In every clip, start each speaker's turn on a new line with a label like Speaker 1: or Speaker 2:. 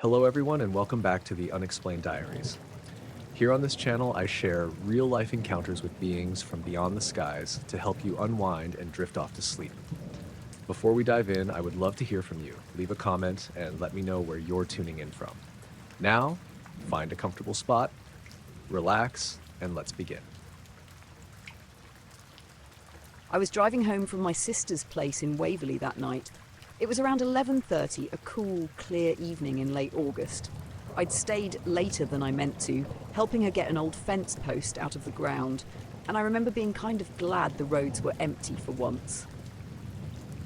Speaker 1: Hello, everyone, and welcome back to the Unexplained Diaries. Here on this channel, I share real life encounters with beings from beyond the skies to help you unwind and drift off to sleep. Before we dive in, I would love to hear from you. Leave a comment and let me know where you're tuning in from. Now, find a comfortable spot, relax, and let's begin.
Speaker 2: I was driving home from my sister's place in Waverley that night. It was around 11:30, a cool, clear evening in late August. I'd stayed later than I meant to, helping her get an old fence post out of the ground, and I remember being kind of glad the roads were empty for once.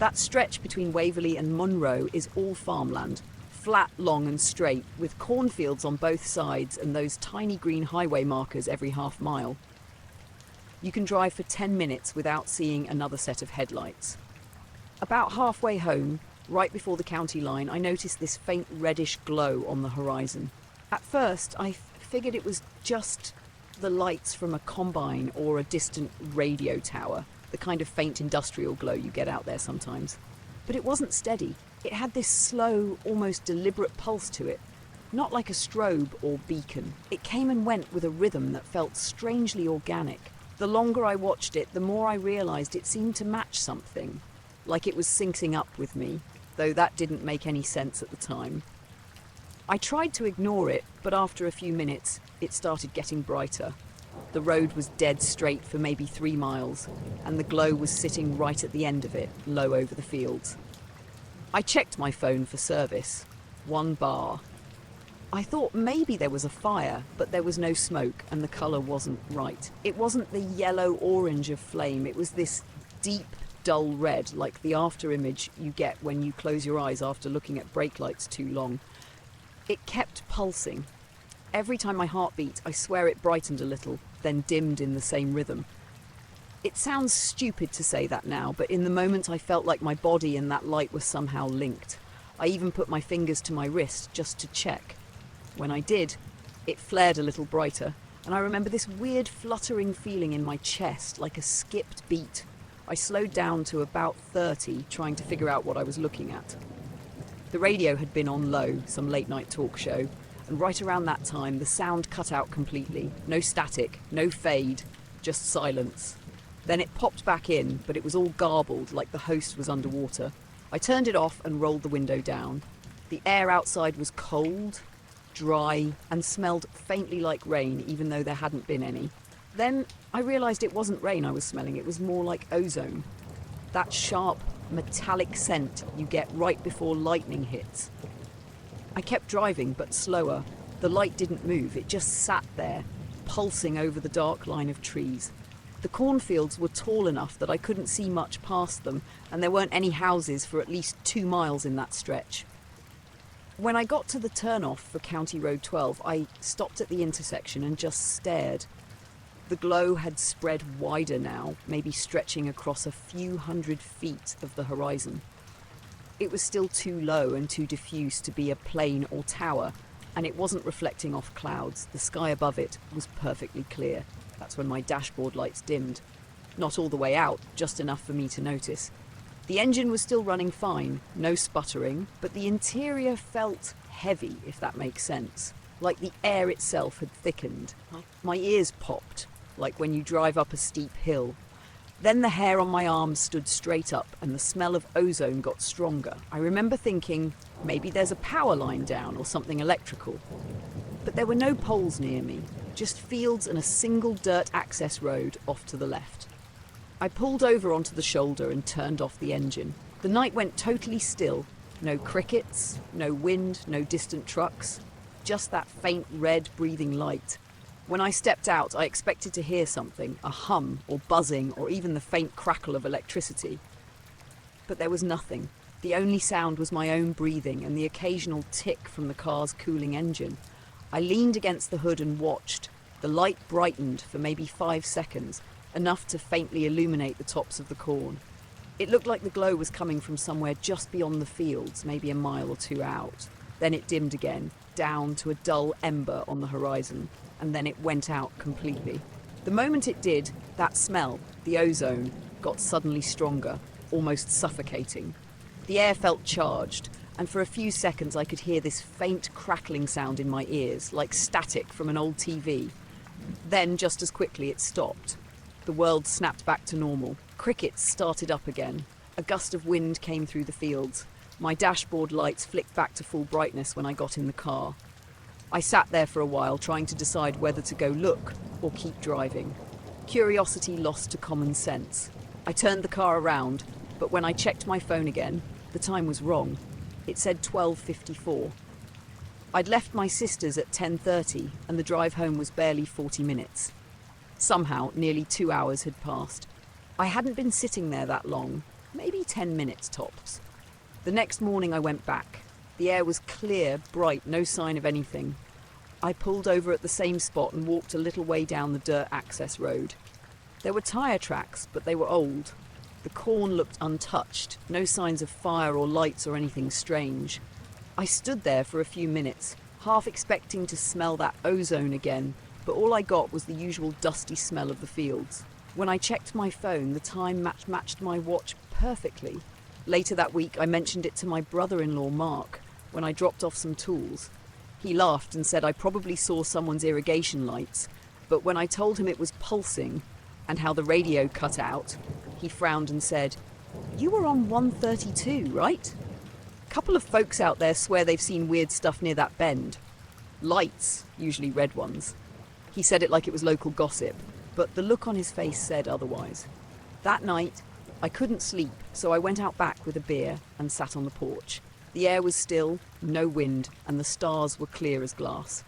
Speaker 2: That stretch between Waverley and Munro is all farmland, flat, long and straight, with cornfields on both sides and those tiny green highway markers every half mile. You can drive for 10 minutes without seeing another set of headlights. About halfway home, right before the county line, I noticed this faint reddish glow on the horizon. At first, I figured it was just the lights from a combine or a distant radio tower, the kind of faint industrial glow you get out there sometimes. But it wasn't steady. It had this slow, almost deliberate pulse to it, not like a strobe or beacon. It came and went with a rhythm that felt strangely organic. The longer I watched it, the more I realized it seemed to match something, like it was syncing up with me, though that didn't make any sense at the time. I tried to ignore it, but after a few minutes, it started getting brighter. The road was dead straight for maybe 3 miles, and the glow was sitting right at the end of it, low over the fields. I checked my phone for service. 1 bar. I thought maybe there was a fire, but there was no smoke, and the colour wasn't right. It wasn't the yellow-orange of flame, it was this deep, dull red, like the after image you get when you close your eyes after looking at brake lights too long. It kept pulsing. Every time my heart beat, I swear it brightened a little, then dimmed in the same rhythm. It sounds stupid to say that now, but in the moment I felt like my body and that light were somehow linked. I even put my fingers to my wrist just to check. When I did, it flared a little brighter, and I remember this weird fluttering feeling in my chest, like a skipped beat. I slowed down to about 30, trying to figure out what I was looking at. The radio had been on low, some late-night talk show, and right around that time, the sound cut out completely. No static, no fade, just silence. Then it popped back in, but it was all garbled, like the host was underwater. I turned it off and rolled the window down. The air outside was cold, dry, and smelled faintly like rain, even though there hadn't been any. Then I realised it wasn't rain I was smelling, it was more like ozone. That sharp, metallic scent you get right before lightning hits. I kept driving, but slower. The light didn't move, it just sat there, pulsing over the dark line of trees. The cornfields were tall enough that I couldn't see much past them, and there weren't any houses for at least 2 miles in that stretch. When I got to the turnoff for County Road 12, I stopped at the intersection and just stared. The glow had spread wider now, maybe stretching across a few hundred feet of the horizon. It was still too low and too diffuse to be a plane or tower, and it wasn't reflecting off clouds. The sky above it was perfectly clear. That's when my dashboard lights dimmed. Not all the way out, just enough for me to notice. The engine was still running fine, no sputtering, but the interior felt heavy, if that makes sense. Like the air itself had thickened. My ears popped, like when you drive up a steep hill. Then the hair on my arms stood straight up and the smell of ozone got stronger. I remember thinking, maybe there's a power line down or something electrical. But there were no poles near me, just fields and a single dirt access road off to the left. I pulled over onto the shoulder and turned off the engine. The night went totally still. No crickets, no wind, no distant trucks. Just that faint red breathing light. When I stepped out, I expected to hear something, a hum or buzzing or even the faint crackle of electricity. But there was nothing. The only sound was my own breathing and the occasional tick from the car's cooling engine. I leaned against the hood and watched. The light brightened for maybe 5 seconds, enough to faintly illuminate the tops of the corn. It looked like the glow was coming from somewhere just beyond the fields, maybe a mile or 2 out. Then it dimmed again, down to a dull ember on the horizon, and then it went out completely. The moment it did, that smell, the ozone, got suddenly stronger, almost suffocating. The air felt charged, and for a few seconds I could hear this faint crackling sound in my ears, like static from an old TV. Then, just as quickly, it stopped. The world snapped back to normal. Crickets started up again. A gust of wind came through the fields. My dashboard lights flicked back to full brightness when I got in the car. I sat there for a while, trying to decide whether to go look or keep driving. Curiosity lost to common sense. I turned the car around, but when I checked my phone again, the time was wrong. It said 12:54. I'd left my sister's at 10:30, and the drive home was barely 40 minutes. Somehow, nearly 2 hours had passed. I hadn't been sitting there that long, maybe 10 minutes tops. The next morning I went back. The air was clear, bright, no sign of anything. I pulled over at the same spot and walked a little way down the dirt access road. There were tyre tracks, but they were old. The corn looked untouched, no signs of fire or lights or anything strange. I stood there for a few minutes, half expecting to smell that ozone again, but all I got was the usual dusty smell of the fields. When I checked my phone, the time matched my watch perfectly. Later that week, I mentioned it to my brother-in-law, Mark, when I dropped off some tools. He laughed and said I probably saw someone's irrigation lights, but when I told him it was pulsing and how the radio cut out, he frowned and said, "You were on 132, right? Couple of folks out there swear they've seen weird stuff near that bend. Lights, usually red ones." He said it like it was local gossip, but the look on his face said otherwise. That night, I couldn't sleep, so I went out back with a beer and sat on the porch. The air was still, no wind, and the stars were clear as glass.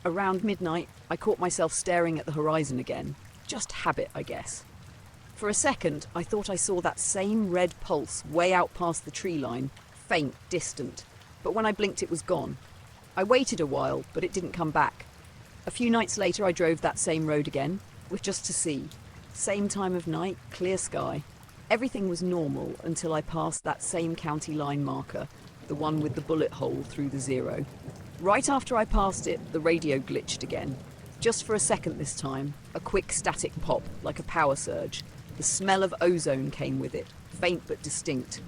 Speaker 2: Around midnight, I caught myself staring at the horizon again. Just habit, I guess. For a second, I thought I saw that same red pulse way out past the tree line, faint, distant, but when I blinked it was gone. I waited a while, but it didn't come back. A few nights later I drove that same road again, with just to see. Same time of night, clear sky. Everything was normal until I passed that same county line marker, the one with the bullet hole through the 0. Right after I passed it, the radio glitched again. Just for a second this time, a quick static pop, like a power surge. The smell of ozone came with it, faint but distinct.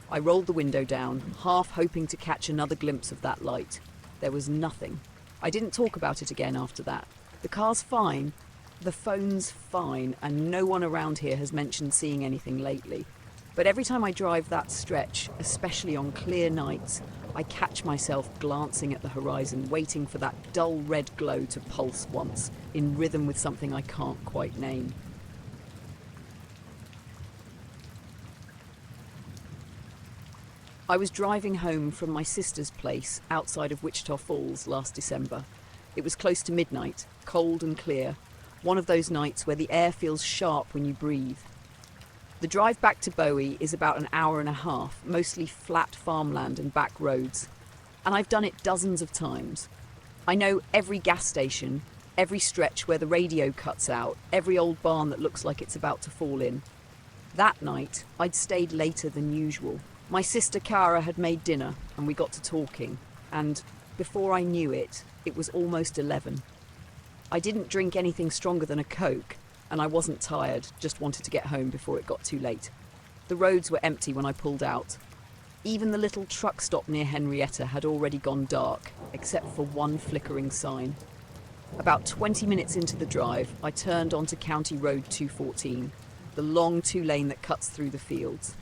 Speaker 2: I rolled the window down, half hoping to catch another glimpse of that light. There was nothing. I didn't talk about it again after that. The car's fine, the phone's fine, and no one around here has mentioned seeing anything lately. But every time I drive that stretch, especially on clear nights, I catch myself glancing at the horizon, waiting for that dull red glow to pulse once, in rhythm with something I can't quite name. I was driving home from my sister's place outside of Wichita Falls last December. It was close to midnight, cold and clear, one of those nights where the air feels sharp when you breathe. The drive back to Bowie is about an hour and a half, mostly flat farmland and back roads, and I've done it dozens of times. I know every gas station, every stretch where the radio cuts out, every old barn that looks like it's about to fall in. That night, I'd stayed later than usual. My sister Cara had made dinner, and we got to talking, and before I knew it, it was almost 11. I didn't drink anything stronger than a Coke, and I wasn't tired, just wanted to get home before it got too late. The roads were empty when I pulled out. Even the little truck stop near Henrietta had already gone dark, except for one flickering sign. About 20 minutes into the drive, I turned onto County Road 214, the long two-lane that cuts through the fields.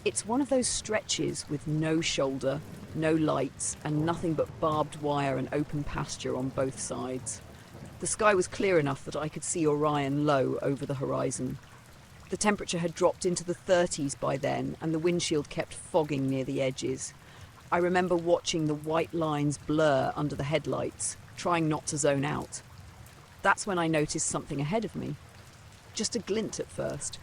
Speaker 2: It's one of those stretches with no shoulder, no lights, and nothing but barbed wire and open pasture on both sides. The sky was clear enough that I could see Orion low over the horizon. The temperature had dropped into the 30s by then, and the windshield kept fogging near the edges. I remember watching the white lines blur under the headlights, trying not to zone out. That's when I noticed something ahead of me. Just a glint at first.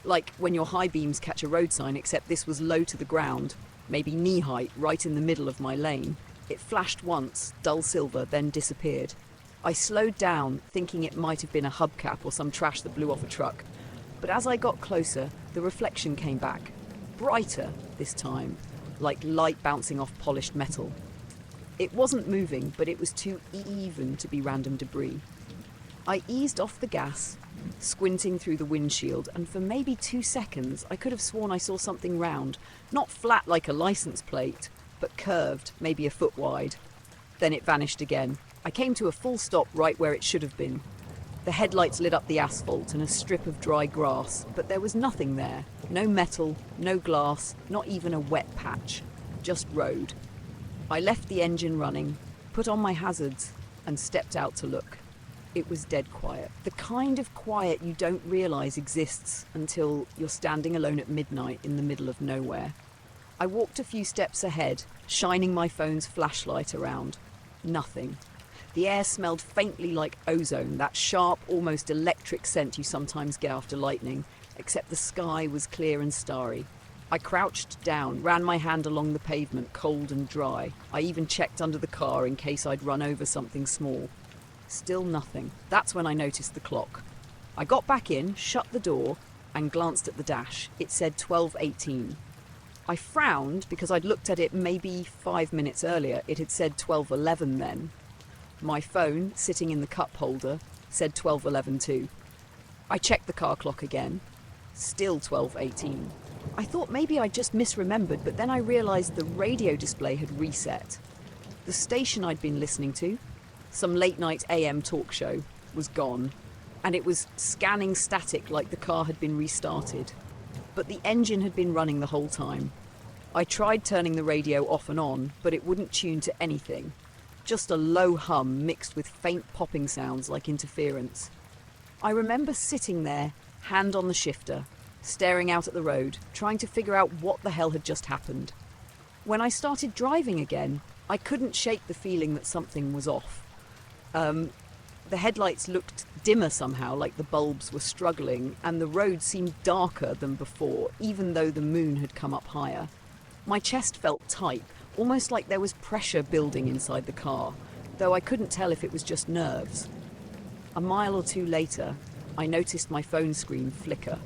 Speaker 2: Like when your high beams catch a road sign, except this was low to the ground, maybe knee height, right in the middle of my lane. It flashed once, dull silver, then disappeared. I slowed down, thinking it might have been a hubcap or some trash that blew off a truck. But as I got closer, the reflection came back. Brighter this time, like light bouncing off polished metal. It wasn't moving, but it was too even to be random debris. I eased off the gas, squinting through the windshield, and for maybe 2 seconds I could have sworn I saw something round, not flat like a license plate, but curved, maybe a foot wide. Then it vanished again. I came to a full stop right where it should have been. The headlights lit up the asphalt and a strip of dry grass, but there was nothing there. No metal, no glass, not even a wet patch. Just road. I left the engine running, put on my hazards, and stepped out to look. It was dead quiet. The kind of quiet you don't realise exists until you're standing alone at midnight in the middle of nowhere. I walked a few steps ahead, shining my phone's flashlight around. Nothing. The air smelled faintly like ozone, that sharp, almost electric scent you sometimes get after lightning, except the sky was clear and starry. I crouched down, ran my hand along the pavement, cold and dry. I even checked under the car in case I'd run over something small. Still nothing. That's when I noticed the clock. I got back in, shut the door, and glanced at the dash. It said 12:18. I frowned because I'd looked at it maybe 5 minutes earlier. It had said 12:11 then. My phone, sitting in the cup holder, said 12:11 too. I checked the car clock again. Still 12:18. I thought maybe I just misremembered, but then I realised the radio display had reset. The station I'd been listening to, some late-night AM talk show, was gone, and it was scanning static like the car had been restarted. But the engine had been running the whole time. I tried turning the radio off and on, but it wouldn't tune to anything. Just a low hum mixed with faint popping sounds like interference. I remember sitting there, hand on the shifter, staring out at the road, trying to figure out what the hell had just happened. When I started driving again, I couldn't shake the feeling that something was off. The headlights looked dimmer somehow, like the bulbs were struggling, and the road seemed darker than before, even though the moon had come up higher. My chest felt tight, almost like there was pressure building inside the car, though I couldn't tell if it was just nerves. A mile or two later, I noticed my phone screen flicker.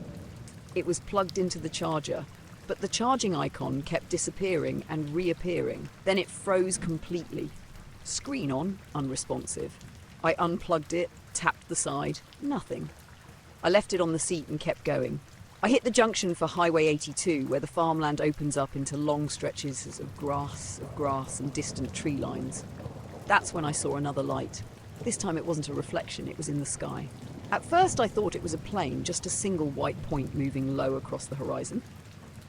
Speaker 2: It was plugged into the charger, but the charging icon kept disappearing and reappearing. Then it froze completely. Screen on, unresponsive. I unplugged it, tapped the side, nothing. I left it on the seat and kept going. I hit the junction for Highway 82, where the farmland opens up into long stretches of grass and distant tree lines. That's when I saw another light. This time it wasn't a reflection, it was in the sky. At first I thought it was a plane, just a single white point moving low across the horizon.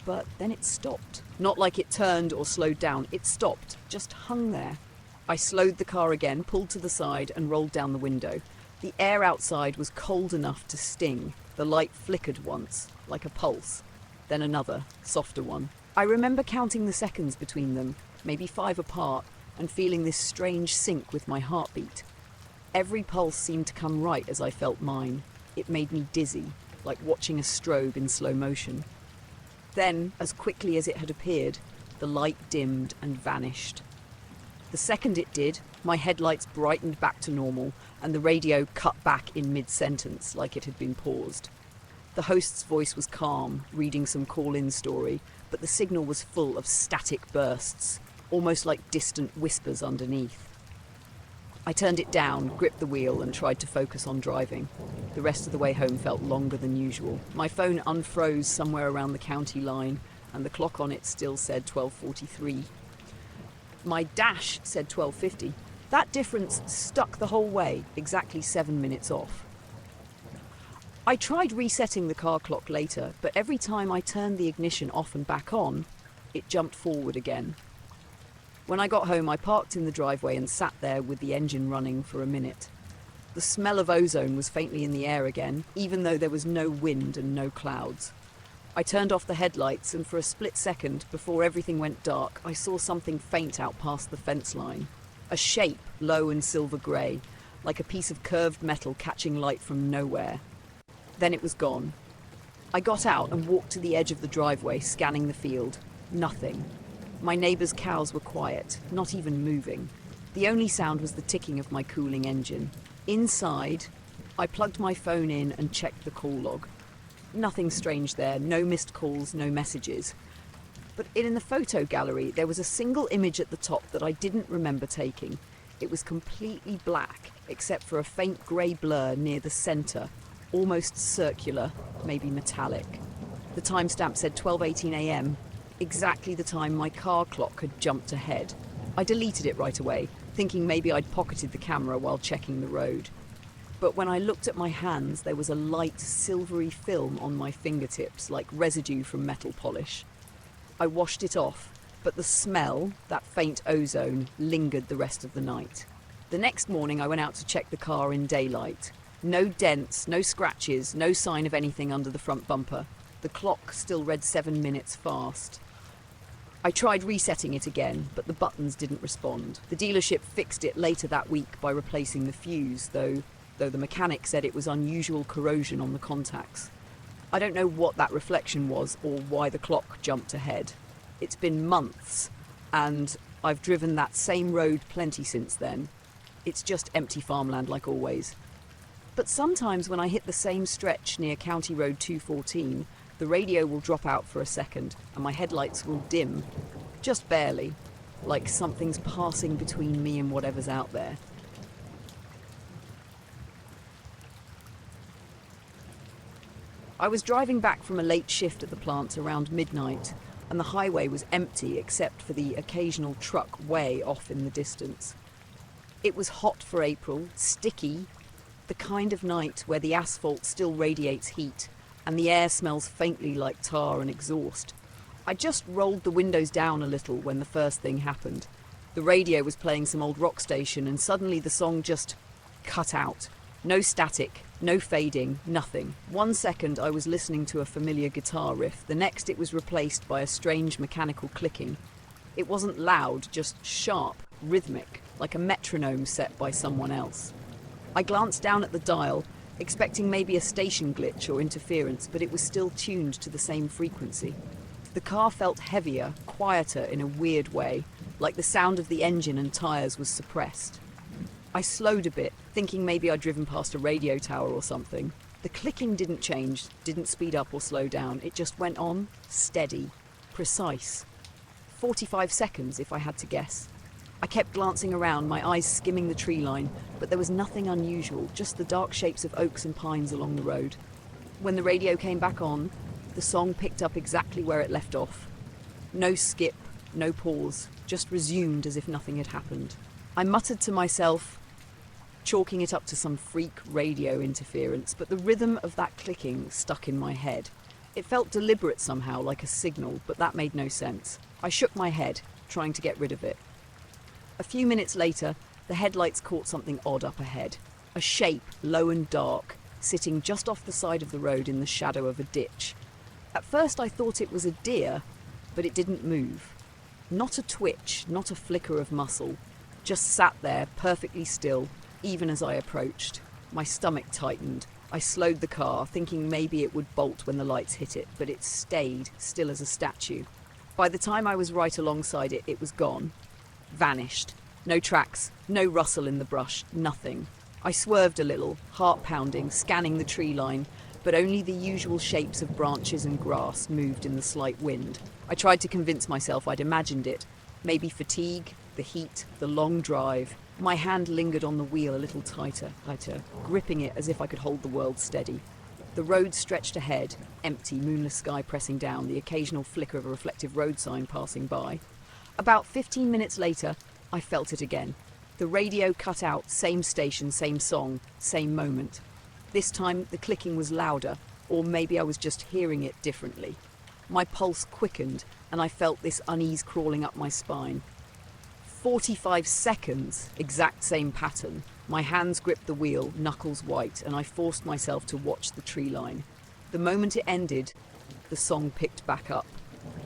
Speaker 2: But then it stopped. Not like it turned or slowed down, it stopped, just hung there. I slowed the car again, pulled to the side and rolled down the window. The air outside was cold enough to sting. The light flickered once, like a pulse, then another, softer one. I remember counting the seconds between them, maybe 5 apart, and feeling this strange sync with my heartbeat. Every pulse seemed to come right as I felt mine. It made me dizzy, like watching a strobe in slow motion. Then, as quickly as it had appeared, the light dimmed and vanished. The second it did, my headlights brightened back to normal, and the radio cut back in mid-sentence like it had been paused. The host's voice was calm, reading some call-in story, but the signal was full of static bursts, almost like distant whispers underneath. I turned it down, gripped the wheel, and tried to focus on driving. The rest of the way home felt longer than usual. My phone unfroze somewhere around the county line, and the clock on it still said 12:43. My dash said 12:50. That difference stuck the whole way, exactly 7 minutes off. I tried resetting the car clock later, but every time I turned the ignition off and back on, it jumped forward again. When I got home, I parked in the driveway and sat there with the engine running for a minute. The smell of ozone was faintly in the air again, even though there was no wind and no clouds. I turned off the headlights, and for a split second, before everything went dark, I saw something faint out past the fence line. A shape, low and silver grey, like a piece of curved metal catching light from nowhere. Then it was gone. I got out and walked to the edge of the driveway, scanning the field. Nothing. My neighbour's cows were quiet, not even moving. The only sound was the ticking of my cooling engine. Inside, I plugged my phone in and checked the call log. Nothing strange there, no missed calls, no messages. But in the photo gallery, there was a single image at the top that I didn't remember taking. It was completely black, except for a faint grey blur near the centre, almost circular, maybe metallic. The timestamp said 12:18 a.m., exactly the time my car clock had jumped ahead. I deleted it right away, thinking maybe I'd pocketed the camera while checking the road. But when I looked at my hands, there was a light, silvery film on my fingertips, like residue from metal polish. I washed it off, but the smell, that faint ozone, lingered the rest of the night. The next morning I went out to check the car in daylight. No dents, no scratches, no sign of anything under the front bumper. The clock still read 7 minutes fast. I tried resetting it again, but the buttons didn't respond. The dealership fixed it later that week by replacing the fuse, though the mechanic said it was unusual corrosion on the contacts. I don't know what that reflection was or why the clock jumped ahead. It's been months, and I've driven that same road plenty since then. It's just empty farmland like always. But sometimes when I hit the same stretch near County Road 214, the radio will drop out for a second and my headlights will dim, just barely, like something's passing between me and whatever's out there. I was driving back from a late shift at the plant around midnight, and the highway was empty except for the occasional truck way off in the distance. It was hot for April, sticky, the kind of night where the asphalt still radiates heat and the air smells faintly like tar and exhaust. I just rolled the windows down a little when the first thing happened. The radio was playing some old rock station and suddenly the song just cut out. No static, no fading, nothing. 1 second I was listening to a familiar guitar riff, the next it was replaced by a strange mechanical clicking. It wasn't loud, just sharp, rhythmic, like a metronome set by someone else. I glanced down at the dial, expecting maybe a station glitch or interference, but it was still tuned to the same frequency. The car felt heavier, quieter in a weird way, like the sound of the engine and tyres was suppressed. I slowed a bit, thinking maybe I'd driven past a radio tower or something. The clicking didn't change, didn't speed up or slow down. It just went on, steady, precise. 45 seconds, if I had to guess. I kept glancing around, my eyes skimming the tree line, but there was nothing unusual, just the dark shapes of oaks and pines along the road. When the radio came back on, the song picked up exactly where it left off. No skip, no pause, just resumed as if nothing had happened. I muttered to myself, chalking it up to some freak radio interference, but the rhythm of that clicking stuck in my head. It felt deliberate somehow, like a signal, but that made no sense. I shook my head, trying to get rid of it. A few minutes later, the headlights caught something odd up ahead. A shape, low and dark, sitting just off the side of the road in the shadow of a ditch. At first I thought it was a deer, but it didn't move. Not a twitch, not a flicker of muscle. Just sat there, perfectly still, even as I approached. My stomach tightened. I slowed the car, thinking maybe it would bolt when the lights hit it, but it stayed, still as a statue. By the time I was right alongside it, it was gone. Vanished. No tracks, no rustle in the brush, nothing. I swerved a little, heart pounding, scanning the tree line, but only the usual shapes of branches and grass moved in the slight wind. I tried to convince myself I'd imagined it. Maybe fatigue, the heat, the long drive. My hand lingered on the wheel a little tighter, gripping it as if I could hold the world steady. The road stretched ahead, empty, moonless sky pressing down, the occasional flicker of a reflective road sign passing by. About 15 minutes later, I felt it again. The radio cut out, same station, same song, same moment. This time the clicking was louder, or maybe I was just hearing it differently. My pulse quickened, and I felt this unease crawling up my spine. 45 seconds, exact same pattern. My hands gripped the wheel, knuckles white, and I forced myself to watch the tree line. The moment it ended, the song picked back up.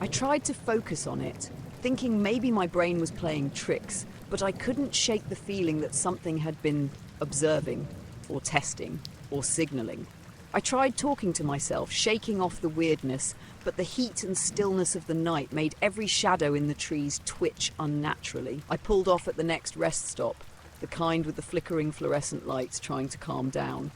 Speaker 2: I tried to focus on it, thinking maybe my brain was playing tricks, but I couldn't shake the feeling that something had been observing, or testing, or signaling. I tried talking to myself, shaking off the weirdness, but the heat and stillness of the night made every shadow in the trees twitch unnaturally. I pulled off at the next rest stop, the kind with the flickering fluorescent lights, trying to calm down.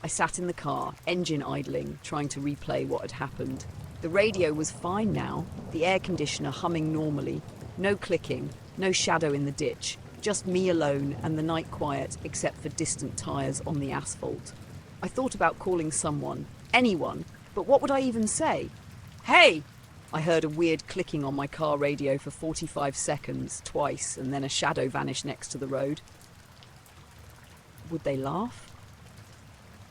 Speaker 2: I sat in the car, engine idling, trying to replay what had happened. The radio was fine now, the air conditioner humming normally, no clicking, no shadow in the ditch, Just me alone and the night quiet except for distant tyres on the asphalt. I thought about calling someone, anyone, but what would I even say? Hey! I heard a weird clicking on my car radio for 45 seconds, twice, and then a shadow vanished next to the road. Would they laugh?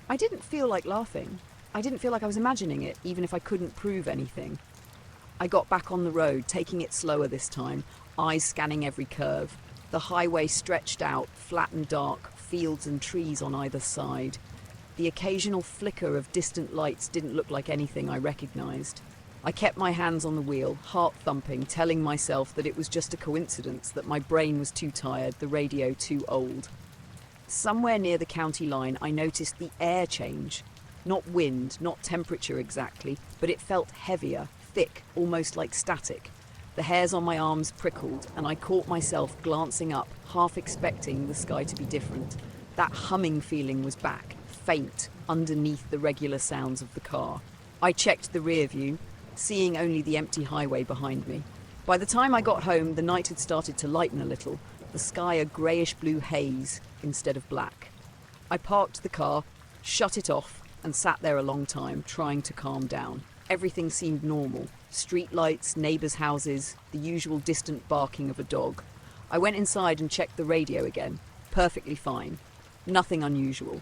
Speaker 2: I didn't feel like laughing. I didn't feel like I was imagining it, even if I couldn't prove anything. I got back on the road, taking it slower this time, eyes scanning every curve. The highway stretched out, flat and dark, fields and trees on either side. The occasional flicker of distant lights didn't look like anything I recognized. I kept my hands on the wheel, heart thumping, telling myself that it was just a coincidence, that my brain was too tired, the radio too old. Somewhere near the county line, I noticed the air change. Not wind, not temperature exactly, but it felt heavier, thick, almost like static. The hairs on my arms prickled, and I caught myself glancing up, half expecting the sky to be different. That humming feeling was back, faint, underneath the regular sounds of the car. I checked the rear view, seeing only the empty highway behind me. By the time I got home, the night had started to lighten a little, the sky a greyish-blue haze instead of black. I parked the car, shut it off, and sat there a long time, trying to calm down. Everything seemed normal. Street lights, neighbours' houses, the usual distant barking of a dog. I went inside and checked the radio again. Perfectly fine. Nothing unusual.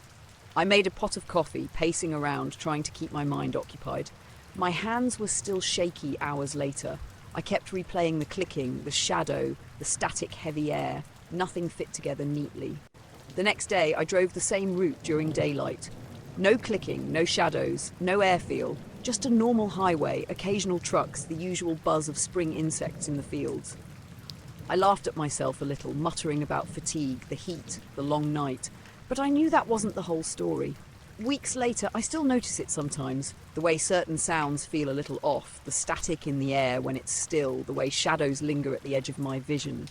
Speaker 2: I made a pot of coffee, pacing around, trying to keep my mind occupied. My hands were still shaky hours later. I kept replaying the clicking, the shadow, the static heavy air. Nothing fit together neatly. The next day, I drove the same route during daylight. No clicking, no shadows, no airfield, just a normal highway, occasional trucks, the usual buzz of spring insects in the fields. I laughed at myself a little, muttering about fatigue, the heat, the long night, but I knew that wasn't the whole story. Weeks later, I still notice it sometimes, the way certain sounds feel a little off, the static in the air when it's still, the way shadows linger at the edge of my vision.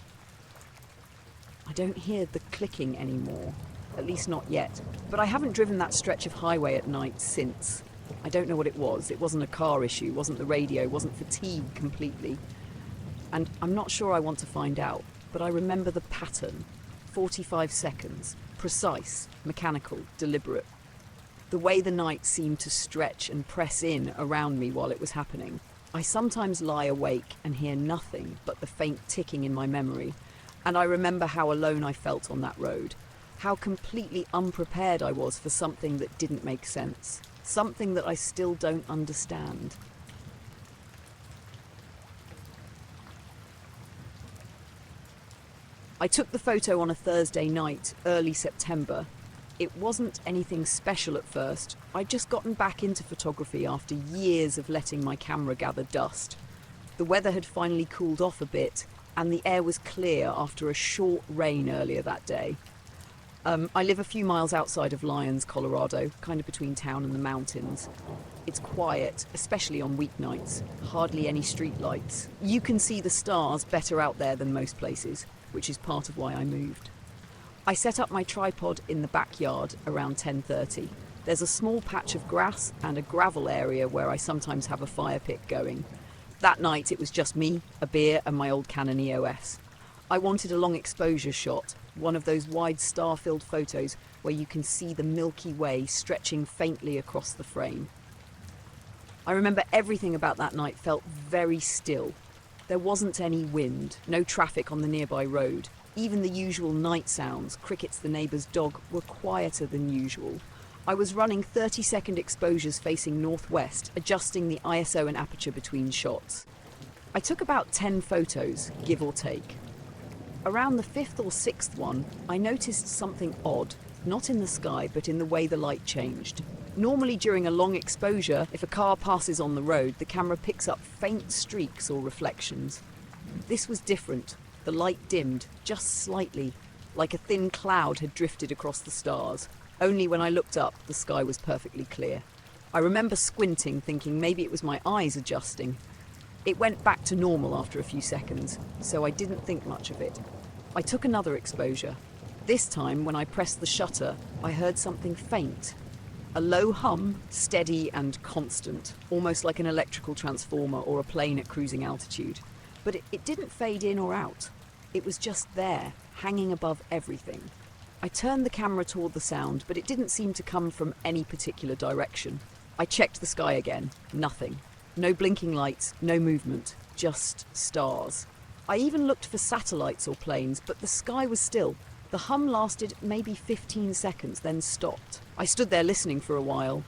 Speaker 2: I don't hear the clicking anymore, at least not yet, but I haven't driven that stretch of highway at night since. I don't know what it was. It wasn't a car issue, wasn't the radio, wasn't fatigue completely. And I'm not sure I want to find out, but I remember the pattern. 45 seconds, precise, mechanical, deliberate. The way the night seemed to stretch and press in around me while it was happening. I sometimes lie awake and hear nothing but the faint ticking in my memory, and I remember how alone I felt on that road, how completely unprepared I was for something that didn't make sense, something that I still don't understand. I took the photo on a Thursday night, early September. It wasn't anything special at first. I'd just gotten back into photography after years of letting my camera gather dust. The weather had finally cooled off a bit, and the air was clear after a short rain earlier that day. I live a few miles outside of Lyons, Colorado, kind of between town and the mountains. It's quiet, especially on weeknights. Hardly any street lights. You can see the stars better out there than most places, which is part of why I moved. I set up my tripod in the backyard around 10:30. There's a small patch of grass and a gravel area where I sometimes have a fire pit going. That night it was just me, a beer and my old Canon EOS. I wanted a long exposure shot, one of those wide star-filled photos where you can see the Milky Way stretching faintly across the frame. I remember everything about that night felt very still. There wasn't any wind, no traffic on the nearby road. Even the usual night sounds, crickets, the neighbour's dog, were quieter than usual. I was running 30-second exposures facing northwest, adjusting the ISO and aperture between shots. I took about 10 photos, give or take. Around the 5th or 6th one, I noticed something odd, not in the sky, but in the way the light changed. Normally during a long exposure, if a car passes on the road, the camera picks up faint streaks or reflections. This was different. The light dimmed, just slightly, like a thin cloud had drifted across the stars. Only when I looked up, the sky was perfectly clear. I remember squinting, thinking maybe it was my eyes adjusting. It went back to normal after a few seconds, so I didn't think much of it. I took another exposure. This time, when I pressed the shutter, I heard something faint. A low hum, steady and constant, almost like an electrical transformer or a plane at cruising altitude. But it didn't fade in or out. It was just there, hanging above everything. I turned the camera toward the sound, but it didn't seem to come from any particular direction. I checked the sky again. Nothing. No blinking lights, no movement, just stars. I even looked for satellites or planes, but the sky was still. The hum lasted maybe 15 seconds, then stopped. I stood there listening for a while,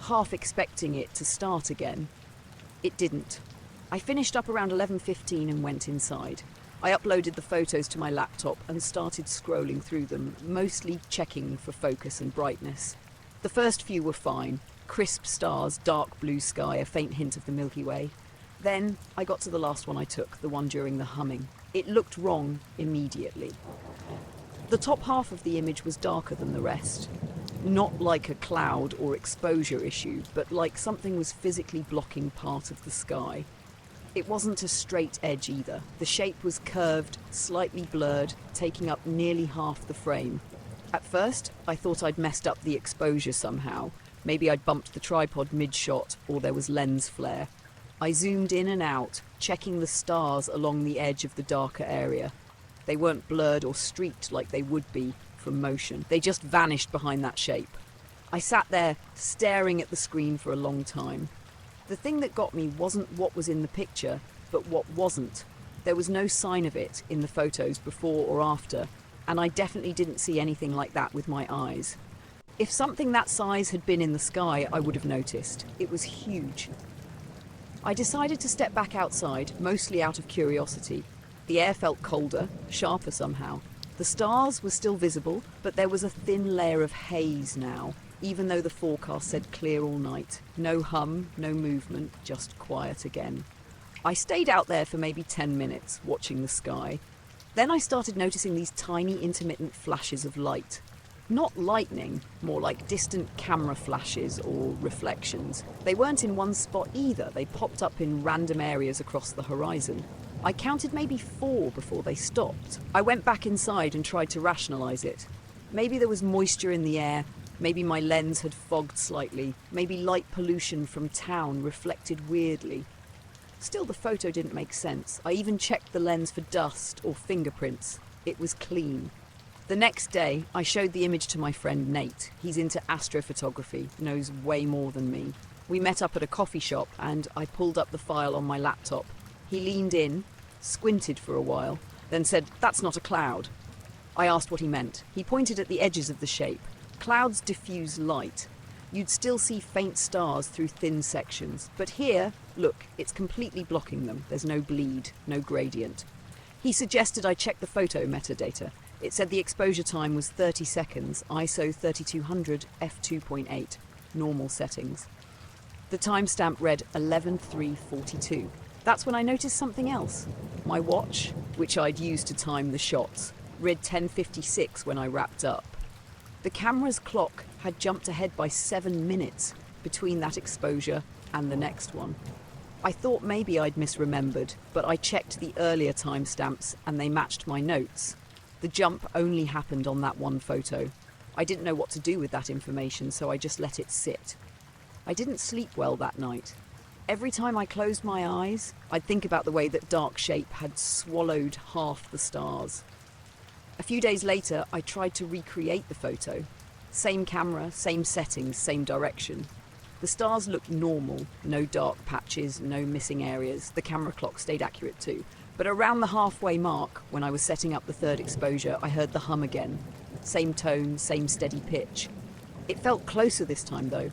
Speaker 2: half expecting it to start again. It didn't. I finished up around 11:15 and went inside. I uploaded the photos to my laptop and started scrolling through them, mostly checking for focus and brightness. The first few were fine. Crisp stars, dark blue sky, a faint hint of the Milky Way. Then I got to the last one I took, the one during the humming. It looked wrong immediately. The top half of the image was darker than the rest. Not like a cloud or exposure issue, but like something was physically blocking part of the sky. It wasn't a straight edge either. The shape was curved, slightly blurred, taking up nearly half the frame. At first, I thought I'd messed up the exposure somehow. Maybe I'd bumped the tripod mid-shot, or there was lens flare. I zoomed in and out, checking the stars along the edge of the darker area. They weren't blurred or streaked like they would be from motion. They just vanished behind that shape. I sat there, staring at the screen for a long time. The thing that got me wasn't what was in the picture, but what wasn't. There was no sign of it in the photos before or after, and I definitely didn't see anything like that with my eyes. If something that size had been in the sky, I would have noticed. It was huge. I decided to step back outside, mostly out of curiosity. The air felt colder, sharper somehow. The stars were still visible, but there was a thin layer of haze now, even though the forecast said clear all night. No hum, no movement, just quiet again. I stayed out there for maybe 10 minutes, watching the sky. Then I started noticing these tiny intermittent flashes of light. Not lightning, more like distant camera flashes or reflections. They weren't in one spot either, they popped up in random areas across the horizon. I counted maybe 4 before they stopped. I went back inside and tried to rationalize it. Maybe there was moisture in the air, maybe my lens had fogged slightly, maybe light pollution from town reflected weirdly. Still, the photo didn't make sense. I even checked the lens for dust or fingerprints. It was clean. The next day, I showed the image to my friend Nate. He's into astrophotography, knows way more than me. We met up at a coffee shop and I pulled up the file on my laptop. He leaned in, squinted for a while, then said, "That's not a cloud." I asked what he meant. He pointed at the edges of the shape. Clouds diffuse light. You'd still see faint stars through thin sections. But here, look, it's completely blocking them. There's no bleed, no gradient. He suggested I check the photo metadata. It said the exposure time was 30 seconds, ISO 3200 f2.8, normal settings. The timestamp read 11:3:42. That's when I noticed something else. My watch, which I'd used to time the shots, read 10:56 when I wrapped up. The camera's clock had jumped ahead by 7 minutes between that exposure and the next one. I thought maybe I'd misremembered, but I checked the earlier timestamps and they matched my notes. The jump only happened on that one photo. I didn't know what to do with that information, so I just let it sit. I didn't sleep well that night. Every time I closed my eyes, I'd think about the way that dark shape had swallowed half the stars. A few days later, I tried to recreate the photo. Same camera, same settings, same direction. The stars looked normal, no dark patches, no missing areas. The camera clock stayed accurate too. But around the halfway mark, when I was setting up the third exposure, I heard the hum again. Same tone, same steady pitch. It felt closer this time though.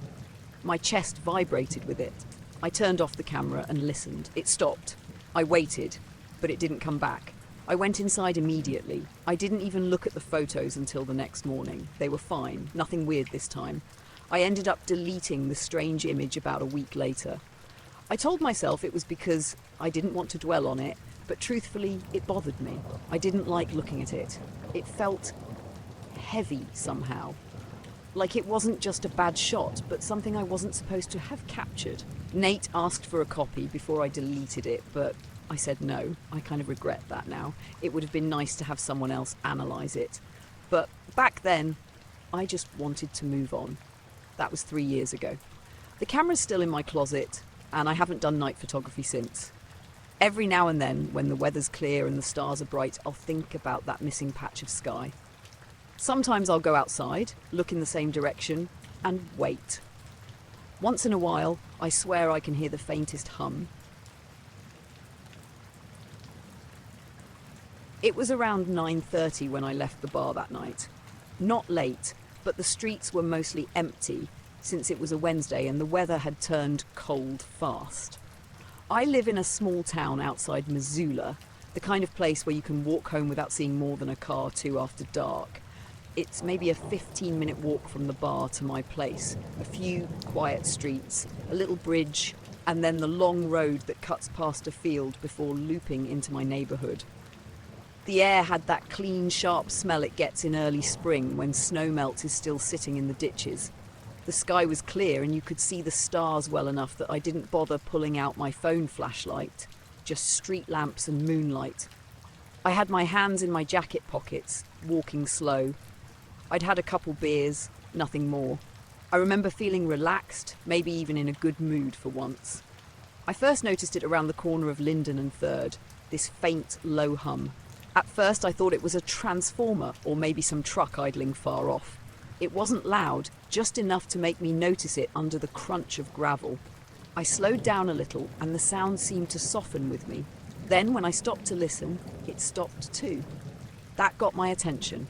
Speaker 2: My chest vibrated with it. I turned off the camera and listened. It stopped. I waited, but it didn't come back. I went inside immediately. I didn't even look at the photos until the next morning. They were fine, nothing weird this time. I ended up deleting the strange image about a week later. I told myself it was because I didn't want to dwell on it, but truthfully, it bothered me. I didn't like looking at it. It felt heavy somehow. Like it wasn't just a bad shot, but something I wasn't supposed to have captured. Nate asked for a copy before I deleted it, but I said no. I kind of regret that now. It would have been nice to have someone else analyze it. But back then, I just wanted to move on. That was 3 years ago. The camera's still in my closet, and I haven't done night photography since. Every now and then, when the weather's clear and the stars are bright, I'll think about that missing patch of sky. Sometimes I'll go outside, look in the same direction, and wait. Once in a while, I swear I can hear the faintest hum. It was around 9:30 when I left the bar that night. Not late, but the streets were mostly empty since it was a Wednesday and the weather had turned cold fast. I live in a small town outside Missoula, the kind of place where you can walk home without seeing more than a car or two after dark. It's maybe a 15-minute walk from the bar to my place. A few quiet streets, a little bridge, and then the long road that cuts past a field before looping into my neighborhood. The air had that clean, sharp smell it gets in early spring when snowmelt is still sitting in the ditches. The sky was clear and you could see the stars well enough that I didn't bother pulling out my phone flashlight, just street lamps and moonlight. I had my hands in my jacket pockets, walking slow. I'd had a couple beers, nothing more. I remember feeling relaxed, maybe even in a good mood for once. I first noticed it around the corner of Linden and 3rd, this faint, low hum. At first I thought it was a transformer or maybe some truck idling far off. It wasn't loud, just enough to make me notice it under the crunch of gravel. I slowed down a little and the sound seemed to soften with me. Then when I stopped to listen, it stopped too. That got my attention.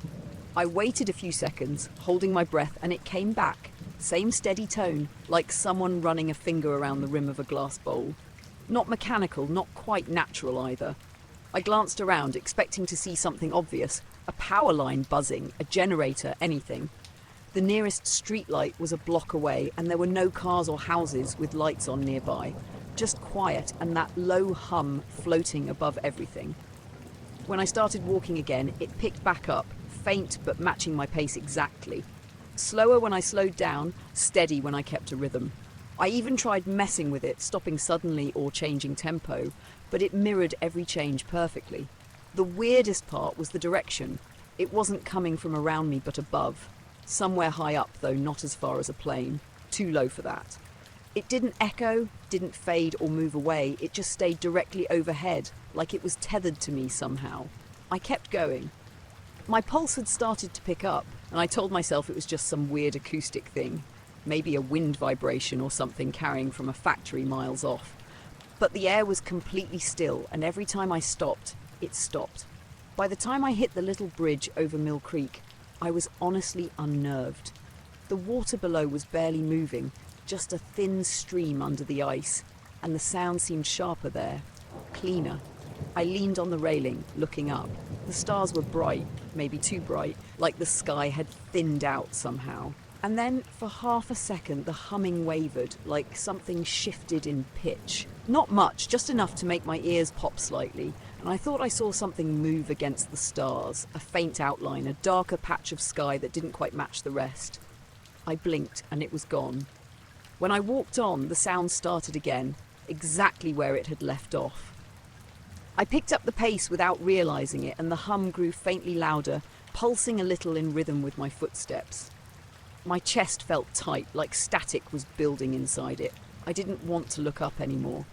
Speaker 2: I waited a few seconds, holding my breath, and it came back. Same steady tone, like someone running a finger around the rim of a glass bowl. Not mechanical, not quite natural either. I glanced around, expecting to see something obvious. A power line buzzing, a generator, anything. The nearest streetlight was a block away, and there were no cars or houses with lights on nearby. Just quiet and that low hum floating above everything. When I started walking again, it picked back up, faint but matching my pace exactly. Slower when I slowed down, steady when I kept a rhythm. I even tried messing with it, stopping suddenly or changing tempo, but it mirrored every change perfectly. The weirdest part was the direction. It wasn't coming from around me but above. Somewhere high up, though not as far as a plane. Too low for that. It didn't echo, didn't fade or move away. It just stayed directly overhead, like it was tethered to me somehow. I kept going. My pulse had started to pick up, and I told myself it was just some weird acoustic thing. Maybe a wind vibration or something carrying from a factory miles off. But the air was completely still, and every time I stopped, it stopped. By the time I hit the little bridge over Mill Creek, I was honestly unnerved. The water below was barely moving, just a thin stream under the ice, and the sound seemed sharper there, cleaner. I leaned on the railing, looking up. The stars were bright, maybe too bright, like the sky had thinned out somehow. And then, for half a second, the humming wavered, like something shifted in pitch. Not much, just enough to make my ears pop slightly, and I thought I saw something move against the stars, a faint outline, a darker patch of sky that didn't quite match the rest. I blinked, and it was gone. When I walked on, the sound started again, exactly where it had left off. I picked up the pace without realizing it, and the hum grew faintly louder, pulsing a little in rhythm with my footsteps. My chest felt tight, like static was building inside it. I didn't want to look up anymore.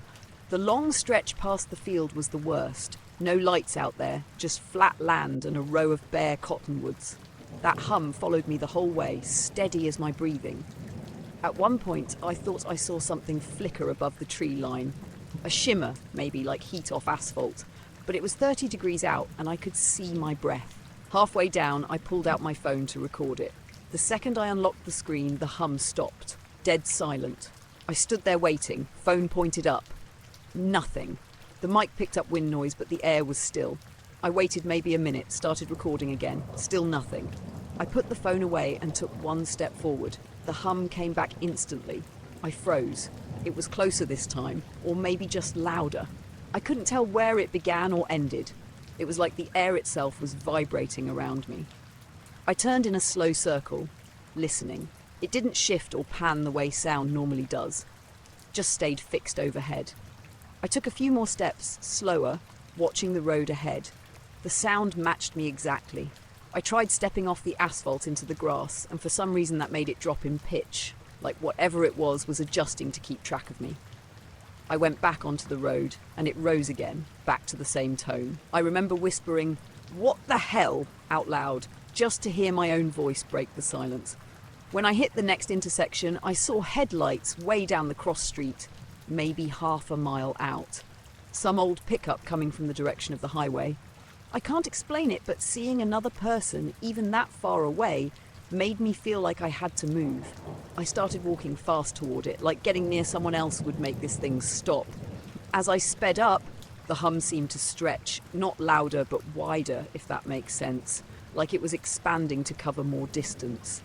Speaker 2: The long stretch past the field was the worst. No lights out there, just flat land and a row of bare cottonwoods. That hum followed me the whole way, steady as my breathing. At one point, I thought I saw something flicker above the tree line. A shimmer, maybe like heat off asphalt. But it was 30 degrees out and I could see my breath. Halfway down, I pulled out my phone to record it. The second I unlocked the screen, the hum stopped. Dead silent. I stood there waiting, phone pointed up. Nothing. The mic picked up wind noise, but the air was still. I waited maybe a minute, started recording again. Still nothing. I put the phone away and took one step forward. The hum came back instantly. I froze. It was closer this time, or maybe just louder. I couldn't tell where it began or ended. It was like the air itself was vibrating around me. I turned in a slow circle, listening. It didn't shift or pan the way sound normally does. Just stayed fixed overhead. I took a few more steps, slower, watching the road ahead. The sound matched me exactly. I tried stepping off the asphalt into the grass, and for some reason that made it drop in pitch, like whatever it was adjusting to keep track of me. I went back onto the road, and it rose again, back to the same tone. I remember whispering, "What the hell?" out loud, just to hear my own voice break the silence. When I hit the next intersection, I saw headlights way down the cross street, maybe half a mile out. Some old pickup coming from the direction of the highway. I can't explain it, but seeing another person, even that far away, made me feel like I had to move. I started walking fast toward it, like getting near someone else would make this thing stop. As I sped up, the hum seemed to stretch, not louder but wider, if that makes sense, like it was expanding to cover more distance.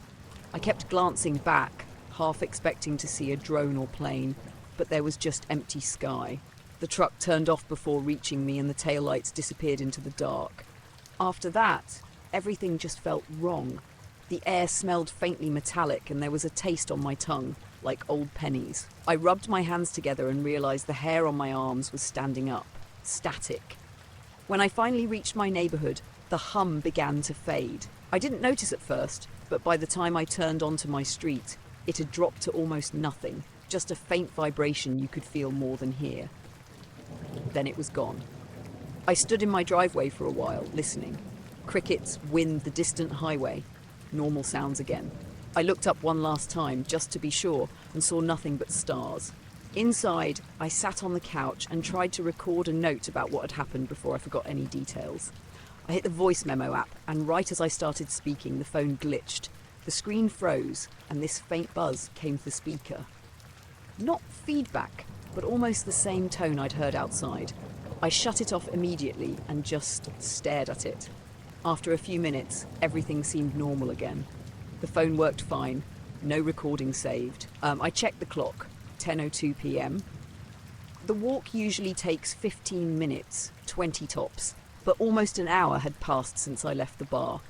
Speaker 2: I kept glancing back, half expecting to see a drone or plane, but there was just empty sky. The truck turned off before reaching me and the taillights disappeared into the dark. After that, everything just felt wrong. The air smelled faintly metallic and there was a taste on my tongue, like old pennies. I rubbed my hands together and realized the hair on my arms was standing up, static. When I finally reached my neighborhood, the hum began to fade. I didn't notice at first, but by the time I turned onto my street, it had dropped to almost nothing, just a faint vibration you could feel more than hear. Then it was gone. I stood in my driveway for a while, listening. Crickets, wind, the distant highway. Normal sounds again. I looked up one last time, just to be sure, and saw nothing but stars. Inside, I sat on the couch and tried to record a note about what had happened before I forgot any details. I hit the voice memo app, and right as I started speaking, the phone glitched. The screen froze, and this faint buzz came to the speaker. Not feedback, but almost the same tone I'd heard outside. I shut it off immediately and just stared at it. After a few minutes, everything seemed normal again. The phone worked fine, no recording saved. I checked the clock, 10:02 p.m. The walk usually takes 15 minutes, 20 tops, but almost an hour had passed since I left the bar.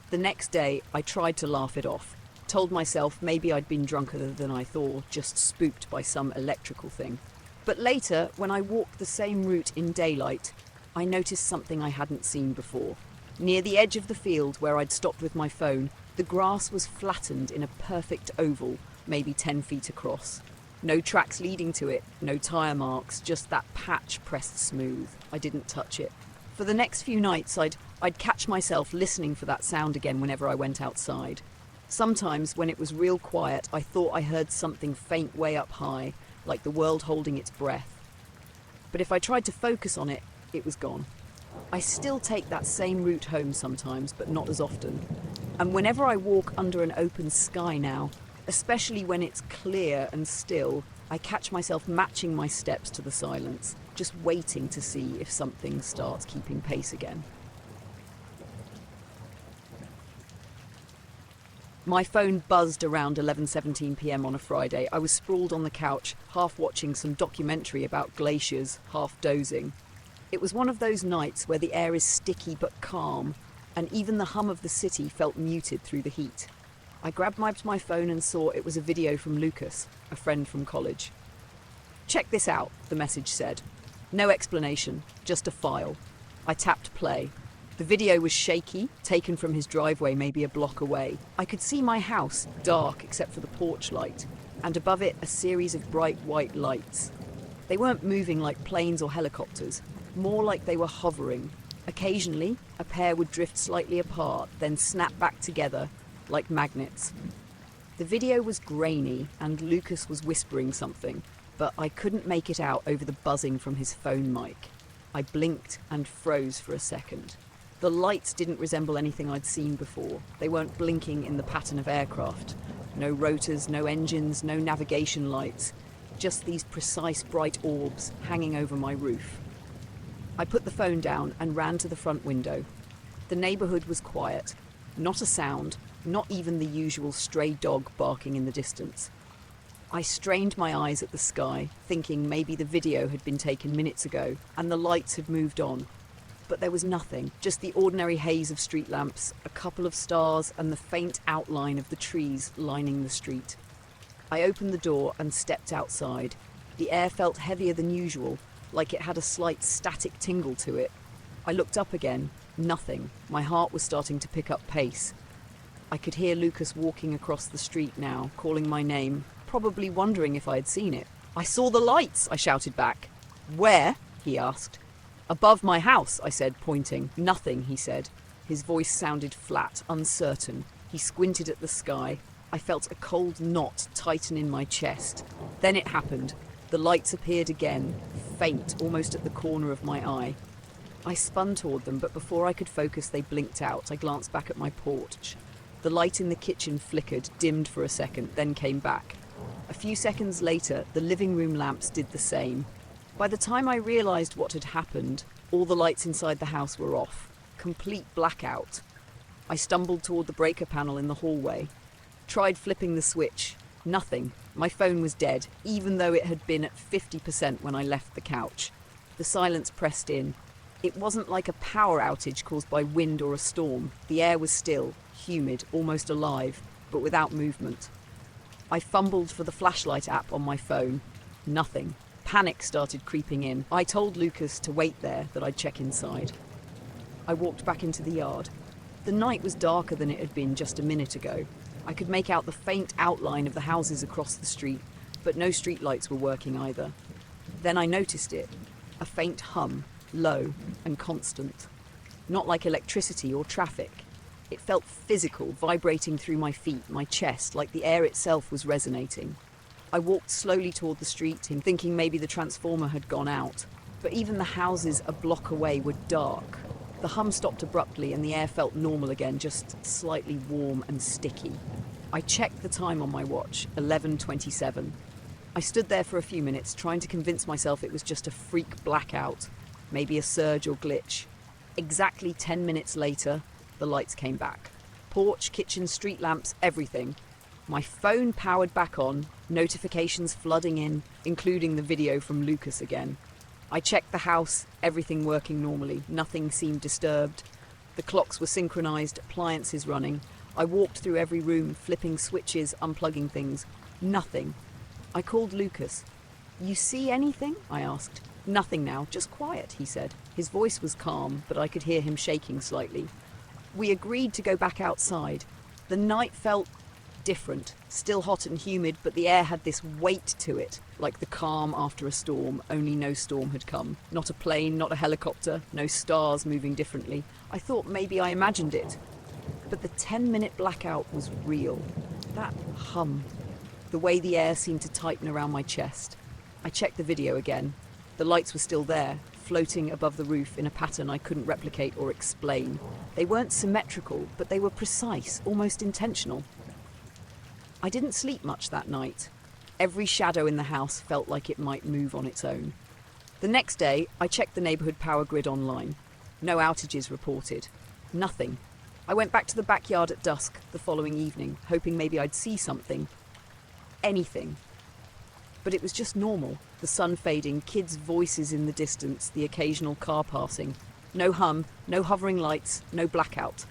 Speaker 2: The next day, I tried to laugh it off. Told myself maybe I'd been drunker than I thought, just spooked by some electrical thing. But later, when I walked the same route in daylight, I noticed something I hadn't seen before. Near the edge of the field where I'd stopped with my phone, the grass was flattened in a perfect oval, maybe 10 feet across. No tracks leading to it, no tyre marks, just that patch pressed smooth. I didn't touch it. For the next few nights, I'd catch myself listening for that sound again whenever I went outside. Sometimes, when it was real quiet, I thought I heard something faint way up high, like the world holding its breath. But if I tried to focus on it, it was gone. I still take that same route home sometimes, but not as often. And whenever I walk under an open sky now, especially when it's clear and still, I catch myself matching my steps to the silence, just waiting to see if something starts keeping pace again. My phone buzzed around 11:17 p.m. on a Friday. I was sprawled on the couch, half watching some documentary about glaciers, half dozing. It was one of those nights where the air is sticky but calm, and even the hum of the city felt muted through the heat. I grabbed my phone and saw it was a video from Lucas, a friend from college. "Check this out," the message said. No explanation, just a file. I tapped play. The video was shaky, taken from his driveway maybe a block away. I could see my house, dark except for the porch light, and above it a series of bright white lights. They weren't moving like planes or helicopters, more like they were hovering. Occasionally, a pair would drift slightly apart, then snap back together, like magnets. The video was grainy, and Lucas was whispering something, but I couldn't make it out over the buzzing from his phone mic. I blinked and froze for a second. The lights didn't resemble anything I'd seen before. They weren't blinking in the pattern of aircraft. No rotors, no engines, no navigation lights. Just these precise bright orbs hanging over my roof. I put the phone down and ran to the front window. The neighborhood was quiet. Not a sound, not even the usual stray dog barking in the distance. I strained my eyes at the sky, thinking maybe the video had been taken minutes ago and the lights had moved on. But there was nothing, just the ordinary haze of street lamps, a couple of stars, and the faint outline of the trees lining the street. I opened the door and stepped outside. The air felt heavier than usual, like it had a slight static tingle to it. I looked up again. Nothing. My heart was starting to pick up pace. I could hear Lucas walking across the street now, calling my name, probably wondering if I had seen it. "I saw the lights," I shouted back. "Where?" he asked. "Above my house," I said, pointing. "Nothing," he said. His voice sounded flat, uncertain. He squinted at the sky. I felt a cold knot tighten in my chest. Then it happened. The lights appeared again, faint, almost at the corner of my eye. I spun toward them, but before I could focus, they blinked out. I glanced back at my porch. The light in the kitchen flickered, dimmed for a second, then came back. A few seconds later, the living room lamps did the same. By the time I realized what had happened, all the lights inside the house were off. Complete blackout. I stumbled toward the breaker panel in the hallway. Tried flipping the switch. Nothing. My phone was dead, even though it had been at 50% when I left the couch. The silence pressed in. It wasn't like a power outage caused by wind or a storm. The air was still, humid, almost alive, but without movement. I fumbled for the flashlight app on my phone. Nothing. Panic started creeping in. I told Lucas to wait there, that I'd check inside. I walked back into the yard. The night was darker than it had been just a minute ago. I could make out the faint outline of the houses across the street, but no streetlights were working either. Then I noticed it. A faint hum, low and constant. Not like electricity or traffic. It felt physical, vibrating through my feet, my chest, like the air itself was resonating. I walked slowly toward the street, thinking maybe the transformer had gone out. But even the houses a block away were dark. The hum stopped abruptly and the air felt normal again, just slightly warm and sticky. I checked the time on my watch, 11:27. I stood there for a few minutes, trying to convince myself it was just a freak blackout, maybe a surge or glitch. Exactly 10 minutes later, the lights came back. Porch, kitchen, street lamps, everything. My phone powered back on, notifications flooding in, including the video from Lucas again. I checked the house, everything working normally, nothing seemed disturbed. The clocks were synchronized, appliances running. I walked through every room, flipping switches, unplugging things. Nothing. I called Lucas. "You see anything?" I asked. "Nothing now, just quiet," he said. His voice was calm, but I could hear him shaking slightly. We agreed to go back outside. The night felt different, still hot and humid, but the air had this weight to it, like the calm after a storm, only no storm had come. Not a plane, not a helicopter, no stars moving differently. I thought maybe I imagined it. But the 10-minute blackout was real. That hum. The way the air seemed to tighten around my chest. I checked the video again. The lights were still there, floating above the roof in a pattern I couldn't replicate or explain. They weren't symmetrical, but they were precise, almost intentional. I didn't sleep much that night. Every shadow in the house felt like it might move on its own. The next day, I checked the neighborhood power grid online. No outages reported. Nothing. I went back to the backyard at dusk the following evening, hoping maybe I'd see something. Anything. But it was just normal. The sun fading, kids' voices in the distance, the occasional car passing. No hum, no hovering lights, no blackout.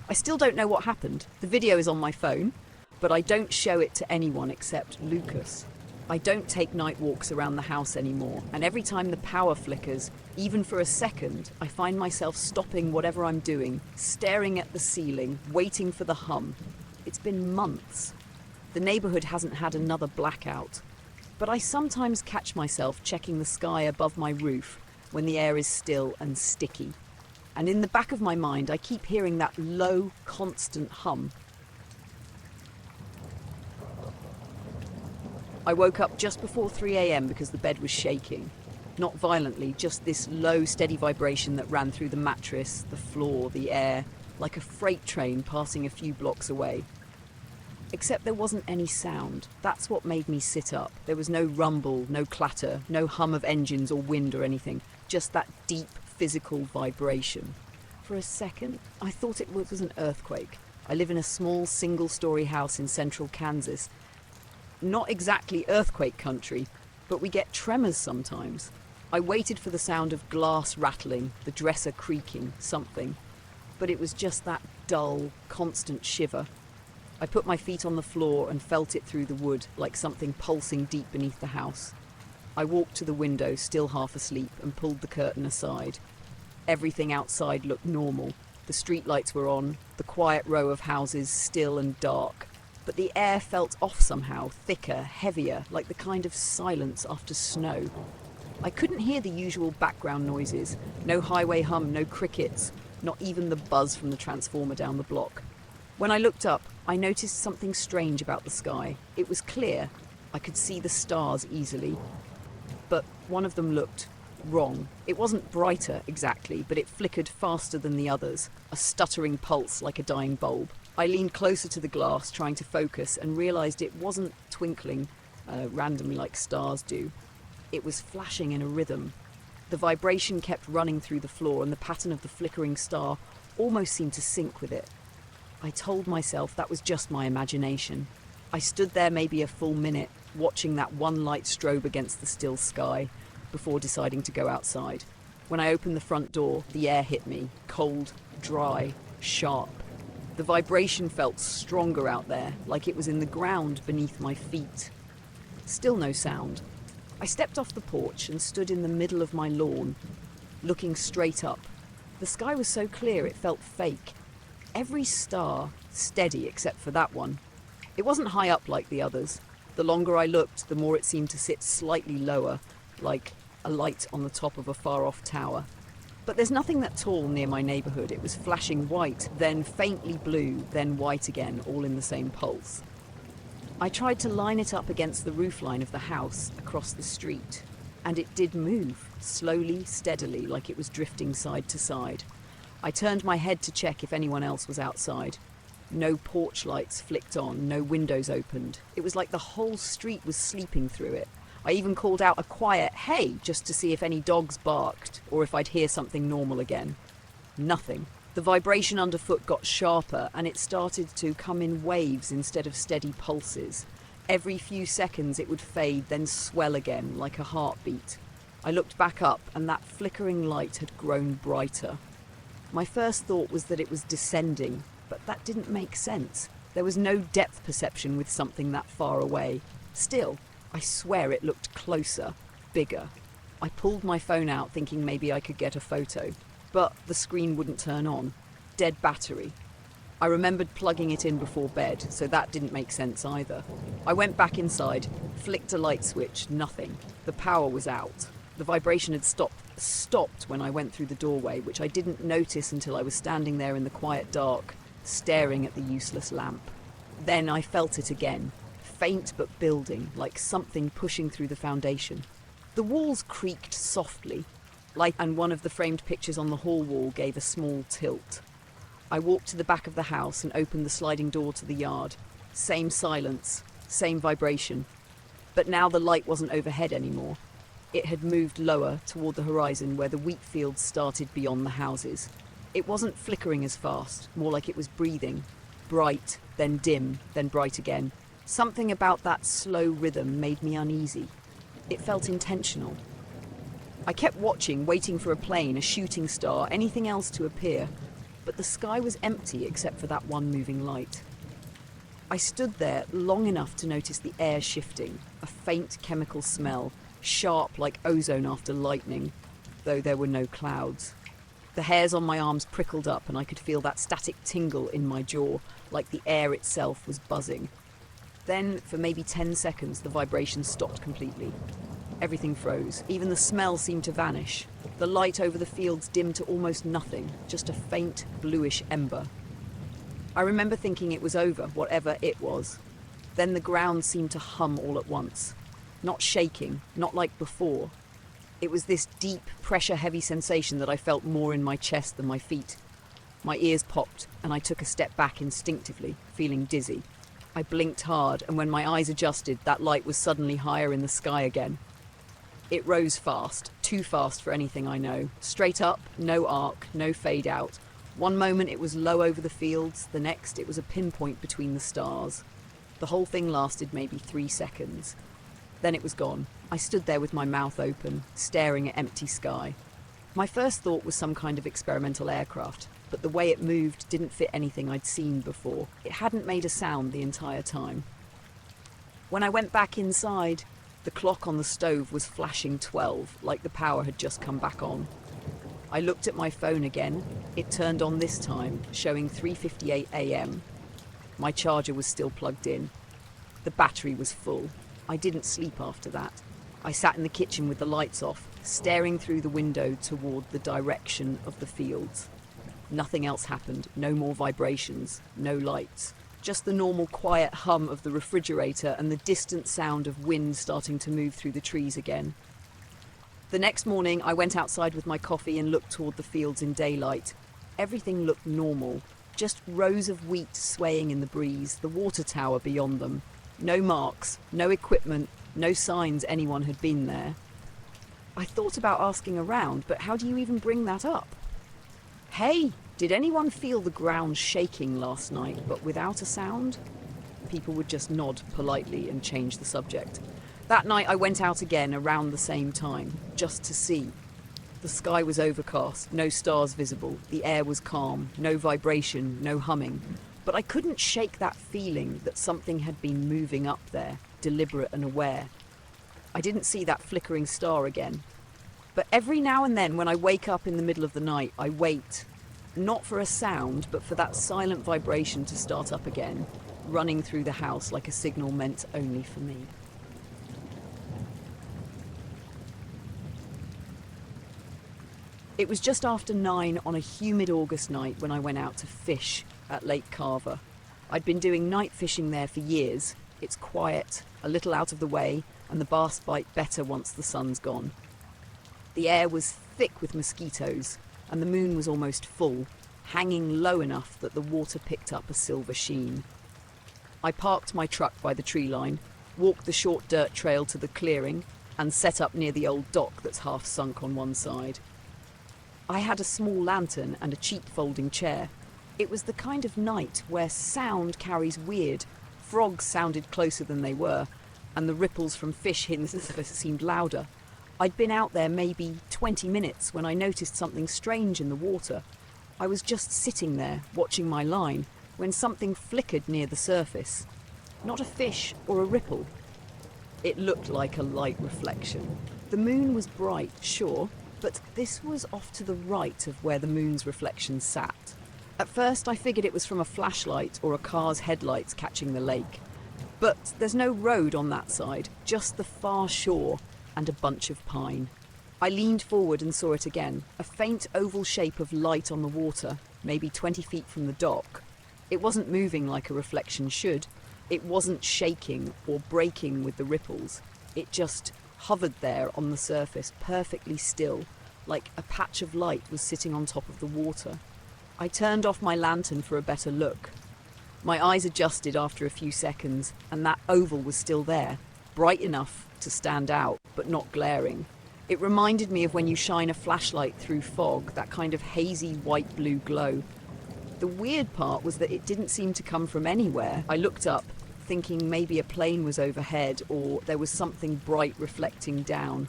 Speaker 2: I still don't know what happened. The video is on my phone, but I don't show it to anyone except Lucas. I don't take night walks around the house anymore, and every time the power flickers, even for a second, I find myself stopping whatever I'm doing, staring at the ceiling, waiting for the hum. It's been months. The neighborhood hasn't had another blackout, but I sometimes catch myself checking the sky above my roof when the air is still and sticky. And in the back of my mind, I keep hearing that low, constant hum. I woke up just before 3 a.m. because the bed was shaking. Not violently, just this low, steady vibration that ran through the mattress, the floor, the air, like a freight train passing a few blocks away. Except there wasn't any sound. That's what made me sit up. There was no rumble, no clatter, no hum of engines or wind or anything. Just that deep, physical vibration. For a second, I thought it was an earthquake. I live in a small, single-story house in central Kansas. Not exactly earthquake country, but we get tremors sometimes. I waited for the sound of glass rattling, the dresser creaking, something. But it was just that dull, constant shiver. I put my feet on the floor and felt it through the wood, like something pulsing deep beneath the house. I walked to the window, still half asleep, and pulled the curtain aside. Everything outside looked normal. The streetlights were on, the quiet row of houses still and dark. but the air felt off somehow, thicker, heavier, like the kind of silence after snow. I couldn't hear the usual background noises. No highway hum, no crickets, not even the buzz from the transformer down the block. When I looked up, I noticed something strange about the sky. It was clear. I could see the stars easily. But one of them looked wrong. It wasn't brighter exactly, but it flickered faster than the others, a stuttering pulse like a dying bulb. I leaned closer to the glass, trying to focus, and realized it wasn't twinkling randomly like stars do. It was flashing in a rhythm. The vibration kept running through the floor, and the pattern of the flickering star almost seemed to sync with it. I told myself that was just my imagination. I stood there maybe a full minute, watching that one light strobe against the still sky, before deciding to go outside. When I opened the front door, the air hit me, cold, dry, sharp. The vibration felt stronger out there, like it was in the ground beneath my feet. Still no sound. I stepped off the porch and stood in the middle of my lawn, looking straight up. The sky was so clear it felt fake. Every star steady except for that one. It wasn't high up like the others. The longer I looked, the more it seemed to sit slightly lower, like a light on the top of a far-off tower. But there's nothing that tall near my neighbourhood. It was flashing white, then faintly blue, then white again, all in the same pulse. I tried to line it up against the roofline of the house across the street, and it did move, slowly, steadily, like it was drifting side to side. I turned my head to check if anyone else was outside. No porch lights flicked on, no windows opened. It was like the whole street was sleeping through it. I even called out a quiet "hey" just to see if any dogs barked or if I'd hear something normal again. Nothing. The vibration underfoot got sharper, and it started to come in waves instead of steady pulses. Every few seconds it would fade, then swell again like a heartbeat. I looked back up, and that flickering light had grown brighter. My first thought was that it was descending, but that didn't make sense. There was no depth perception with something that far away. Still, I swear it looked closer, bigger. I pulled my phone out thinking maybe I could get a photo, but the screen wouldn't turn on. Dead battery. I remembered plugging it in before bed, so that didn't make sense either. I went back inside, flicked a light switch, nothing. The power was out. The vibration had stopped when I went through the doorway, which I didn't notice until I was standing there in the quiet dark, staring at the useless lamp. Then I felt it again, faint but building, like something pushing through the foundation. The walls creaked softly, and one of the framed pictures on the hall wall gave a small tilt. I walked to the back of the house and opened the sliding door to the yard. Same silence, same vibration. But now the light wasn't overhead anymore. It had moved lower toward the horizon where the wheat fields started beyond the houses. It wasn't flickering as fast, more like it was breathing. Bright, then dim, then bright again. Something about that slow rhythm made me uneasy. It felt intentional. I kept watching, waiting for a plane, a shooting star, anything else to appear, but the sky was empty except for that one moving light. I stood there long enough to notice the air shifting, a faint chemical smell, sharp like ozone after lightning, though there were no clouds. The hairs on my arms prickled up, and I could feel that static tingle in my jaw, like the air itself was buzzing. Then, for maybe 10 seconds, the vibration stopped completely. Everything froze. Even the smell seemed to vanish. The light over the fields dimmed to almost nothing, just a faint, bluish ember. I remember thinking it was over, whatever it was. Then the ground seemed to hum all at once. Not shaking, not like before. It was this deep, pressure-heavy sensation that I felt more in my chest than my feet. My ears popped, and I took a step back instinctively, feeling dizzy. I blinked hard, and when my eyes adjusted, that light was suddenly higher in the sky again. It rose fast, too fast for anything I know. Straight up, no arc, no fade out. One moment it was low over the fields, the next it was a pinpoint between the stars. The whole thing lasted maybe 3 seconds. Then it was gone. I stood there with my mouth open, staring at empty sky. My first thought was some kind of experimental aircraft, but the way it moved didn't fit anything I'd seen before. It hadn't made a sound the entire time. When I went back inside, the clock on the stove was flashing 12, like the power had just come back on. I looked at my phone again. It turned on this time, showing 3:58 a.m. My charger was still plugged in. The battery was full. I didn't sleep after that. I sat in the kitchen with the lights off, staring through the window toward the direction of the fields. Nothing else happened. No more vibrations, no lights. Just the normal quiet hum of the refrigerator and the distant sound of wind starting to move through the trees again. The next morning, I went outside with my coffee and looked toward the fields in daylight. Everything looked normal. Just rows of wheat swaying in the breeze, the water tower beyond them. No marks, no equipment, no signs anyone had been there. I thought about asking around, but how do you even bring that up? Hey, did anyone feel the ground shaking last night, but without a sound? People would just nod politely and change the subject. That night I went out again around the same time, just to see. The sky was overcast, no stars visible, the air was calm, no vibration, no humming. But I couldn't shake that feeling that something had been moving up there, deliberate and aware. I didn't see that flickering star again. But every now and then when I wake up in the middle of the night, I wait. Not for a sound, but for that silent vibration to start up again, running through the house like a signal meant only for me. It was just after 9 on a humid August night when I went out to fish at Lake Carver. I'd been doing night fishing there for years. It's quiet, a little out of the way, and the bass bite better once the sun's gone. The air was thick with mosquitoes, and the moon was almost full, hanging low enough that the water picked up a silver sheen. I parked my truck by the tree line, walked the short dirt trail to the clearing, and set up near the old dock that's half sunk on one side. I had a small lantern and a cheap folding chair. It was the kind of night where sound carries weird. Frogs sounded closer than they were, and the ripples from fish hitting the surface seemed louder. I'd been out there maybe 20 minutes when I noticed something strange in the water. I was just sitting there, watching my line, when something flickered near the surface. Not a fish or a ripple. It looked like a light reflection. The moon was bright, sure, but this was off to the right of where the moon's reflection sat. At first I figured it was from a flashlight or a car's headlights catching the lake. But there's no road on that side, just the far shore and a bunch of pine. I leaned forward and saw it again, a faint oval shape of light on the water, maybe 20 feet from the dock. It wasn't moving like a reflection should. It wasn't shaking or breaking with the ripples. It just hovered there on the surface, perfectly still, like a patch of light was sitting on top of the water. I turned off my lantern for a better look. My eyes adjusted after a few seconds, and that oval was still there, bright enough to stand out, but not glaring. It reminded me of when you shine a flashlight through fog, that kind of hazy white-blue glow. The weird part was that it didn't seem to come from anywhere. I looked up, thinking maybe a plane was overhead or there was something bright reflecting down,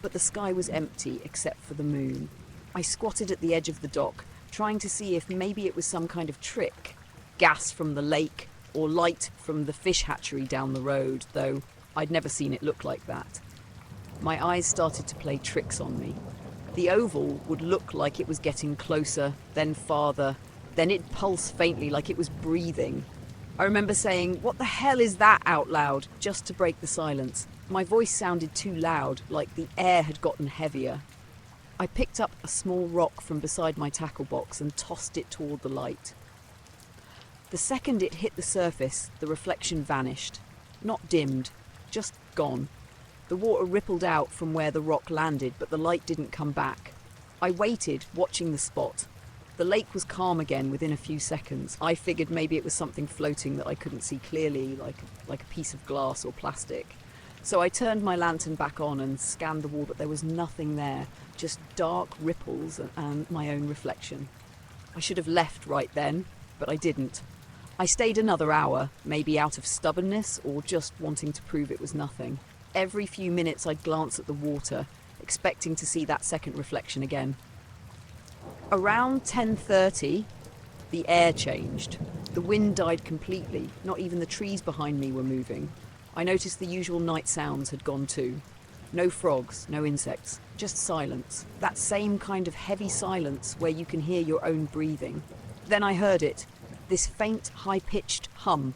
Speaker 2: but the sky was empty except for the moon. I squatted at the edge of the dock, trying to see if maybe it was some kind of trick. Gas from the lake or light from the fish hatchery down the road, though I'd never seen it look like that. My eyes started to play tricks on me. The oval would look like it was getting closer, then farther, then it'd pulse faintly like it was breathing. I remember saying, "What the hell is that?" out loud, just to break the silence. My voice sounded too loud, like the air had gotten heavier. I picked up a small rock from beside my tackle box and tossed it toward the light. The second it hit the surface, the reflection vanished. Not dimmed, just gone. The water rippled out from where the rock landed, but the light didn't come back. I waited, watching the spot. The lake was calm again within a few seconds. I figured maybe it was something floating that I couldn't see clearly, like a piece of glass or plastic. So I turned my lantern back on and scanned the wall, but there was nothing there, just dark ripples and my own reflection. I should have left right then, but I didn't. I stayed another hour, maybe out of stubbornness or just wanting to prove it was nothing. Every few minutes I'd glance at the water, expecting to see that second reflection again. Around 10:30, the air changed. The wind died completely. Not even the trees behind me were moving. I noticed the usual night sounds had gone too. No frogs, no insects, just silence. That same kind of heavy silence where you can hear your own breathing. Then I heard it. this faint, high-pitched hum.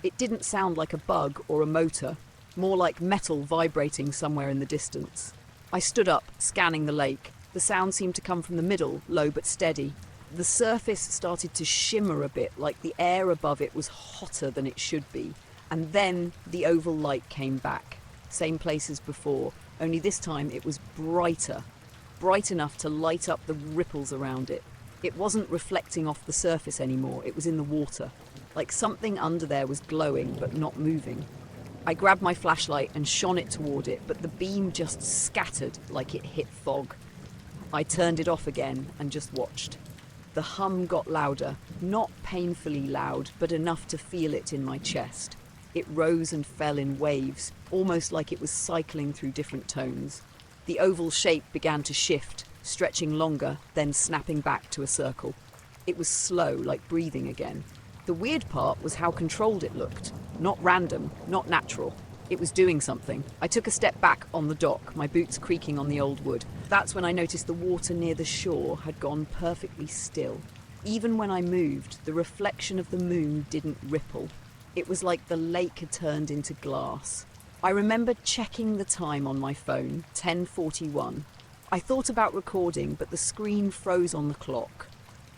Speaker 2: It didn't sound like a bug or a motor, more like metal vibrating somewhere in the distance. I stood up, scanning the lake. The sound seemed to come from the middle, low but steady. The surface started to shimmer a bit, like the air above it was hotter than it should be. And then the oval light came back. Same place as before, only this time it was brighter. Bright enough to light up the ripples around it. It wasn't reflecting off the surface anymore, it was in the water. Like something under there was glowing but not moving. I grabbed my flashlight and shone it toward it, but the beam just scattered like it hit fog. I turned it off again and just watched. The hum got louder, not painfully loud, but enough to feel it in my chest. It rose and fell in waves, almost like it was cycling through different tones. The oval shape began to shift, stretching longer, then snapping back to a circle. It was slow, like breathing again. The weird part was how controlled it looked. Not random, not natural. It was doing something. I took a step back on the dock, my boots creaking on the old wood. That's when I noticed the water near the shore had gone perfectly still. Even when I moved, the reflection of the moon didn't ripple. It was like the lake had turned into glass. I remember checking the time on my phone, 10:41. I thought about recording, but the screen froze on the clock.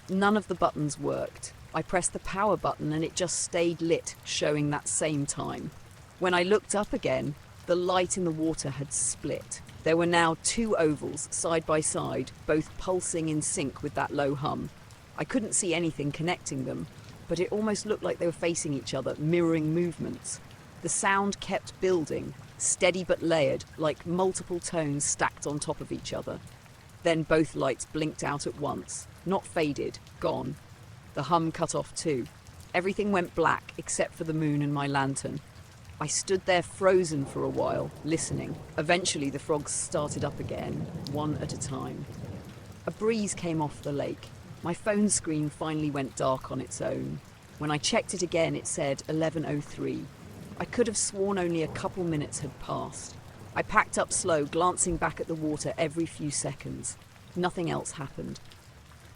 Speaker 2: None of the buttons worked. I pressed the power button and it just stayed lit, showing that same time. When I looked up again, the light in the water had split. There were now two ovals, side by side, both pulsing in sync with that low hum. I couldn't see anything connecting them, but it almost looked like they were facing each other, mirroring movements. The sound kept building, steady but layered, like multiple tones stacked on top of each other. Then both lights blinked out at once, not faded, gone. The hum cut off too. Everything went black except for the moon and my lantern. I stood there frozen for a while, listening. Eventually the frogs started up again, one at a time. A breeze came off the lake. My phone screen finally went dark on its own. When I checked it again, it said 11:03. I could have sworn only a couple minutes had passed. I packed up slow, glancing back at the water every few seconds. Nothing else happened.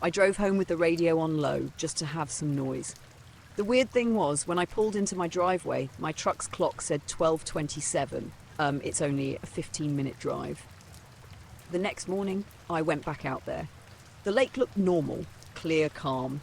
Speaker 2: I drove home with the radio on low, just to have some noise. The weird thing was, when I pulled into my driveway, my truck's clock said 12:27. It's only a 15-minute drive. The next morning, I went back out there. The lake looked normal, clear, calm.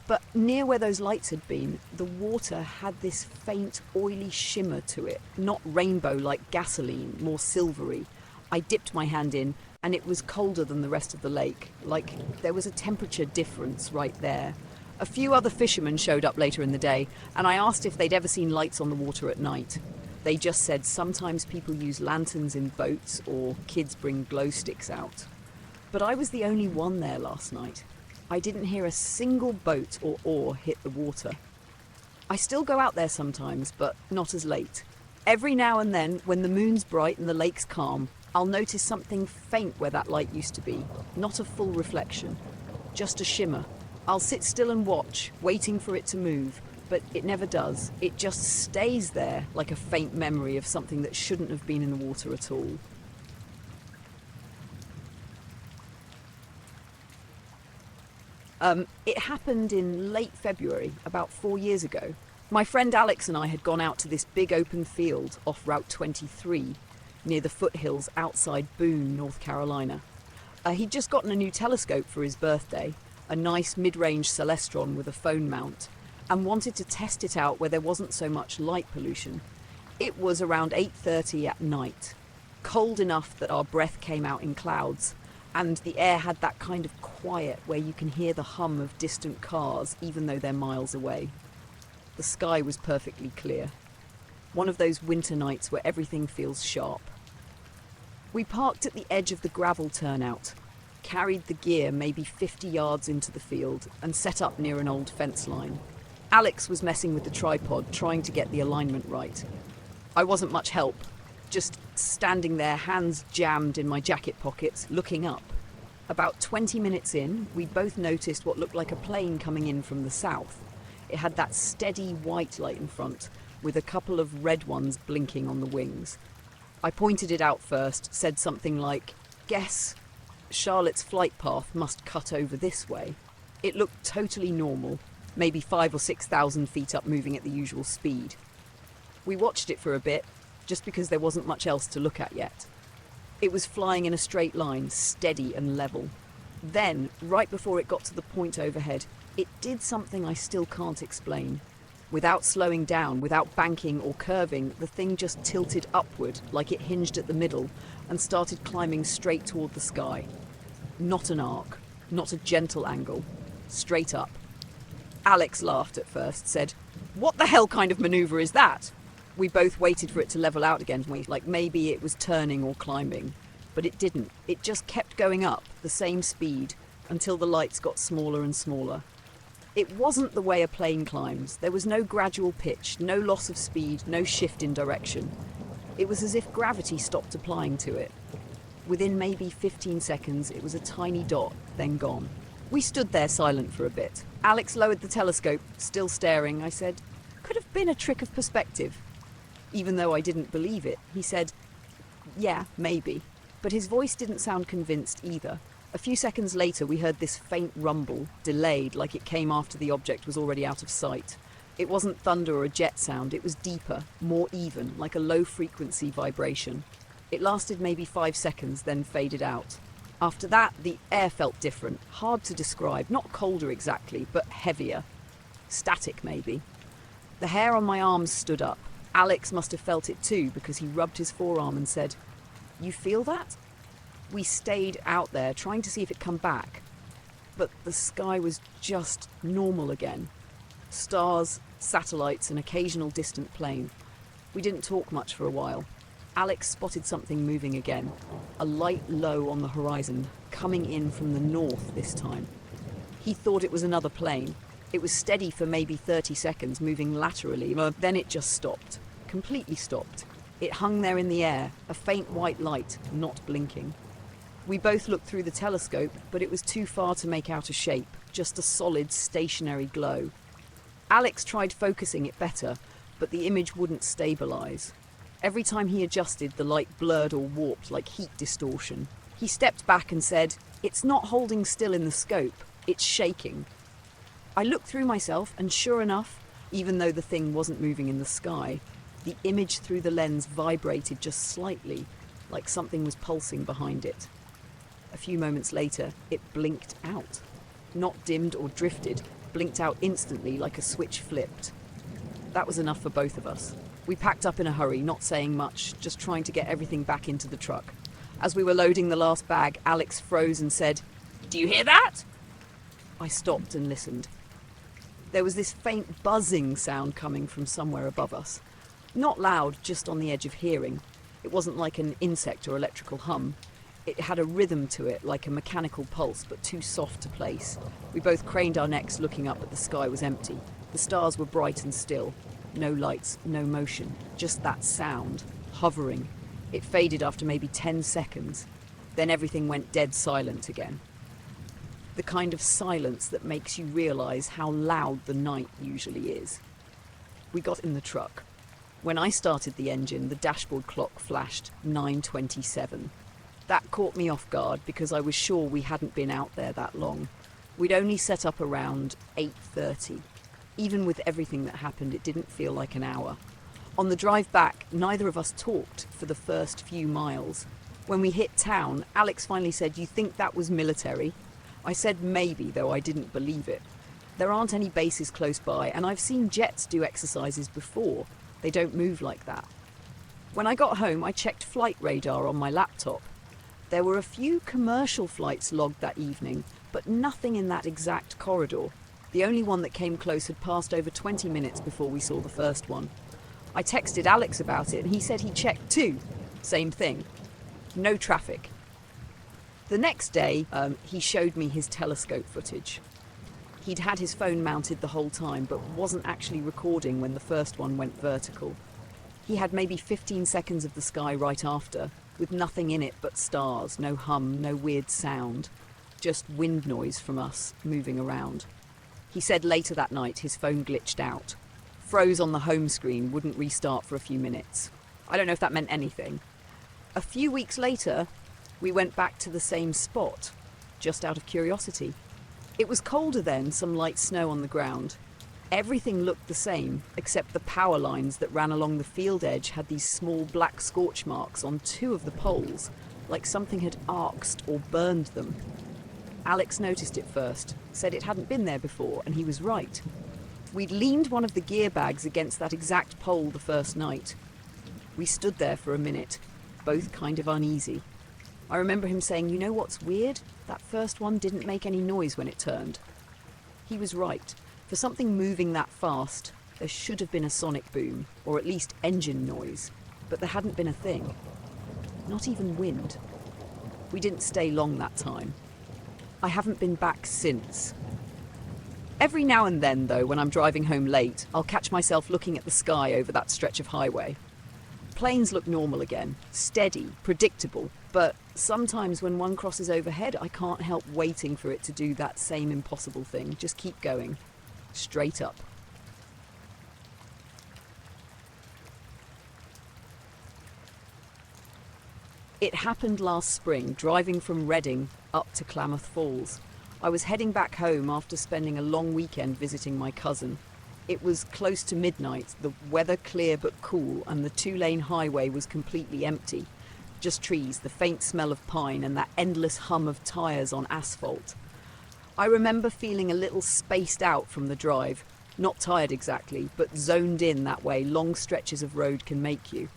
Speaker 2: But near where those lights had been, the water had this faint, oily shimmer to it. Not rainbow like gasoline, more silvery. I dipped my hand in, and it was colder than the rest of the lake, like there was a temperature difference right there. A few other fishermen showed up later in the day, and I asked if they'd ever seen lights on the water at night. They just said sometimes people use lanterns in boats or kids bring glow sticks out. But I was the only one there last night. I didn't hear a single boat or oar hit the water. I still go out there sometimes, but not as late. Every now and then, when the moon's bright and the lake's calm, I'll notice something faint where that light used to be. Not a full reflection, just a shimmer. I'll sit still and watch, waiting for it to move, but it never does. It just stays there, like a faint memory of something that shouldn't have been in the water at all. It happened in late February, about 4 years ago. My friend Alex and I had gone out to this big open field off Route 23, near the foothills outside Boone, North Carolina. He'd just gotten a new telescope for his birthday, a nice mid-range Celestron with a phone mount, and wanted to test it out where there wasn't so much light pollution. It was around 8:30 at night, cold enough that our breath came out in clouds, and the air had that kind of quiet where you can hear the hum of distant cars even though they're miles away. The sky was perfectly clear. One of those winter nights where everything feels sharp. We parked at the edge of the gravel turnout, carried the gear maybe 50 yards into the field, and set up near an old fence line. Alex was messing with the tripod, trying to get the alignment right. I wasn't much help, just standing there, hands jammed in my jacket pockets, looking up. About 20 minutes in, we both noticed what looked like a plane coming in from the south. It had that steady white light in front, with a couple of red ones blinking on the wings. I pointed it out first, said something like, "Guess Charlotte's flight path must cut over this way." It looked totally normal. maybe 5,000 or 6,000 feet up, moving at the usual speed. We watched it for a bit, just because there wasn't much else to look at yet. It was flying in a straight line, steady and level. Then, right before it got to the point overhead, it did something I still can't explain. Without slowing down, without banking or curving, the thing just tilted upward like it hinged at the middle and started climbing straight toward the sky. Not an arc, not a gentle angle, straight up. Alex laughed at first, said, "What the hell kind of maneuver is that?" We both waited for it to level out again, like maybe it was turning or climbing. But it didn't. It just kept going up, the same speed, until the lights got smaller and smaller. It wasn't the way a plane climbs. There was no gradual pitch, no loss of speed, no shift in direction. It was as if gravity stopped applying to it. Within maybe 15 seconds, it was a tiny dot, then gone. We stood there silent for a bit. Alex lowered the telescope, still staring. I said, "Could have been a trick of perspective." Even though I didn't believe it, he said, "Yeah, maybe." But his voice didn't sound convinced either. A few seconds later, we heard this faint rumble, delayed, like it came after the object was already out of sight. It wasn't thunder or a jet sound, it was deeper, more even, like a low-frequency vibration. It lasted maybe 5 seconds, then faded out. After that, the air felt different, hard to describe, not colder exactly, but heavier. Static, maybe. The hair on my arms stood up. Alex must have felt it too, because he rubbed his forearm and said, "You feel that?" We stayed out there, trying to see if it'd come back. But the sky was just normal again. Stars, satellites, an occasional distant plane. We didn't talk much for a while. Alex spotted something moving again. A light low on the horizon, coming in from the north this time. He thought it was another plane. It was steady for maybe 30 seconds, moving laterally, but then it just stopped. Completely stopped. It hung there in the air, a faint white light, not blinking. We both looked through the telescope, but it was too far to make out a shape, just a solid, stationary glow. Alex tried focusing it better, but the image wouldn't stabilize. Every time he adjusted, the light blurred or warped like heat distortion. He stepped back and said, "It's not holding still in the scope, it's shaking." I looked through myself, and sure enough, even though the thing wasn't moving in the sky, the image through the lens vibrated just slightly, like something was pulsing behind it. A few moments later, it blinked out. Not dimmed or drifted, blinked out instantly like a switch flipped. That was enough for both of us. We packed up in a hurry, not saying much, just trying to get everything back into the truck. As we were loading the last bag, Alex froze and said, "Do you hear that?" I stopped and listened. There was this faint buzzing sound coming from somewhere above us. Not loud, just on the edge of hearing. It wasn't like an insect or electrical hum. It had a rhythm to it, like a mechanical pulse, but too soft to place. We both craned our necks, looking up, but the sky was empty. The stars were bright and still. No lights, no motion, just that sound, hovering. It faded after maybe 10 seconds. Then everything went dead silent again. The kind of silence that makes you realize how loud the night usually is. We got in the truck. When I started the engine, the dashboard clock flashed 9:27. That caught me off guard because I was sure we hadn't been out there that long. We'd only set up around 8:30. Even with everything that happened, it didn't feel like an hour. On the drive back, neither of us talked for the first few miles. When we hit town, Alex finally said, "You think that was military?" I said maybe, though I didn't believe it. There aren't any bases close by, and I've seen jets do exercises before. They don't move like that. When I got home, I checked flight radar on my laptop. There were a few commercial flights logged that evening, but nothing in that exact corridor. The only one that came close had passed over 20 minutes before we saw the first one. I texted Alex about it, and he said he checked too. Same thing. No traffic. The next day, he showed me his telescope footage. He'd had his phone mounted the whole time, but wasn't actually recording when the first one went vertical. He had maybe 15 seconds of the sky right after, with nothing in it but stars, no hum, no weird sound. Just wind noise from us moving around. He said later that night his phone glitched out. Froze on the home screen, wouldn't restart for a few minutes. I don't know if that meant anything. A few weeks later, we went back to the same spot, just out of curiosity. It was colder then, some light snow on the ground. Everything looked the same, except the power lines that ran along the field edge had these small black scorch marks on two of the poles, like something had arcsed or burned them. Alex noticed it first, said it hadn't been there before, and he was right. We'd leaned one of the gear bags against that exact pole the first night. We stood there for a minute, both kind of uneasy. I remember him saying, "You know what's weird? That first one didn't make any noise when it turned." He was right. For something moving that fast, there should have been a sonic boom, or at least engine noise, but there hadn't been a thing. Not even wind. We didn't stay long that time. I haven't been back since. Every now and then, though, when I'm driving home late, I'll catch myself looking at the sky over that stretch of highway. Planes look normal again, steady, predictable, but sometimes when one crosses overhead, I can't help waiting for it to do that same impossible thing. Just keep going. Straight up. It happened last spring, driving from Reading up to Klamath Falls. I was heading back home after spending a long weekend visiting my cousin. It was close to midnight, the weather clear but cool, and the two-lane highway was completely empty. Just trees, the faint smell of pine, and that endless hum of tyres on asphalt. I remember feeling a little spaced out from the drive. Not tired exactly, but zoned in that way long stretches of road can make you.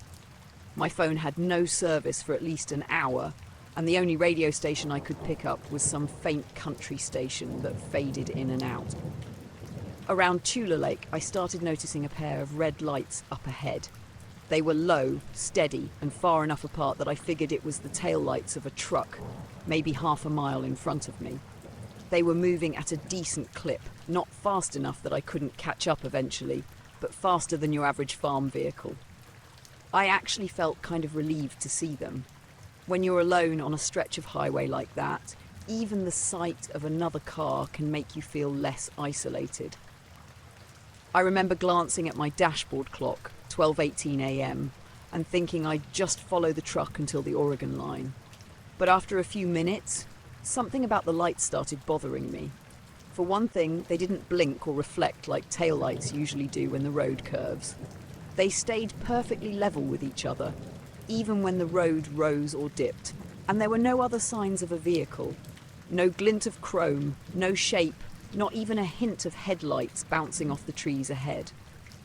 Speaker 2: My phone had no service for at least an hour, and the only radio station I could pick up was some faint country station that faded in and out. Around Tula Lake, I started noticing a pair of red lights up ahead. They were low, steady, and far enough apart that I figured it was the tail lights of a truck, maybe half a mile in front of me. They were moving at a decent clip, not fast enough that I couldn't catch up eventually, but faster than your average farm vehicle. I actually felt kind of relieved to see them. When you're alone on a stretch of highway like that, even the sight of another car can make you feel less isolated. I remember glancing at my dashboard clock, 12:18 a.m., and thinking I'd just follow the truck until the Oregon line. But after a few minutes, something about the lights started bothering me. For one thing, they didn't blink or reflect like taillights usually do when the road curves. They stayed perfectly level with each other, even when the road rose or dipped, and there were no other signs of a vehicle. No glint of chrome, no shape, not even a hint of headlights bouncing off the trees ahead.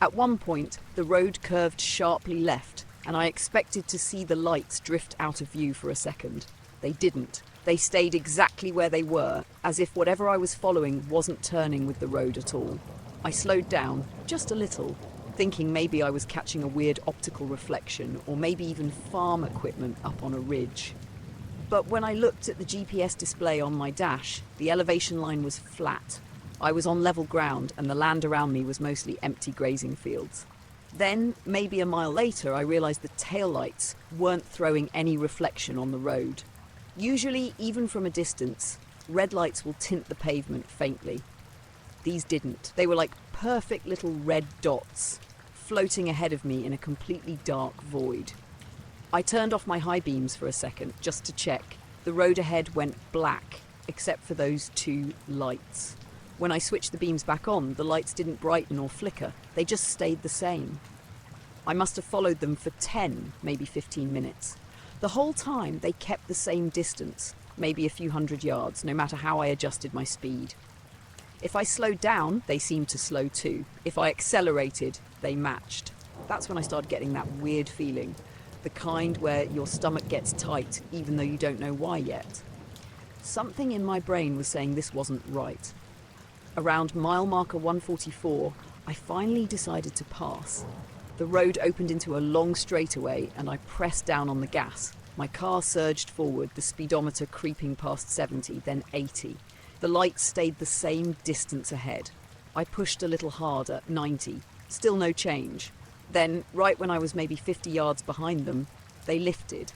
Speaker 2: At one point, the road curved sharply left, and I expected to see the lights drift out of view for a second. They didn't. They stayed exactly where they were, as if whatever I was following wasn't turning with the road at all. I slowed down, just a little, thinking maybe I was catching a weird optical reflection, or maybe even farm equipment up on a ridge. But when I looked at the GPS display on my dash, the elevation line was flat. I was on level ground, and the land around me was mostly empty grazing fields. Then, maybe a mile later, I realised the taillights weren't throwing any reflection on the road. Usually, even from a distance, red lights will tint the pavement faintly. These didn't. They were like perfect little red dots, floating ahead of me in a completely dark void. I turned off my high beams for a second, just to check. The road ahead went black, except for those two lights. When I switched the beams back on, the lights didn't brighten or flicker. They just stayed the same. I must have followed them for 10, maybe 15 minutes. The whole time, they kept the same distance, maybe a few hundred yards, no matter how I adjusted my speed. If I slowed down, they seemed to slow too. If I accelerated, they matched. That's when I started getting that weird feeling, the kind where your stomach gets tight even though you don't know why yet. Something in my brain was saying this wasn't right. Around mile marker 144, I finally decided to pass. The road opened into a long straightaway and I pressed down on the gas. My car surged forward, the speedometer creeping past 70, then 80. The lights stayed the same distance ahead. I pushed a little harder, 90. Still no change. Then, right when I was maybe 50 yards behind them, they lifted.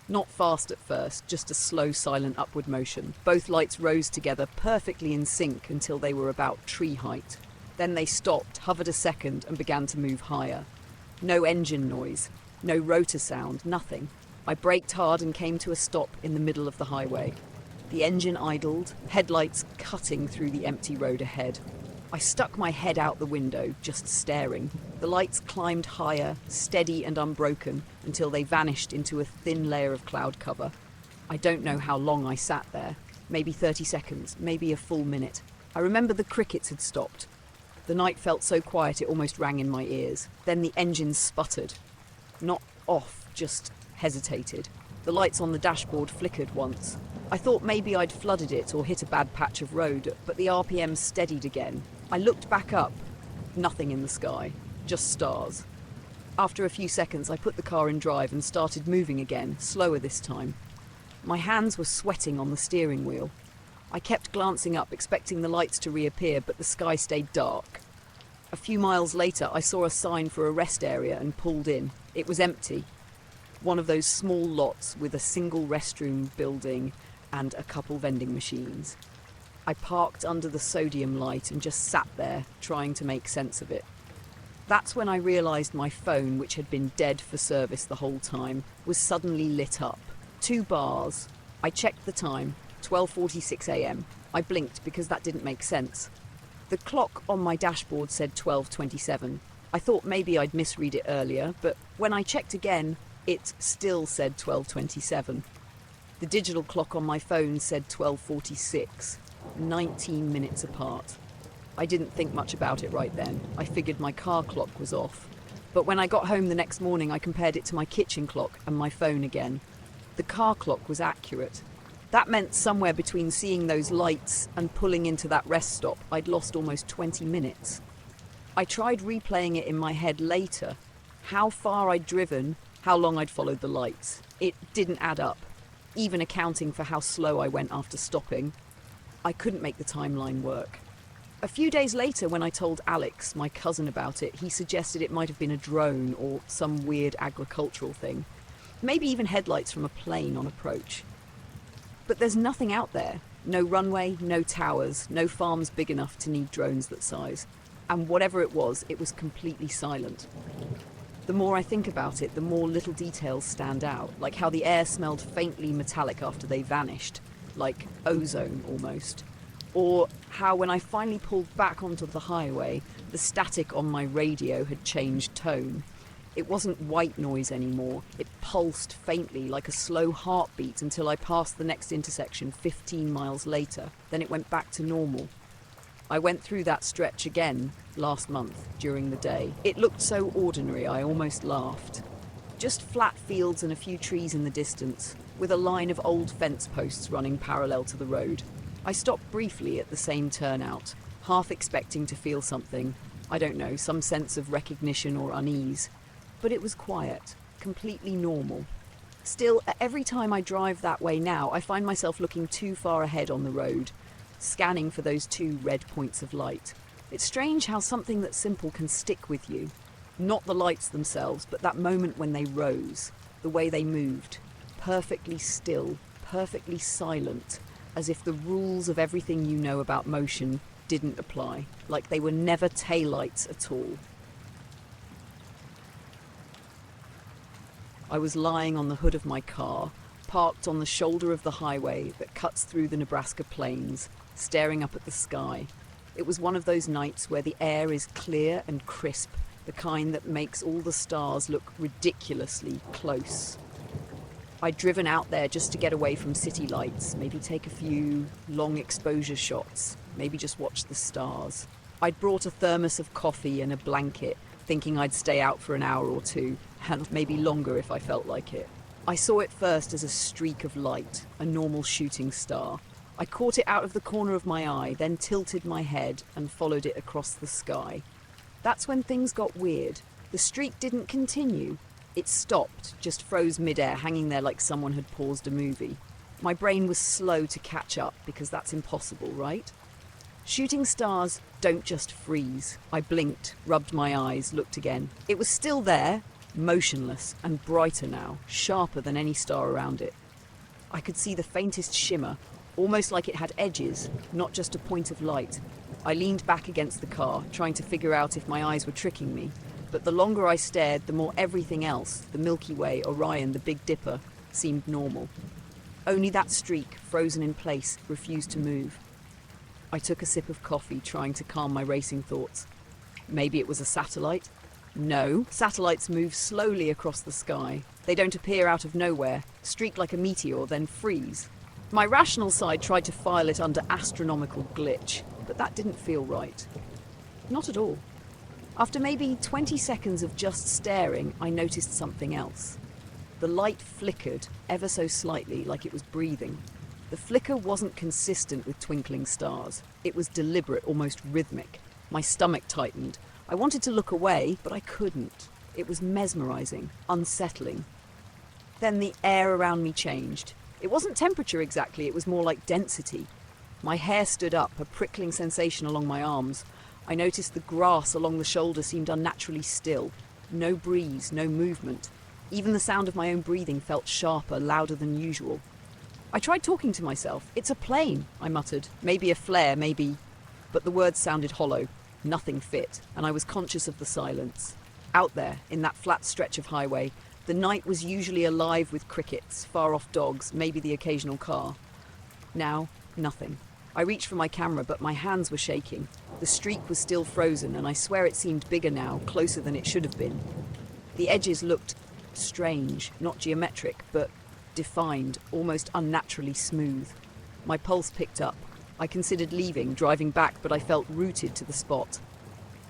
Speaker 2: Not fast at first, just a slow, silent upward motion. Both lights rose together, perfectly in sync until they were about tree height. Then they stopped, hovered a second, and began to move higher. No engine noise, no rotor sound, nothing. I braked hard and came to a stop in the middle of the highway. The engine idled, headlights cutting through the empty road ahead. I stuck my head out the window, just staring. The lights climbed higher, steady and unbroken, until they vanished into a thin layer of cloud cover. I don't know how long I sat there. Maybe 30 seconds, maybe a full minute. I remember the crickets had stopped. The night felt so quiet it almost rang in my ears. Then the engines sputtered. Not off, just hesitated. The lights on the dashboard flickered once. I thought maybe I'd flooded it or hit a bad patch of road, but the RPM steadied again. I looked back up. Nothing in the sky, just stars. After a few seconds, I put the car in drive and started moving again, slower this time. My hands were sweating on the steering wheel. I kept glancing up, expecting the lights to reappear, but the sky stayed dark. A few miles later, I saw a sign for a rest area and pulled in. It was empty. One of those small lots with a single restroom building and a couple vending machines. I parked under the sodium light and just sat there, trying to make sense of it. That's when I realised my phone, which had been dead for service the whole time, was suddenly lit up. 2 bars. I checked the time, 12:46 a.m. I blinked because that didn't make sense. The clock on my dashboard said 12:27. I thought maybe I'd misread it earlier, but when I checked again, it still said 12:27. The digital clock on my phone said 12:46, 19 minutes apart. I didn't think much about it right then. I figured my car clock was off. But when I got home the next morning, I compared it to my kitchen clock and my phone again. The car clock was accurate. That meant somewhere between seeing those lights and pulling into that rest stop, I'd lost almost 20 minutes. I tried replaying it in my head later. How far I'd driven, how long I'd followed the lights. It didn't add up, even accounting for how slow I went after stopping. I couldn't make the timeline work. A few days later, when I told Alex, my cousin, about it, he suggested it might have been a drone or some weird agricultural thing. Maybe even headlights from a plane on approach. But there's nothing out there. No runway, no towers, no farms big enough to need drones that size. And whatever it was completely silent. The more I think about it, the more little details stand out, like how the air smelled faintly metallic after they vanished, like ozone almost. Or how when I finally pulled back onto the highway, the static on my radio had changed tone. It wasn't white noise anymore. It pulsed faintly like a slow heartbeat until I passed the next intersection 15 miles later. Then it went back to normal. I went through that stretch again last month during the day. It looked so ordinary I almost laughed. Just flat fields and a few trees in the distance, with a line of old fence posts running parallel to the road. I stopped briefly at the same turnout, half expecting to feel something, I don't know, some sense of recognition or unease. But it was quiet, completely normal. Still, every time I drive that way now, I find myself looking too far ahead on the road, scanning for those 2 red points of light. It's strange how something that simple can stick with you. Not the lights themselves, but that moment when they rose, the way they moved. Perfectly still, perfectly silent, as if the rules of everything you know about motion didn't apply, like they were never taillights at all. I was lying on the hood of my car, parked on the shoulder of the highway that cuts through the Nebraska plains, staring up at the sky. It was one of those nights where the air is clear and crisp, the kind that makes all the stars look ridiculously close. I'd driven out there just to get away from city lights, maybe take a few long exposure shots, maybe just watch the stars. I'd brought a thermos of coffee and a blanket, thinking I'd stay out for an hour or 2, and maybe longer if I felt like it. I saw it first as a streak of light, a normal shooting star. I caught it out of the corner of my eye, then tilted my head and followed it across the sky. That's when things got weird. The streak didn't continue. It stopped, just froze midair, hanging there like someone had paused a movie. My brain was slow to catch up, because that's impossible, right? Shooting stars don't just freeze. I blinked, rubbed my eyes, looked again. It was still there, motionless and brighter now, sharper than any star around it. I could see the faintest shimmer, almost like it had edges, not just a point of light. I leaned back against the car, trying to figure out if my eyes were tricking me. But the longer I stared, the more everything else, the Milky Way, Orion, the Big Dipper, seemed normal. Only that streak, frozen in place, refused to move. I took a sip of coffee, trying to calm my racing thoughts. Maybe it was a satellite? No, satellites move slowly across the sky. They don't appear out of nowhere, streak like a meteor, then freeze. My rational side tried to file it under astronomical glitch, but that didn't feel right. Not at all. After maybe 20 seconds of just staring, I noticed something else. The light flickered ever so slightly, like it was breathing. The flicker wasn't consistent with twinkling stars. It was deliberate, almost rhythmic. My stomach tightened. I wanted to look away, but I couldn't. It was mesmerizing, unsettling. Then the air around me changed. It wasn't temperature exactly, it was more like density. My hair stood up, a prickling sensation along my arms. I noticed the grass along the shoulder seemed unnaturally still. No breeze, no movement. Even the sound of my own breathing felt sharper, louder than usual. I tried talking to myself. "It's a plane," I muttered. "Maybe a flare, maybe..." But the words sounded hollow. Nothing fit, and I was conscious of the silence. Out there, in that flat stretch of highway, the night was usually alive with crickets, far-off dogs, maybe the occasional car. Now, nothing. I reached for my camera, but my hands were shaking. The streak was still frozen, and I swear it seemed bigger now, closer than it should have been. The edges looked strange, not geometric, but defined, almost unnaturally smooth. My pulse picked up. I considered leaving, driving back, but I felt rooted to the spot.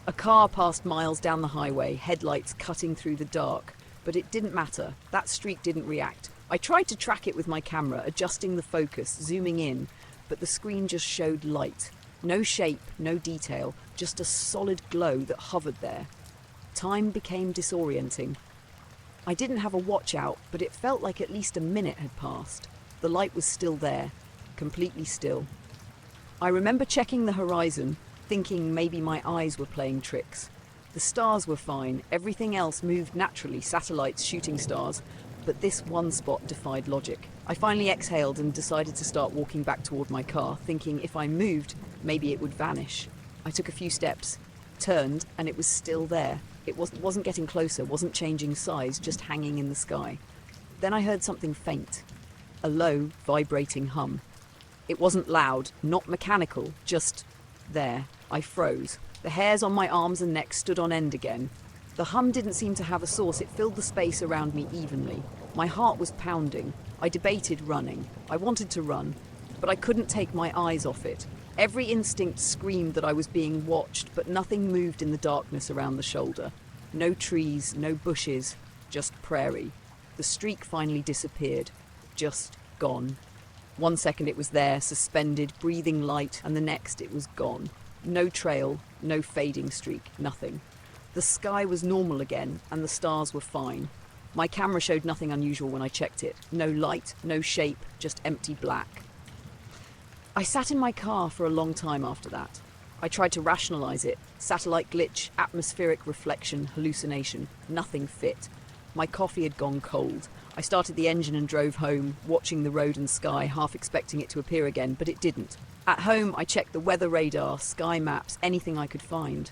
Speaker 2: A car passed miles down the highway, headlights cutting through the dark, but it didn't matter. That streak didn't react. I tried to track it with my camera, adjusting the focus, zooming in, but the screen just showed light. No shape, no detail, just a solid glow that hovered there. Time became disorienting. I didn't have a watch out, but it felt like at least a minute had passed. The light was still there, completely still. I remember checking the horizon, thinking maybe my eyes were playing tricks. The stars were fine, everything else moved naturally, satellites, shooting stars, but this one spot defied logic. I finally exhaled and decided to start walking back toward my car, thinking if I moved, maybe it would vanish. I took a few steps, turned, and it was still there. It wasn't getting closer, wasn't changing size, just hanging in the sky. Then I heard something faint, a low, vibrating hum. It wasn't loud, not mechanical, just there. I froze. The hairs on my arms and neck stood on end again. The hum didn't seem to have a source, it filled the space around me evenly. My heart was pounding. I debated running. I wanted to run, but I couldn't take my eyes off it. Every instinct screamed that I was being watched, but nothing moved in the darkness around the shoulder. No trees, no bushes, just prairie. The streak finally disappeared. Just gone. 1 second it was there, suspended, breathing light, and the next it was gone. No trail, no fading streak, nothing. The sky was normal again, and the stars were fine. My camera showed nothing unusual when I checked it. No light, no shape, just empty black. I sat in my car for a long time after that. I tried to rationalize it. Satellite glitch, atmospheric reflection, hallucination. Nothing fit. My coffee had gone cold. I started the engine and drove home, watching the road and sky, half expecting it to appear again, but it didn't. At home, I checked the weather radar, sky maps, anything I could find.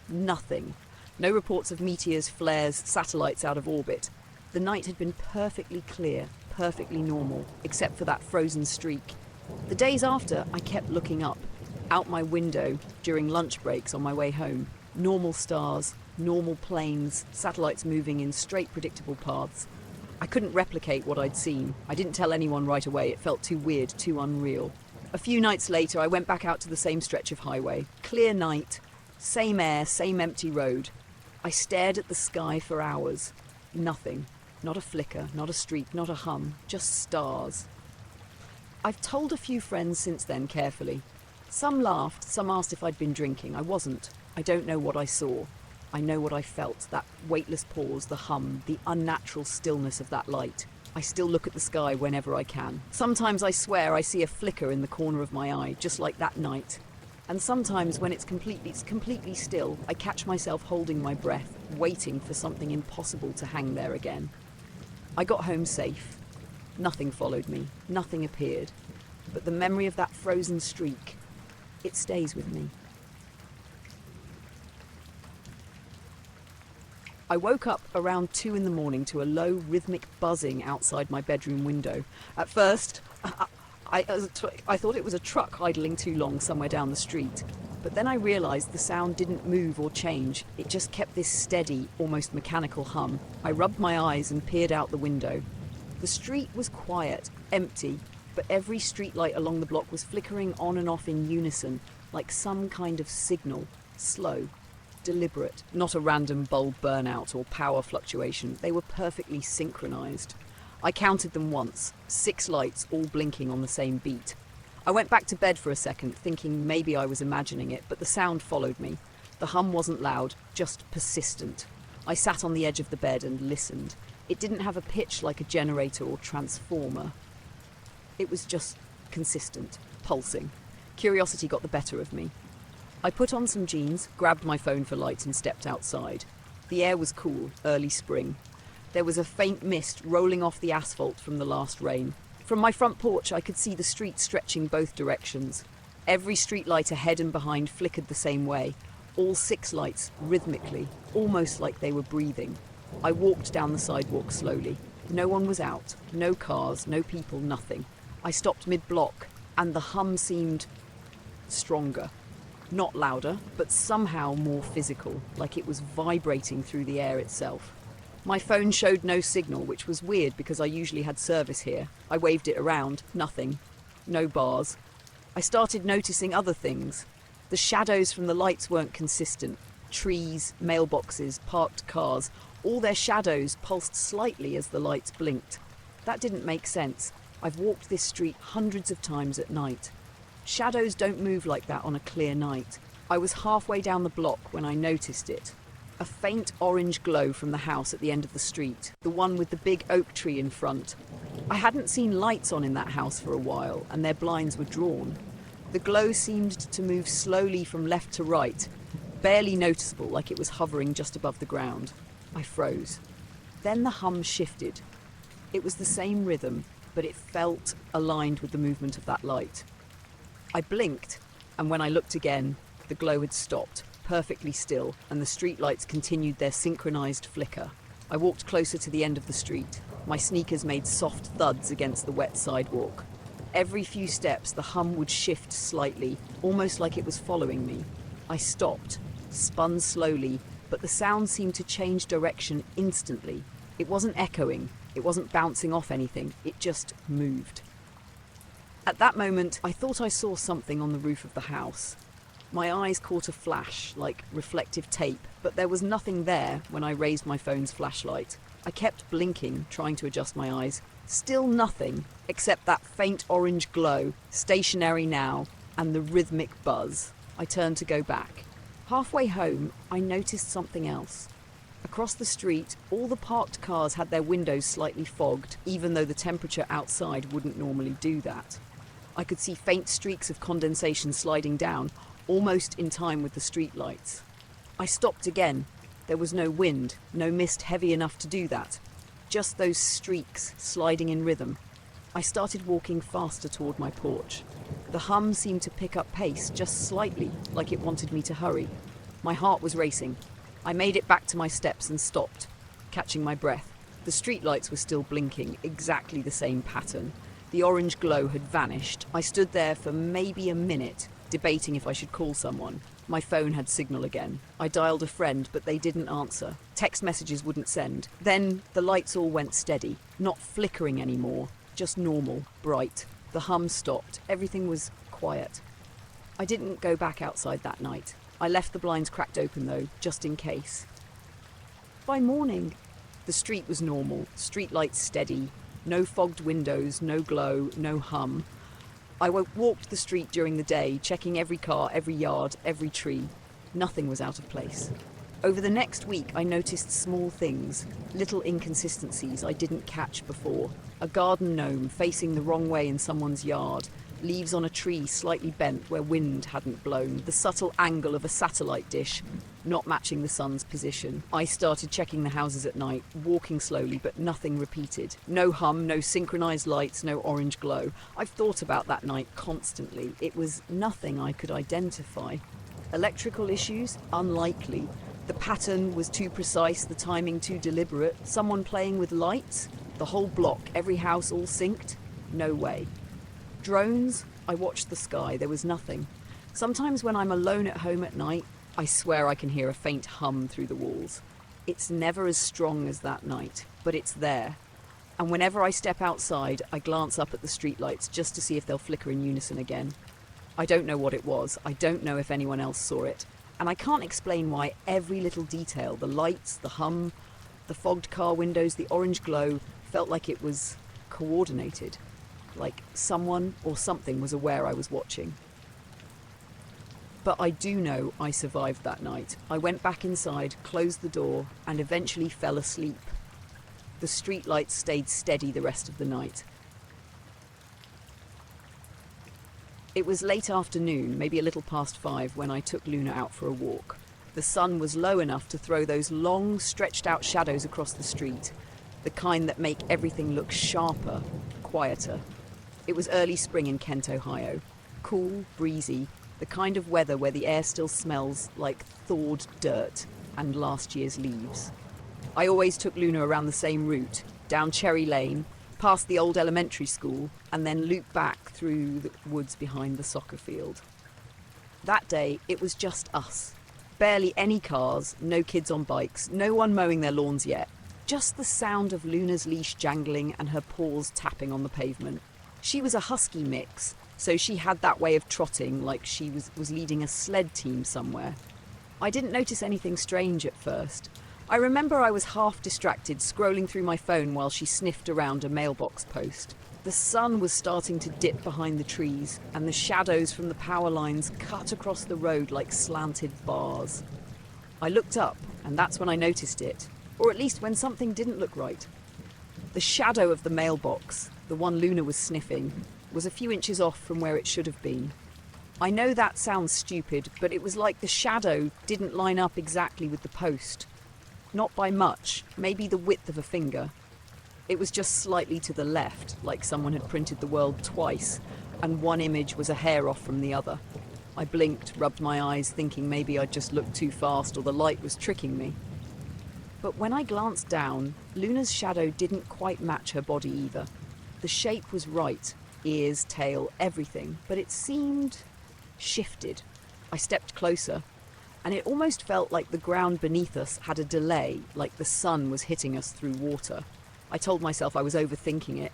Speaker 2: Nothing. No reports of meteors, flares, satellites out of orbit. The night had been perfectly clear, perfectly normal, except for that frozen streak. The days after, I kept looking up, out my window, during lunch breaks on my way home. Normal stars, normal planes, satellites moving in straight, predictable paths. I couldn't replicate what I'd seen. I didn't tell anyone right away. It felt too weird, too unreal. A few nights later, I went back out to the same stretch of highway. Clear night, same air, same empty road. I stared at the sky for hours. Nothing. Not a flicker, not a streak, not a hum, just stars. I've told a few friends since then carefully. Some laughed, some asked if I'd been drinking. I wasn't. I don't know what I saw. I know what I felt, that weightless pause, the hum, the unnatural stillness of that light. I still look at the sky whenever I can. Sometimes I swear I see a flicker in the corner of my eye, just like that night. And sometimes when it's completely still, I catch myself holding my breath, waiting for something impossible to hang there again. I got home safe. Nothing followed me, nothing appeared. But the memory of that frozen streak, it stays with me. I woke up around 2 a.m. to a low, rhythmic buzzing outside my bedroom window. At first, I thought it was a truck idling too long somewhere down the street. But then I realised the sound didn't move or change. It just kept this steady, almost mechanical hum. I rubbed my eyes and peered out the window. The street was quiet, empty, but every streetlight along the block was flickering on and off in unison, like some kind of signal. Slow, deliberate, not a random bulb burnout or power fluctuation. They were perfectly synchronised. I counted them once, 6 lights all blinking on the same beat. I went back to bed for a second, thinking maybe I was imagining it, but the sound followed me. The hum wasn't loud, just persistent. I sat on the edge of the bed and listened. It didn't have a pitch like a generator or transformer. It was just consistent, pulsing. Curiosity got the better of me. I put on some jeans, grabbed my phone for light and stepped outside. The air was cool, early spring. There was a faint mist rolling off the asphalt from the last rain. From my front porch, I could see the street stretching both directions. Every street light ahead and behind flickered the same way, all 6 lights, rhythmically, almost like they were breathing. I walked down the sidewalk slowly. No one was out, no cars, no people, nothing. I stopped mid-block, and the hum seemed stronger. Not louder, but somehow more physical, like it was vibrating through the air itself. My phone showed no signal, which was weird because I usually had service here. I waved it around. Nothing. No bars. I started noticing other things. The shadows from the lights weren't consistent. Trees, mailboxes, parked cars, all their shadows pulsed slightly as the lights blinked. That didn't make sense. I've walked this street hundreds of times at night. Shadows don't move like that on a clear night. I was halfway down the block when I noticed it. A faint orange glow from the house at the end of the street, the one with the big oak tree in front. I hadn't seen lights on in that house for a while, and their blinds were drawn. The glow seemed to move slowly from left to right, barely noticeable, like it was hovering just above the ground. I froze. Then the hum shifted. It was the same rhythm, but it felt aligned with the movement of that light. I blinked, and when I looked again, the glow had stopped, perfectly still, and the streetlights continued their synchronized flicker. I walked closer to the end of the street. My sneakers made soft thuds against the wet sidewalk. Every few steps, the hum would shift slightly, almost like it was following me. I stopped, spun slowly, but the sound seemed to change direction instantly. It wasn't echoing, it wasn't bouncing off anything, it just moved. At that moment, I thought I saw something on the roof of the house. My eyes caught a flash, like reflective tape, but there was nothing there when I raised my phone's flashlight. I kept blinking, trying to adjust my eyes. Still nothing, except that faint orange glow, stationary now, and the rhythmic buzz. I turned to go back. Halfway home, I noticed something else. Across the street, all the parked cars had their windows slightly fogged, even though the temperature outside wouldn't normally do that. I could see faint streaks of condensation sliding down, almost in time with the street lights. I stopped again. There was no wind, no mist heavy enough to do that. Just those streaks sliding in rhythm. I started walking faster toward my porch. The hum seemed to pick up pace just slightly, like it wanted me to hurry. My heart was racing. I made it back to my steps and stopped, catching my breath. The streetlights were still blinking, exactly the same pattern. The orange glow had vanished. I stood there for maybe a minute, debating if I should call someone. My phone had signal again. I dialed a friend, but they didn't answer. Text messages wouldn't send. Then the lights all went steady, not flickering anymore, just normal, bright. The hum stopped. Everything was quiet. I didn't go back outside that night. I left the blinds cracked open though, just in case. By morning, the street was normal, street lights steady, no fogged windows, no glow, no hum. I walked the street during the day, checking every car, every yard, every tree. Nothing was out of place. Over the next week, I noticed small things, little inconsistencies I didn't catch before. A garden gnome facing the wrong way in someone's yard, leaves on a tree slightly bent where wind hadn't blown, the subtle angle of a satellite dish not matching the sun's position. I started checking the houses at night, walking slowly, but nothing repeated. No hum, no synchronized lights, no orange glow. I've thought about that night constantly. It was nothing I could identify. Electrical issues? Unlikely. The pattern was too precise, the timing too deliberate. Someone playing with lights? The whole block, every house all synced? No way. Drones, I watched the sky, there was nothing. Sometimes when I'm alone at home at night, I swear I can hear a faint hum through the walls. It's never as strong as that night, but it's there. And whenever I step outside, I glance up at the streetlights just to see if they'll flicker in unison again. I don't know what it was, I don't know if anyone else saw it, and I can't explain why every little detail, the lights, the hum, the fogged car windows, the orange glow, felt like it was coordinated. Like someone or something was aware I was watching. But I do know I survived that night. I went back inside, closed the door, and eventually fell asleep. The streetlights stayed steady the rest of the night. It was late afternoon, maybe a little past 5, when I took Luna out for a walk. The sun was low enough to throw those long, stretched-out shadows across the street, the kind that make everything look sharper, quieter. It was early spring in Kent, Ohio. Cool, breezy, the kind of weather where the air still smells like thawed dirt and last year's leaves. I always took Luna around the same route, down Cherry Lane, past the old elementary school, and then looped back through the woods behind the soccer field. That day, it was just us. Barely any cars, no kids on bikes, no one mowing their lawns yet. Just the sound of Luna's leash jangling and her paws tapping on the pavement. She was a husky mix, so she had that way of trotting like she was leading a sled team somewhere. I didn't notice anything strange at first. I remember I was half distracted, scrolling through my phone while she sniffed around a mailbox post. The sun was starting to dip behind the trees, and the shadows from the power lines cut across the road like slanted bars. I looked up, and that's when I noticed it, or at least when something didn't look right. The shadow of the mailbox, the one Luna was sniffing, was a few inches off from where it should have been. I know that sounds stupid, but it was like the shadow didn't line up exactly with the post. Not by much, maybe the width of a finger. It was just slightly to the left, like someone had printed the world twice, and one image was a hair off from the other. I blinked, rubbed my eyes, thinking maybe I'd just looked too fast or the light was tricking me. But when I glanced down, Luna's shadow didn't quite match her body either. The shape was right, ears, tail, everything, but it seemed shifted. I stepped closer, and it almost felt like the ground beneath us had a delay, like the sun was hitting us through water. I told myself I was overthinking it.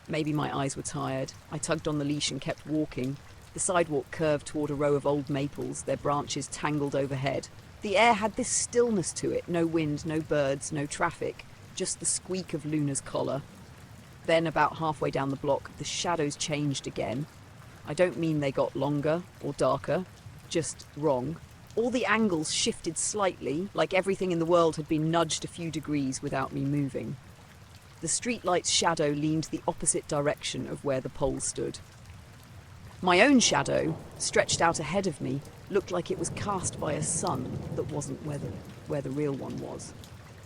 Speaker 2: Maybe my eyes were tired. I tugged on the leash and kept walking. The sidewalk curved toward a row of old maples, their branches tangled overhead. The air had this stillness to it, no wind, no birds, no traffic, just the squeak of Luna's collar. Then, about halfway down the block, the shadows changed again. I don't mean they got longer or darker, just wrong. All the angles shifted slightly, like everything in the world had been nudged a few degrees without me moving. The streetlight's shadow leaned the opposite direction of where the pole stood. My own shadow, stretched out ahead of me, looked like it was cast by a sun that wasn't where the real one was.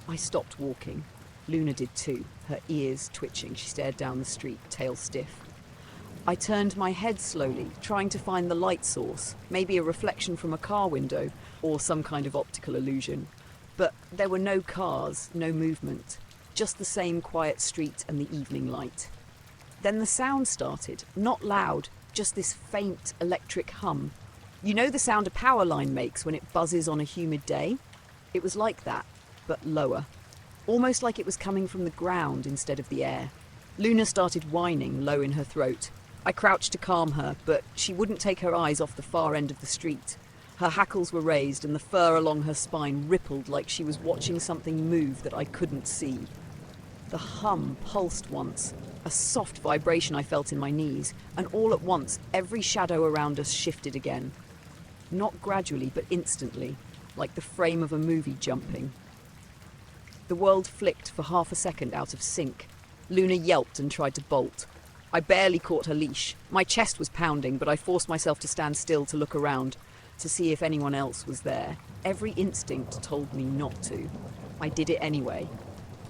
Speaker 2: I stopped walking. Luna did too, her ears twitching. She stared down the street, tail stiff. I turned my head slowly, trying to find the light source, maybe a reflection from a car window or some kind of optical illusion. But there were no cars, no movement, just the same quiet street and the evening light. Then the sound started, not loud, just this faint electric hum. You know the sound a power line makes when it buzzes on a humid day? It was like that, but lower. Almost like it was coming from the ground instead of the air. Luna started whining, low in her throat. I crouched to calm her, but she wouldn't take her eyes off the far end of the street. Her hackles were raised and the fur along her spine rippled like she was watching something move that I couldn't see. The hum pulsed once, a soft vibration I felt in my knees, and all at once every shadow around us shifted again. Not gradually, but instantly, like the frame of a movie jumping. The world flicked for half a second out of sync. Luna yelped and tried to bolt. I barely caught her leash. My chest was pounding, but I forced myself to stand still to look around, to see if anyone else was there. Every instinct told me not to. I did it anyway.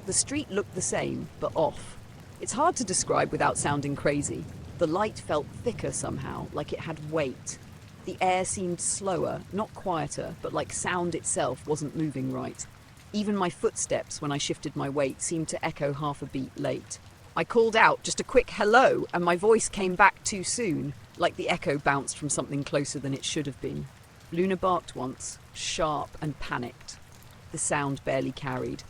Speaker 2: The street looked the same, but off. It's hard to describe without sounding crazy. The light felt thicker somehow, like it had weight. The air seemed slower, not quieter, but like sound itself wasn't moving right. Even my footsteps, when I shifted my weight, seemed to echo half a beat late. I called out just a quick hello, and my voice came back too soon, like the echo bounced from something closer than it should have been. Luna barked once, sharp and panicked. The sound barely carried.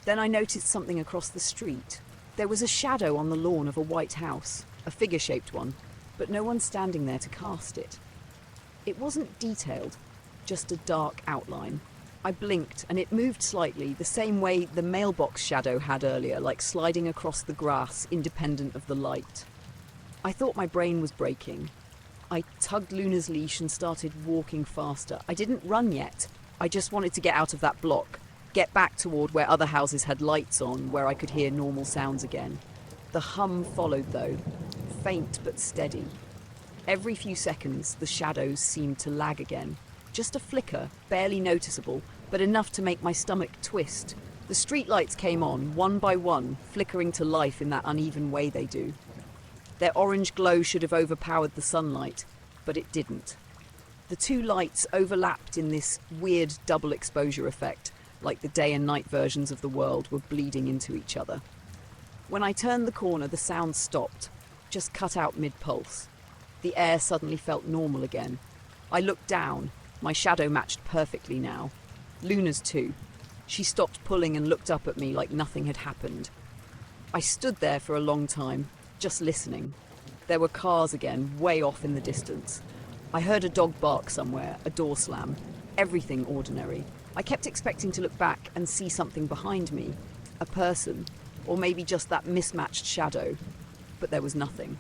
Speaker 2: Then I noticed something across the street. There was a shadow on the lawn of a white house, a figure-shaped one, but no one standing there to cast it. It wasn't detailed, just a dark outline. I blinked and it moved slightly, the same way the mailbox shadow had earlier, like sliding across the grass, independent of the light. I thought my brain was breaking. I tugged Luna's leash and started walking faster. I didn't run yet. I just wanted to get out of that block, get back toward where other houses had lights on, where I could hear normal sounds again. The hum followed though, faint but steady. Every few seconds, the shadows seemed to lag again. Just a flicker, barely noticeable, but enough to make my stomach twist. The streetlights came on, one by one, flickering to life in that uneven way they do. Their orange glow should have overpowered the sunlight, but it didn't. The two lights overlapped in this weird double exposure effect, like the day and night versions of the world were bleeding into each other. When I turned the corner, the sound stopped, just cut out mid-pulse. The air suddenly felt normal again. I looked down. My shadow matched perfectly now. Luna's too. She stopped pulling and looked up at me like nothing had happened. I stood there for a long time, just listening. There were cars again, way off in the distance. I heard a dog bark somewhere, a door slam. Everything ordinary. I kept expecting to look back and see something behind me. A person, or maybe just that mismatched shadow. But there was nothing.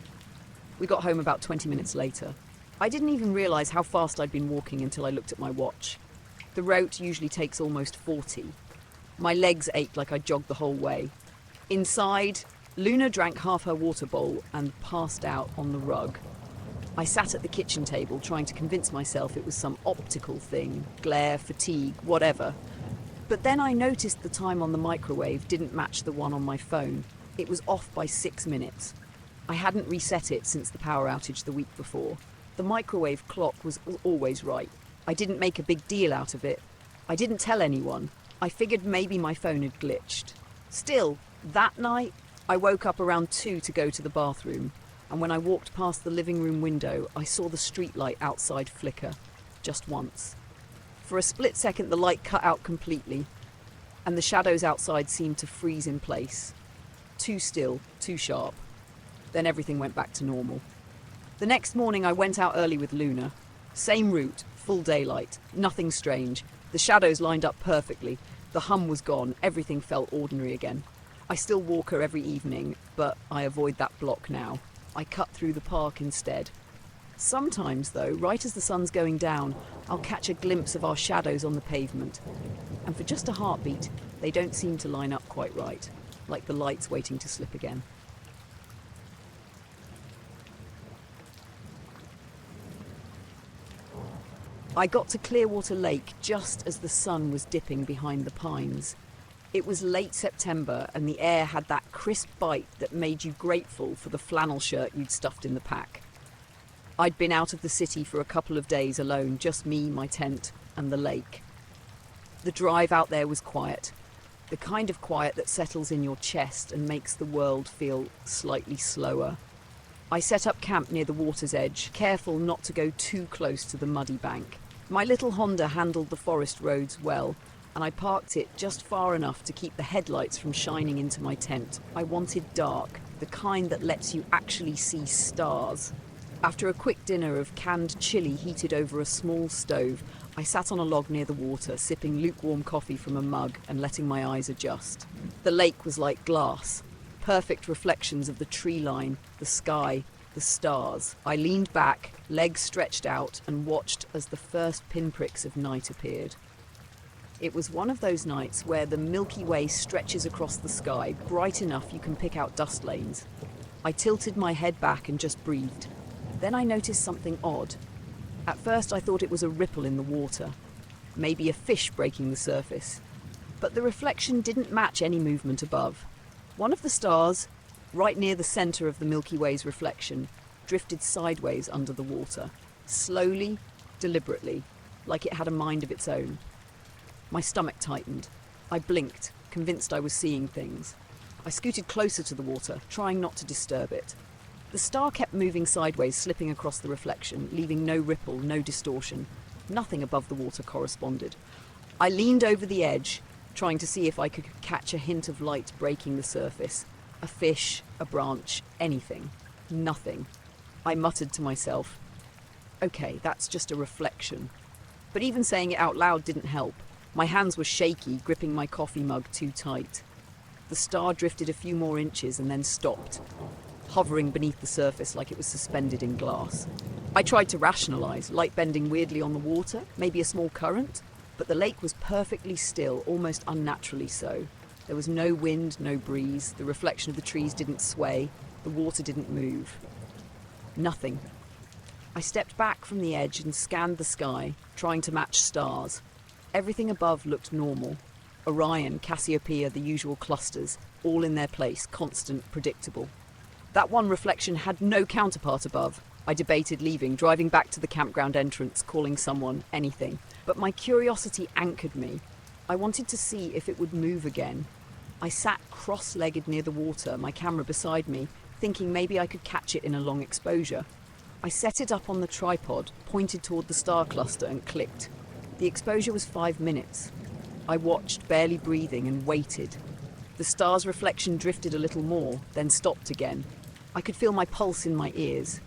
Speaker 2: We got home about 20 minutes later. I didn't even realise how fast I'd been walking until I looked at my watch. The route usually takes almost 40. My legs ached like I jogged the whole way. Inside, Luna drank half her water bowl and passed out on the rug. I sat at the kitchen table trying to convince myself it was some optical thing, glare, fatigue, whatever. But then I noticed the time on the microwave didn't match the one on my phone. It was off by 6 minutes. I hadn't reset it since the power outage the week before. The microwave clock was always right. I didn't make a big deal out of it. I didn't tell anyone. I figured maybe my phone had glitched. Still, that night, I woke up around 2 to go to the bathroom, and when I walked past the living room window, I saw the streetlight outside flicker, just once. For a split second, the light cut out completely, and the shadows outside seemed to freeze in place. Too still, too sharp. Then everything went back to normal. The next morning, I went out early with Luna. Same route, full daylight, nothing strange. The shadows lined up perfectly. The hum was gone. Everything felt ordinary again. I still walk her every evening, but I avoid that block now. I cut through the park instead. Sometimes, though, right as the sun's going down, I'll catch a glimpse of our shadows on the pavement. And for just a heartbeat, they don't seem to line up quite right, like the lights waiting to slip again. I got to Clearwater Lake just as the sun was dipping behind the pines. It was late September and the air had that crisp bite that made you grateful for the flannel shirt you'd stuffed in the pack. I'd been out of the city for a couple of days alone, just me, my tent, and the lake. The drive out there was quiet, the kind of quiet that settles in your chest and makes the world feel slightly slower. I set up camp near the water's edge, careful not to go too close to the muddy bank. My little Honda handled the forest roads well, and I parked it just far enough to keep the headlights from shining into my tent. I wanted dark, the kind that lets you actually see stars. After a quick dinner of canned chili heated over a small stove, I sat on a log near the water, sipping lukewarm coffee from a mug and letting my eyes adjust. The lake was like glass, perfect reflections of the tree line, the sky, the stars. I leaned back, legs stretched out, and watched as the first pinpricks of night appeared. It was one of those nights where the Milky Way stretches across the sky, bright enough you can pick out dust lanes. I tilted my head back and just breathed. Then I noticed something odd. At first I thought it was a ripple in the water, maybe a fish breaking the surface. But the reflection didn't match any movement above. One of the stars, right near the centre of the Milky Way's reflection, drifted sideways under the water, slowly, deliberately, like it had a mind of its own. My stomach tightened. I blinked, convinced I was seeing things. I scooted closer to the water, trying not to disturb it. The star kept moving sideways, slipping across the reflection, leaving no ripple, no distortion. Nothing above the water corresponded. I leaned over the edge, trying to see if I could catch a hint of light breaking the surface. A fish, a branch, anything. Nothing. I muttered to myself, "Okay, that's just a reflection." But even saying it out loud didn't help. My hands were shaky, gripping my coffee mug too tight. The star drifted a few more inches and then stopped, hovering beneath the surface like it was suspended in glass. I tried to rationalize, light bending weirdly on the water, maybe a small current, but the lake was perfectly still, almost unnaturally so. There was no wind, no breeze, the reflection of the trees didn't sway, the water didn't move. Nothing. I stepped back from the edge and scanned the sky, trying to match stars. Everything above looked normal. Orion, Cassiopeia, the usual clusters, all in their place, constant, predictable. That one reflection had no counterpart above. I debated leaving, driving back to the campground entrance, calling someone, anything. But my curiosity anchored me. I wanted to see if it would move again. I sat cross-legged near the water, my camera beside me, thinking maybe I could catch it in a long exposure. I set it up on the tripod, pointed toward the star cluster and clicked. The exposure was 5 minutes. I watched, barely breathing, and waited. The star's reflection drifted a little more, then stopped again. I could feel my pulse in my ears.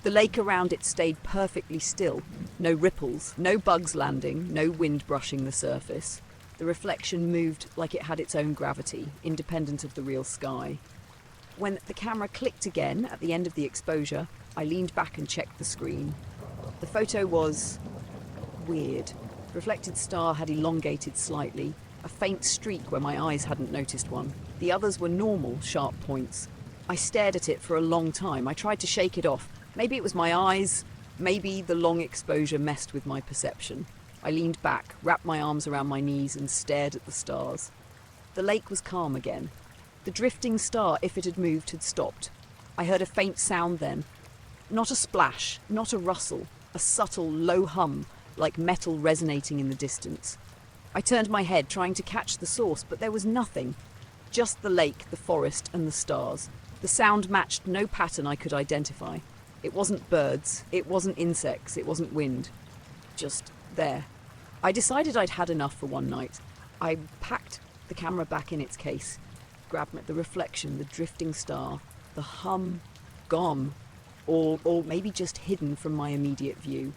Speaker 2: The lake around it stayed perfectly still. No ripples, no bugs landing, no wind brushing the surface. The reflection moved like it had its own gravity, independent of the real sky. When the camera clicked again at the end of the exposure, I leaned back and checked the screen. The photo was weird. The reflected star had elongated slightly, a faint streak where my eyes hadn't noticed one. The others were normal, sharp points. I stared at it for a long time. I tried to shake it off. Maybe it was my eyes, maybe the long exposure messed with my perception. I leaned back, wrapped my arms around my knees and stared at the stars. The lake was calm again. The drifting star, if it had moved, had stopped. I heard a faint sound then. Not a splash, not a rustle, a subtle, low hum, like metal resonating in the distance. I turned my head, trying to catch the source, but there was nothing. Just the lake, the forest, and the stars. The sound matched no pattern I could identify. It wasn't birds, it wasn't insects, it wasn't wind. Just there. I decided I'd had enough for one night. I packed the camera back in its case, grabbed the reflection, the drifting star, the hum, gone, or maybe just hidden from my immediate view.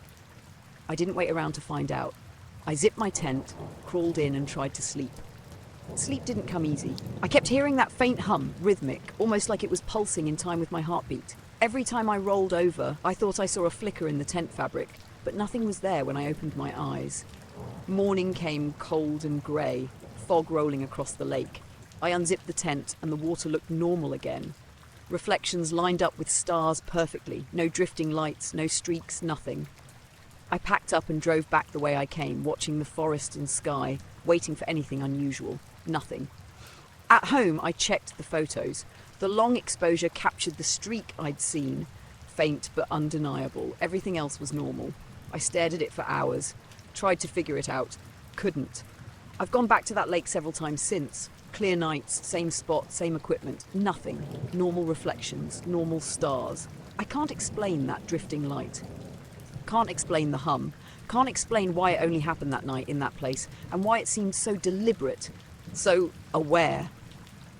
Speaker 2: I didn't wait around to find out. I zipped my tent, crawled in and tried to sleep. Sleep didn't come easy. I kept hearing that faint hum, rhythmic, almost like it was pulsing in time with my heartbeat. Every time I rolled over, I thought I saw a flicker in the tent fabric, but nothing was there when I opened my eyes. Morning came cold and grey, fog rolling across the lake. I unzipped the tent and the water looked normal again. Reflections lined up with stars perfectly, no drifting lights, no streaks, nothing. I packed up and drove back the way I came, watching the forest and sky, waiting for anything unusual. Nothing. At home, I checked the photos. The long exposure captured the streak I'd seen, faint but undeniable. Everything else was normal. I stared at it for hours, tried to figure it out, couldn't. I've gone back to that lake several times since. Clear nights, same spot, same equipment, nothing. Normal reflections, normal stars. I can't explain that drifting light. Can't explain the hum. Can't explain why it only happened that night in that place and why it seemed so deliberate, so aware.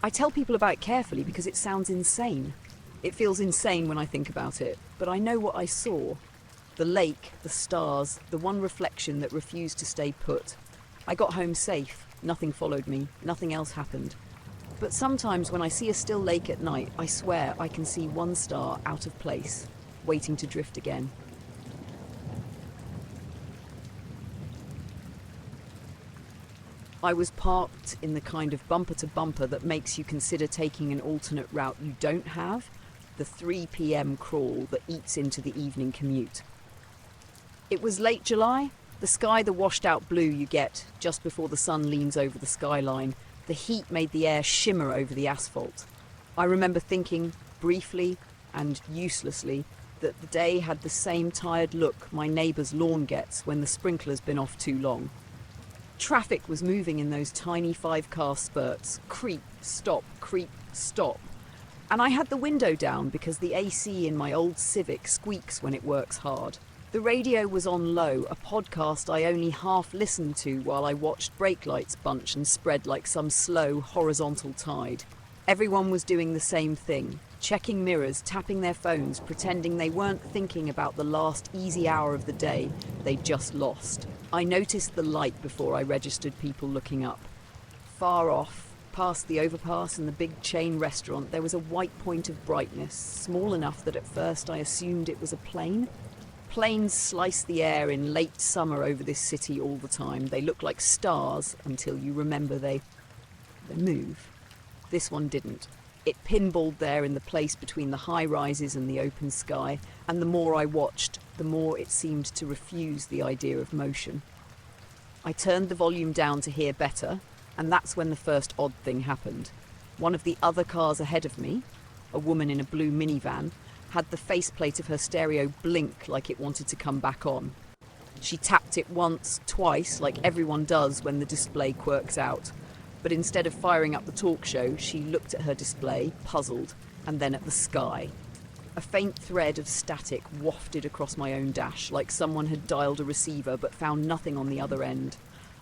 Speaker 2: I tell people about it carefully because it sounds insane. It feels insane when I think about it, but I know what I saw. The lake, the stars, the one reflection that refused to stay put. I got home safe. Nothing followed me. Nothing else happened. But sometimes when I see a still lake at night, I swear I can see one star out of place, waiting to drift again. I was parked in the kind of bumper-to-bumper that makes you consider taking an alternate route you don't have, the 3 p.m. crawl that eats into the evening commute. It was late July, the sky the washed-out blue you get just before the sun leans over the skyline. The heat made the air shimmer over the asphalt. I remember thinking, briefly and uselessly, that the day had the same tired look my neighbour's lawn gets when the sprinkler's been off too long. Traffic was moving in those tiny 5-car spurts. Creep, stop, creep, stop. And I had the window down because the AC in my old Civic squeaks when it works hard. The radio was on low, a podcast I only half listened to while I watched brake lights bunch and spread like some slow, horizontal tide. Everyone was doing the same thing, checking mirrors, tapping their phones, pretending they weren't thinking about the last easy hour of the day they'd just lost. I noticed the light before I registered people looking up. Far off, past the overpass and the big chain restaurant, there was a white point of brightness, small enough that at first I assumed it was a plane. Planes slice the air in late summer over this city all the time. They look like stars until you remember they move. This one didn't. It pinballed there in the place between the high rises and the open sky, and the more I watched, the more it seemed to refuse the idea of motion. I turned the volume down to hear better, and that's when the first odd thing happened. One of the other cars ahead of me, a woman in a blue minivan, had the faceplate of her stereo blink like it wanted to come back on. She tapped it once, twice, like everyone does when the display quirks out. But instead of firing up the talk show, she looked at her display, puzzled, and then at the sky. A faint thread of static wafted across my own dash, like someone had dialed a receiver but found nothing on the other end.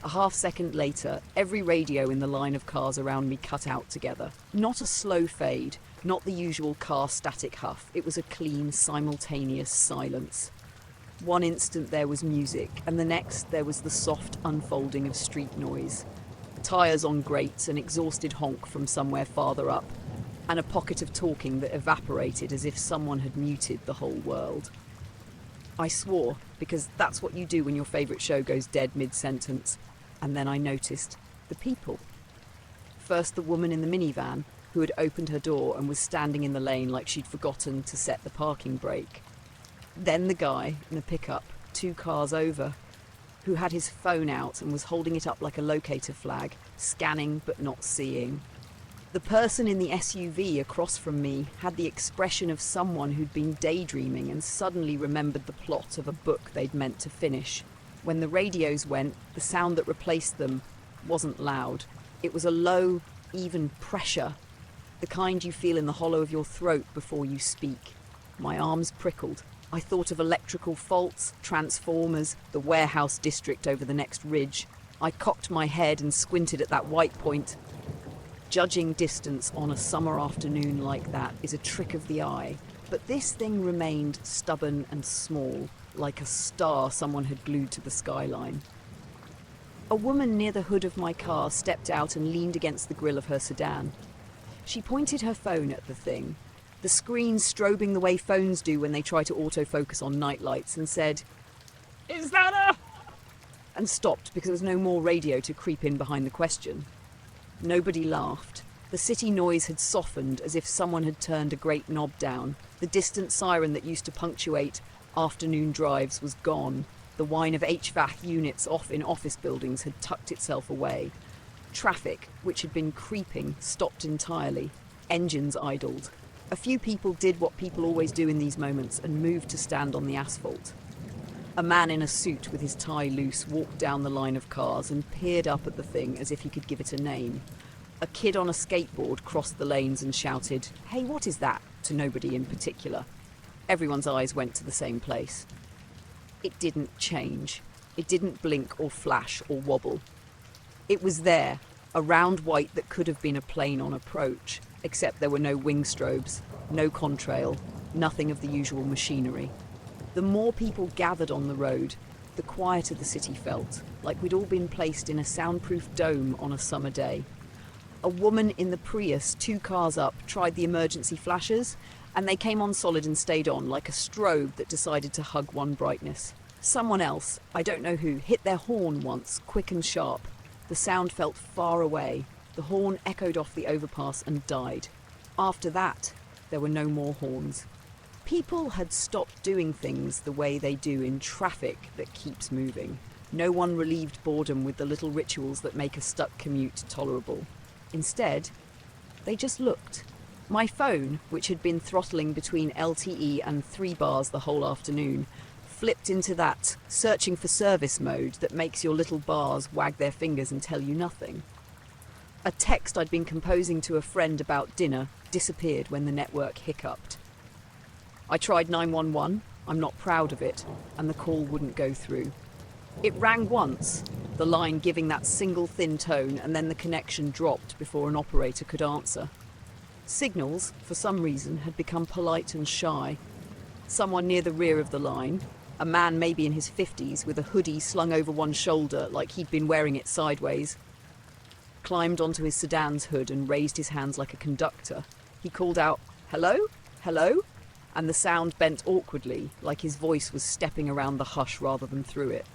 Speaker 2: A half second later, every radio in the line of cars around me cut out together. Not a slow fade, not the usual car static huff. It was a clean, simultaneous silence. One instant there was music, and the next there was the soft unfolding of street noise. Tyres on grates, an exhausted honk from somewhere farther up, and a pocket of talking that evaporated as if someone had muted the whole world. I swore, because that's what you do when your favourite show goes dead mid-sentence. And then I noticed the people. First the woman in the minivan, who had opened her door and was standing in the lane like she'd forgotten to set the parking brake. Then the guy in the pickup, 2 cars over, who had his phone out and was holding it up like a locator flag, scanning but not seeing. The person in the SUV across from me had the expression of someone who'd been daydreaming and suddenly remembered the plot of a book they'd meant to finish. When the radios went, the sound that replaced them wasn't loud. It was a low, even pressure, the kind you feel in the hollow of your throat before you speak. My arms prickled. I thought of electrical faults, transformers, the warehouse district over the next ridge. I cocked my head and squinted at that white point. Judging distance on a summer afternoon like that is a trick of the eye, but this thing remained stubborn and small, like a star someone had glued to the skyline. A woman near the hood of my car stepped out and leaned against the grille of her sedan. She pointed her phone at the thing, the screen strobing the way phones do when they try to autofocus on nightlights, and said, "Is that a..." and stopped because there was no more radio to creep in behind the question. Nobody laughed. The city noise had softened as if someone had turned a great knob down. The distant siren that used to punctuate afternoon drives was gone. The whine of HVAC units off in office buildings had tucked itself away. Traffic, which had been creeping, stopped entirely. Engines idled. A few people did what people always do in these moments and moved to stand on the asphalt. A man in a suit with his tie loose walked down the line of cars and peered up at the thing as if he could give it a name. A kid on a skateboard crossed the lanes and shouted, "Hey, what is that?" to nobody in particular. Everyone's eyes went to the same place. It didn't change. It didn't blink or flash or wobble. It was there, a round white that could have been a plane on approach, except there were no wing strobes, no contrail, nothing of the usual machinery. The more people gathered on the road, the quieter the city felt, like we'd all been placed in a soundproof dome on a summer day. A woman in the Prius, 2 cars up, tried the emergency flashers, and they came on solid and stayed on, like a strobe that decided to hug one brightness. Someone else, I don't know who, hit their horn once, quick and sharp. The sound felt far away. The horn echoed off the overpass and died. After that, there were no more horns. People had stopped doing things the way they do in traffic that keeps moving. No one relieved boredom with the little rituals that make a stuck commute tolerable. Instead, they just looked. My phone, which had been throttling between LTE and 3 bars the whole afternoon, flipped into that searching for service mode that makes your little bars wag their fingers and tell you nothing. A text I'd been composing to a friend about dinner disappeared when the network hiccuped. I tried 911, I'm not proud of it, and the call wouldn't go through. It rang once, the line giving that single thin tone, and then the connection dropped before an operator could answer. Signals, for some reason, had become polite and shy. Someone near the rear of the line, a man maybe in his 50s with a hoodie slung over one shoulder like he'd been wearing it sideways, climbed onto his sedan's hood and raised his hands like a conductor. He called out, "Hello? Hello?" And the sound bent awkwardly, like his voice was stepping around the hush rather than through it.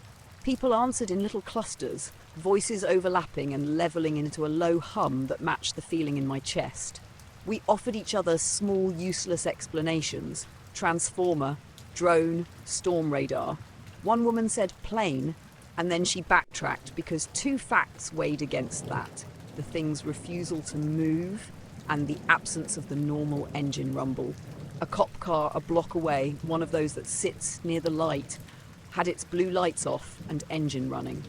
Speaker 2: People answered in little clusters, voices overlapping and levelling into a low hum that matched the feeling in my chest. We offered each other small, useless explanations. Transformer, drone, storm radar. One woman said plane, and then she backtracked because two facts weighed against that: the thing's refusal to move and the absence of the normal engine rumble. A cop car a block away, one of those that sits near the light, had its blue lights off and engine running.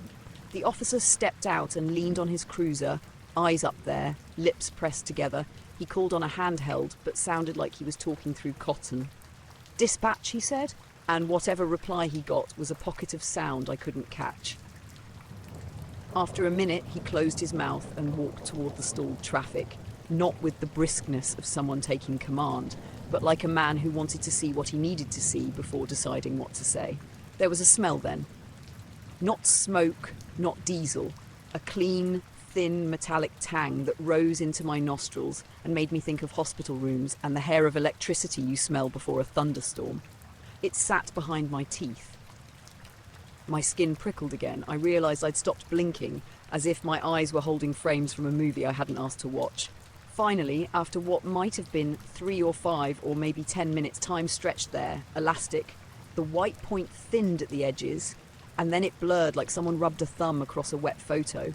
Speaker 2: The officer stepped out and leaned on his cruiser, eyes up there, lips pressed together. He called on a handheld, but sounded like he was talking through cotton. "Dispatch," he said, and whatever reply he got was a pocket of sound I couldn't catch. After a minute, he closed his mouth and walked toward the stalled traffic, not with the briskness of someone taking command, but like a man who wanted to see what he needed to see before deciding what to say. There was a smell then. Not smoke, not diesel. A clean, thin, metallic tang that rose into my nostrils and made me think of hospital rooms and the hair of electricity you smell before a thunderstorm. It sat behind my teeth. My skin prickled again. I realised I'd stopped blinking, as if my eyes were holding frames from a movie I hadn't asked to watch. Finally, after what might have been 3 or 5 or maybe 10 minutes time stretched there, elastic, the white point thinned at the edges, and then it blurred like someone rubbed a thumb across a wet photo.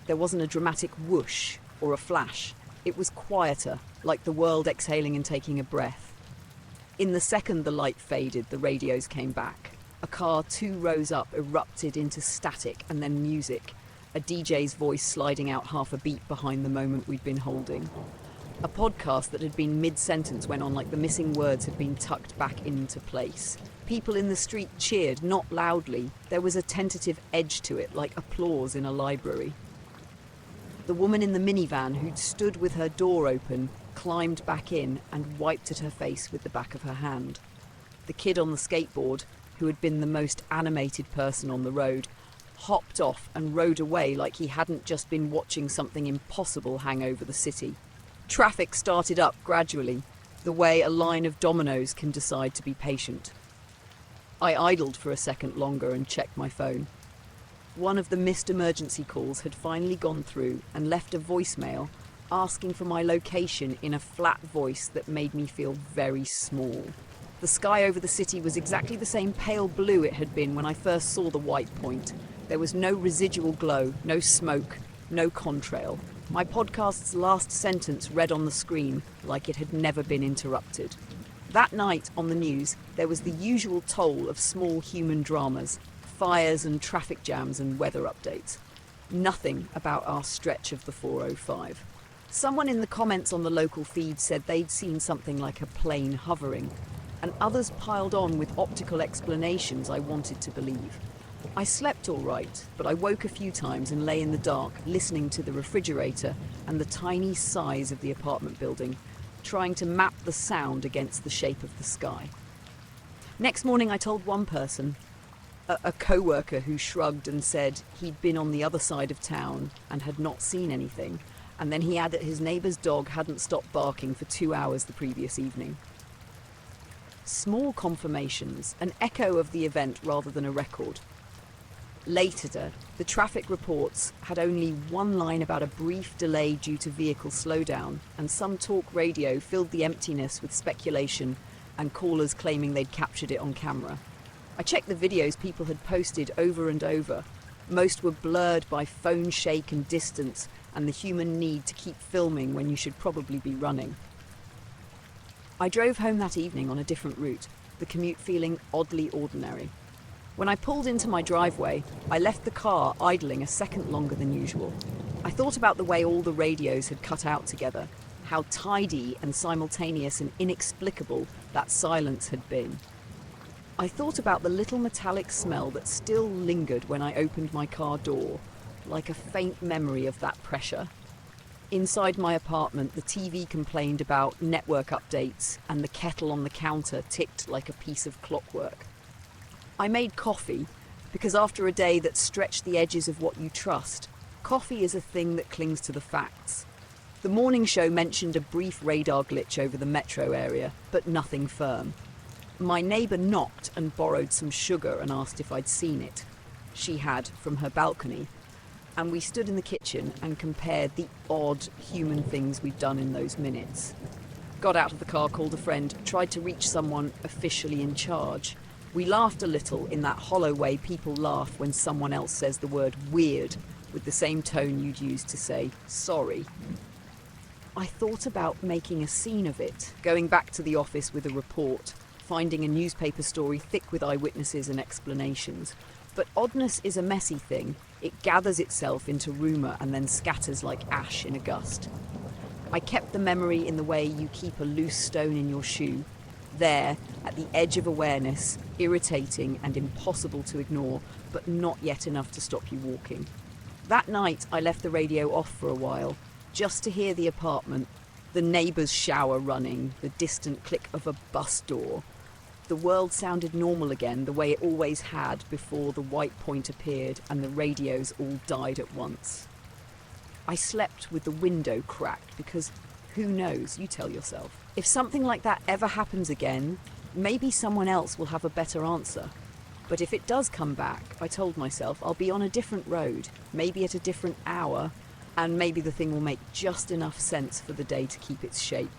Speaker 2: There wasn't a dramatic whoosh or a flash. It was quieter, like the world exhaling and taking a breath. In the second the light faded, the radios came back. A car 2 rows up erupted into static and then music, a DJ's voice sliding out half a beat behind the moment we'd been holding. A podcast that had been mid-sentence went on like the missing words had been tucked back into place. People in the street cheered, not loudly. There was a tentative edge to it, like applause in a library. The woman in the minivan, who'd stood with her door open, climbed back in and wiped at her face with the back of her hand. The kid on the skateboard, who had been the most animated person on the road, hopped off and rode away like he hadn't just been watching something impossible hang over the city. Traffic started up gradually, the way a line of dominoes can decide to be patient. I idled for a second longer and checked my phone. One of the missed emergency calls had finally gone through and left a voicemail asking for my location in a flat voice that made me feel very small. The sky over the city was exactly the same pale blue it had been when I first saw the white point. There was no residual glow, no smoke, no contrail. My podcast's last sentence read on the screen like it had never been interrupted. That night on the news, there was the usual toll of small human dramas, fires and traffic jams and weather updates. Nothing about our stretch of the 405. Someone in the comments on the local feed said they'd seen something like a plane hovering, and others piled on with optical explanations I wanted to believe. I slept all right, but I woke a few times and lay in the dark, listening to the refrigerator and the tiny size of the apartment building, trying to map the sound against the shape of the sky. Next morning I told one person, a co-worker, who shrugged and said he'd been on the other side of town and had not seen anything, and then he added his neighbour's dog hadn't stopped barking for 2 hours the previous evening. Small confirmations, an echo of the event rather than a record. Later, the traffic reports had only one line about a brief delay due to vehicle slowdown, and some talk radio filled the emptiness with speculation and callers claiming they'd captured it on camera. I checked the videos people had posted over and over. Most were blurred by phone shake and distance and the human need to keep filming when you should probably be running. I drove home that evening on a different route. the commute feeling oddly ordinary. When I pulled into my driveway, I left the car idling a second longer than usual. I thought about the way all the radios had cut out together, how tidy and simultaneous and inexplicable that silence had been. I thought about the little metallic smell that still lingered when I opened my car door, like a faint memory of that pressure. Inside my apartment, the TV complained about network updates and the kettle on the counter ticked like a piece of clockwork. I made coffee because after a day that stretched the edges of what you trust, coffee is a thing that clings to the facts. The morning show mentioned a brief radar glitch over the metro area, but nothing firm. My neighbour knocked and borrowed some sugar and asked if I'd seen it. She had, from her balcony, and we stood in the kitchen and compared the odd human things we'd done in those minutes. Got out of the car, called a friend, tried to reach someone officially in charge. We laughed a little in that hollow way people laugh when someone else says the word weird with the same tone you'd use to say sorry. I thought about making a scene of it, going back to the office with a report, finding a newspaper story thick with eyewitnesses and explanations. But oddness is a messy thing. It gathers itself into rumour and then scatters like ash in a gust. I kept the memory in the way you keep a loose stone in your shoe, there, at the edge of awareness, irritating and impossible to ignore, but not yet enough to stop you walking. That night, I left the radio off for a while, just to hear the apartment, the neighbour's shower running, the distant click of a bus door. The world sounded normal again, the way it always had before the white point appeared and the radios all died at once. I slept with the window cracked because, who knows, you tell yourself. If something like that ever happens again, maybe someone else will have a better answer. But if it does come back, I told myself, I'll be on a different road, maybe at a different hour, and maybe the thing will make just enough sense for the day to keep its shape.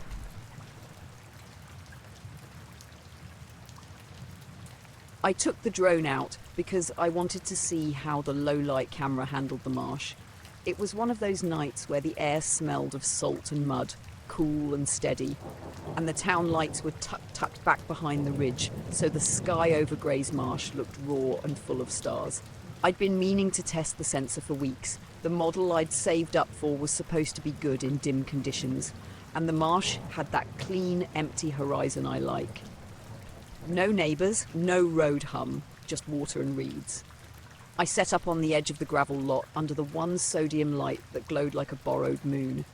Speaker 2: I took the drone out because I wanted to see how the low-light camera handled the marsh. It was one of those nights where the air smelled of salt and mud, cool and steady, and the town lights were tucked back behind the ridge, so the sky over Grey's Marsh looked raw and full of stars. I'd been meaning to test the sensor for weeks. The model I'd saved up for was supposed to be good in dim conditions, and the marsh had that clean, empty horizon I like. No neighbours, no road hum, just water and reeds. I set up on the edge of the gravel lot under the one sodium light that glowed like a borrowed moon.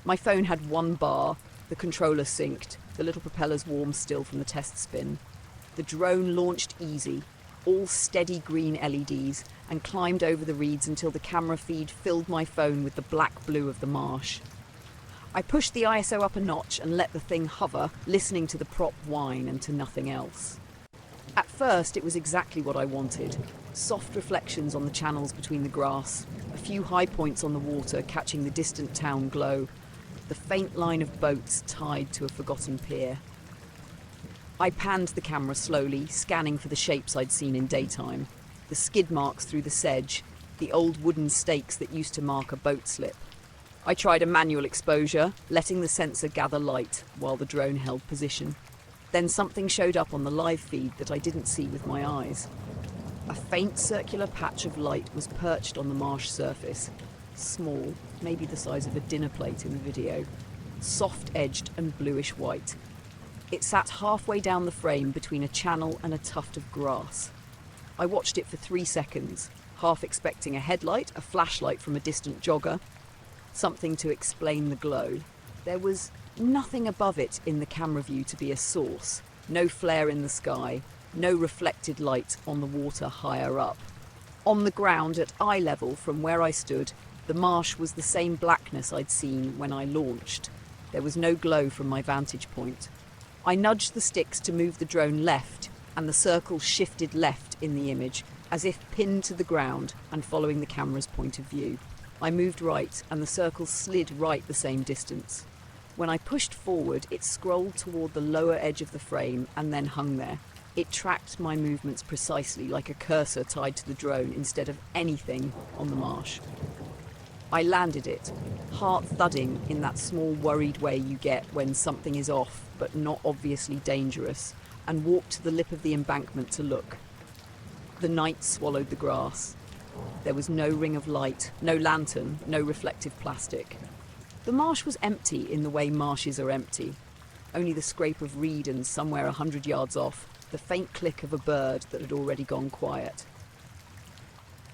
Speaker 2: My phone had one bar, the controller synced, the little propellers warm still from the test spin. The drone launched easy, all steady green LEDs, and climbed over the reeds until the camera feed filled my phone with the black blue of the marsh. I pushed the ISO up a notch and let the thing hover, listening to the prop whine and to nothing else. At first, it was exactly what I wanted. Soft reflections on the channels between the grass, a few high points on the water catching the distant town glow, the faint line of boats tied to a forgotten pier. I panned the camera slowly, scanning for the shapes I'd seen in daytime. The skid marks through the sedge, the old wooden stakes that used to mark a boat slip. I tried a manual exposure, letting the sensor gather light while the drone held position. Then something showed up on the live feed that I didn't see with my eyes. A faint circular patch of light was perched on the marsh surface. Small, maybe the size of a dinner plate in the video. Soft-edged and bluish white. It sat halfway down the frame between a channel and a tuft of grass. I watched it for 3 seconds, half expecting a headlight, a flashlight from a distant jogger, something to explain the glow. There was nothing above it in the camera view to be a source. No flare in the sky, no reflected light on the water higher up. On the ground at eye level from where I stood, the marsh was the same blackness I'd seen when I launched. There was no glow from my vantage point. I nudged the sticks to move the drone left, and the circle shifted left in the image, as if pinned to the ground and following the camera's point of view. I moved right, and the circle slid right the same distance. When I pushed forward, it scrolled toward the lower edge of the frame and then hung there. It tracked my movements precisely, like a cursor tied to the drone instead of anything on the marsh. I landed it, heart thudding in that small worried way you get when something is off but not obviously dangerous, and walked to the lip of the embankment to look. The night swallowed the grass. There was no ring of light, no lantern, no reflective plastic. The marsh was empty in the way marshes are empty. Only the scrape of reed and somewhere 100 yards off, the faint click of a bird that had already gone quiet.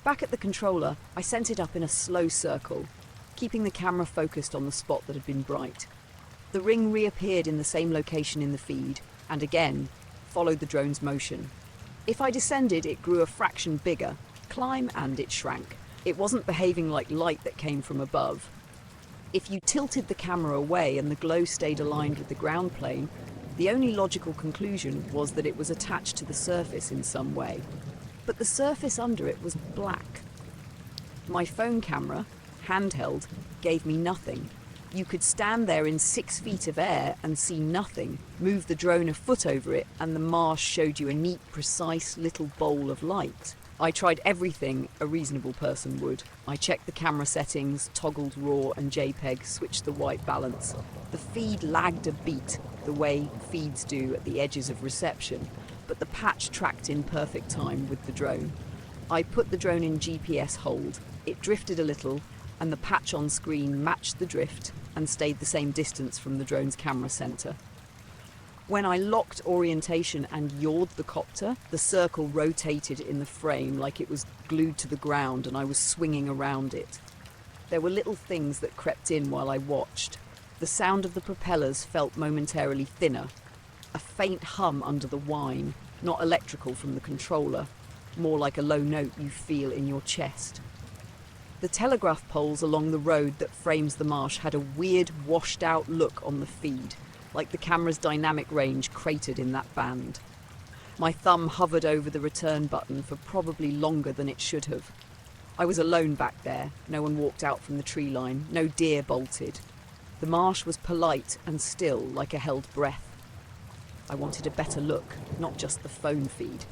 Speaker 2: Back at the controller, I sent it up in a slow circle, keeping the camera focused on the spot that had been bright. The ring reappeared in the same location in the feed, and again, followed the drone's motion. If I descended, it grew a fraction bigger. Climb, and it shrank. It wasn't behaving like light that came from above. If you tilted the camera away and the glow stayed aligned with the ground plane, the only logical conclusion was that it was attached to the surface in some way. But the surface under it was black. My phone camera, handheld, gave me nothing. You could stand there in 6 feet of air and see nothing, move the drone a foot over it, and the marsh showed you a neat, precise little bowl of light. I tried everything a reasonable person would. I checked the camera settings, toggled RAW and JPEG, switched the white balance. The feed lagged a beat, the way feeds do at the edges of reception, but the patch tracked in perfect time with the drone. I put the drone in GPS hold. It drifted a little, and the patch on screen matched the drift and stayed the same distance from the drone's camera center. When I locked orientation and yawed the copter, the circle rotated in the frame like it was glued to the ground and I was swinging around it. There were little things that crept in while I watched. The sound of the propellers felt momentarily thinner, a faint hum under the whine, not electrical from the controller, more like a low note you feel in your chest. The telegraph poles along the road that frames the marsh had a weird, washed-out look on the feed, like the camera's dynamic range cratered in that band. My thumb hovered over the return button for probably longer than it should have. I was alone back there. No one walked out from the tree line. No deer bolted. The marsh was polite and still, like a held breath. I wanted a better look, not just the phone feed.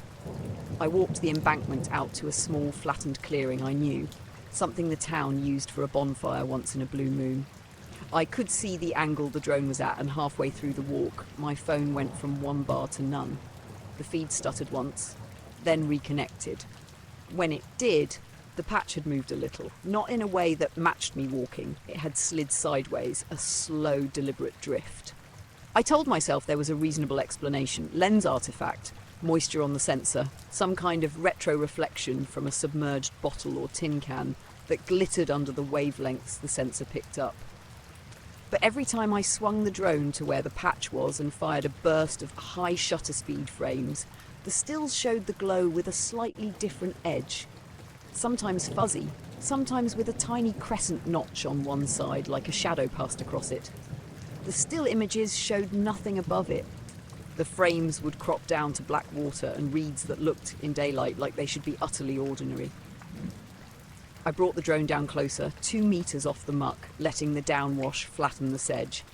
Speaker 2: I walked the embankment out to a small, flattened clearing I knew, something the town used for a bonfire once in a blue moon. I could see the angle the drone was at, and halfway through the walk, my phone went from 1 bar to none. The feed stuttered once, then reconnected. When it did, the patch had moved a little, not in a way that matched me walking. It had slid sideways, a slow, deliberate drift. I told myself there was a reasonable explanation. Lens artifact, moisture on the sensor, some kind of retro-reflection from a submerged bottle or tin can that glittered under the wavelengths the sensor picked up. But every time I swung the drone to where the patch was and fired a burst of high shutter speed frames, the stills showed the glow with a slightly different edge. Sometimes fuzzy, sometimes with a tiny crescent notch on one side like a shadow passed across it. The still images showed nothing above it. The frames would crop down to black water and reeds that looked, in daylight, like they should be utterly ordinary. I brought the drone down closer, 2 meters off the muck, letting the downwash flatten the sedge.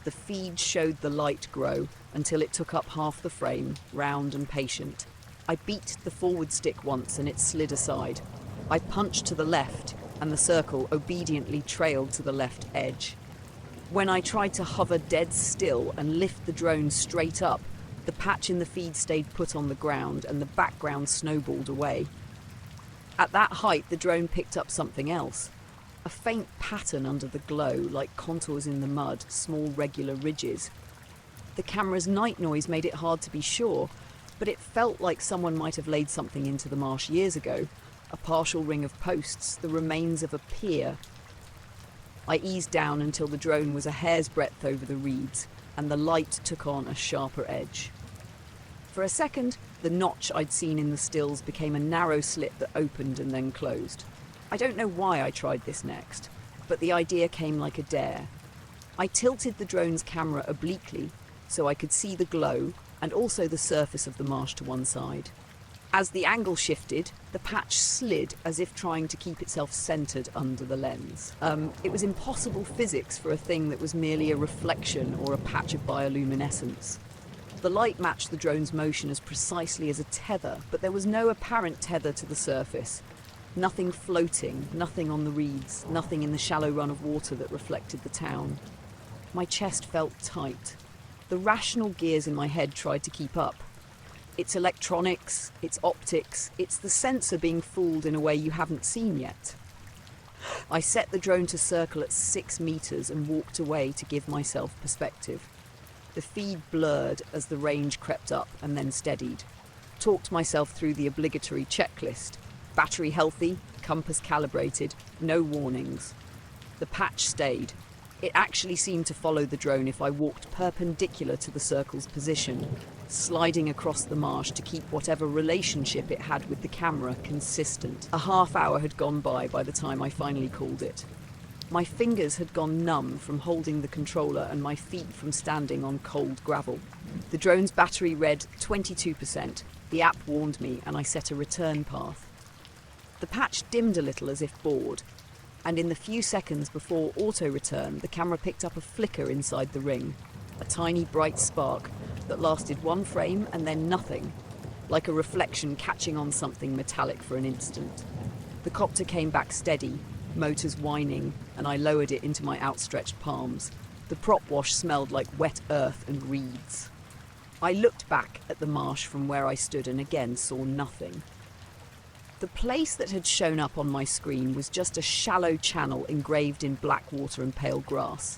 Speaker 2: The feed showed the light grow until it took up half the frame, round and patient. I beat the forward stick once and it slid aside. I punched to the left and the circle obediently trailed to the left edge. When I tried to hover dead still and lift the drone straight up, the patch in the feed stayed put on the ground and the background snowballed away. At that height, the drone picked up something else. A faint pattern under the glow, like contours in the mud, small regular ridges. The camera's night noise made it hard to be sure, but it felt like someone might have laid something into the marsh years ago. A partial ring of posts, the remains of a pier. I eased down until the drone was a hair's breadth over the reeds, and the light took on a sharper edge. For a second, the notch I'd seen in the stills became a narrow slit that opened and then closed. I don't know why I tried this next, but the idea came like a dare. I tilted the drone's camera obliquely so I could see the glow and also the surface of the marsh to one side. As the angle shifted, the patch slid as if trying to keep itself centered under the lens. It was impossible physics for a thing that was merely a reflection or a patch of bioluminescence. The light matched the drone's motion as precisely as a tether, but there was no apparent tether to the surface. Nothing floating, nothing on the reeds, nothing in the shallow run of water that reflected the town. My chest felt tight. The rational gears in my head tried to keep up. It's electronics, it's optics, it's the sensor being fooled in a way you haven't seen yet. I set the drone to circle at 6 meters and walked away to give myself perspective. The feed blurred as the range crept up and then steadied. Talked myself through the obligatory checklist. Battery healthy, compass calibrated, no warnings. The patch stayed. It actually seemed to follow the drone if I walked perpendicular to the circle's position, sliding across the marsh to keep whatever relationship it had with the camera consistent. A half hour had gone by the time I finally called it. My fingers had gone numb from holding the controller and my feet from standing on cold gravel. The drone's battery read 22%. The app warned me and I set a return path. The patch dimmed a little as if bored, and in the few seconds before auto-return, the camera picked up a flicker inside the ring, a tiny bright spark that lasted 1 frame and then nothing, like a reflection catching on something metallic for an instant. The copter came back steady, motors whining, and I lowered it into my outstretched palms. The prop wash smelled like wet earth and reeds. I looked back at the marsh from where I stood and again saw nothing. The place that had shown up on my screen was just a shallow channel engraved in black water and pale grass.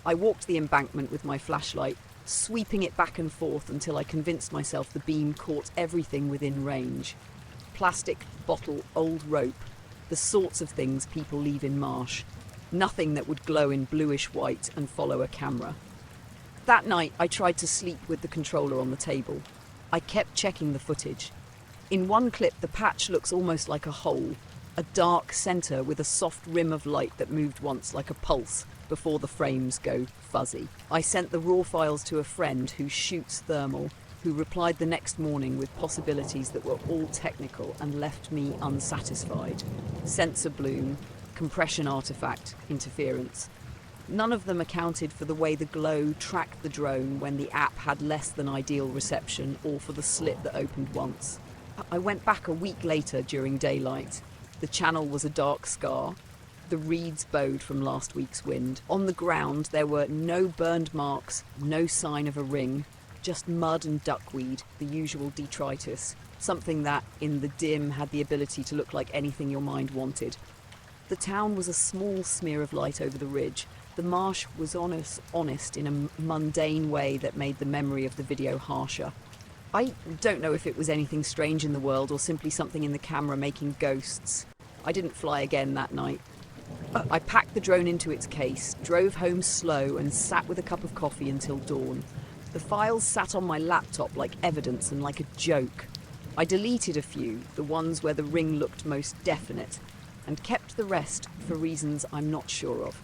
Speaker 2: I walked the embankment with my flashlight, sweeping it back and forth until I convinced myself the beam caught everything within range. Plastic, bottle, old rope, the sorts of things people leave in marsh. Nothing that would glow in bluish white and follow a camera. That night, I tried to sleep with the controller on the table. I kept checking the footage. In one clip, the patch looks almost like a hole, a dark centre with a soft rim of light that moved once like a pulse before the frames go fuzzy. I sent the raw files to a friend who shoots thermal, who replied the next morning with possibilities that were all technical and left me unsatisfied. Sensor bloom, compression artifact, interference. None of them accounted for the way the glow tracked the drone when the app had less than ideal reception, or for the slit that opened once. I went back a week later during daylight. The channel was a dark scar. The reeds bowed from last week's wind. On the ground there were no burned marks, no sign of a ring, just mud and duckweed, the usual detritus, something that, in the dim, had the ability to look like anything your mind wanted. The town was a small smear of light over the ridge. The marsh was honest in a mundane way that made the memory of the video harsher. I don't know if it was anything strange in the world or simply something in the camera making ghosts. I didn't fly again that night. I packed the drone into its case, drove home slow and sat with a cup of coffee until dawn. The files sat on my laptop like evidence and like a joke. I deleted a few, the ones where the ring looked most definite, and kept the rest for reasons I'm not sure of.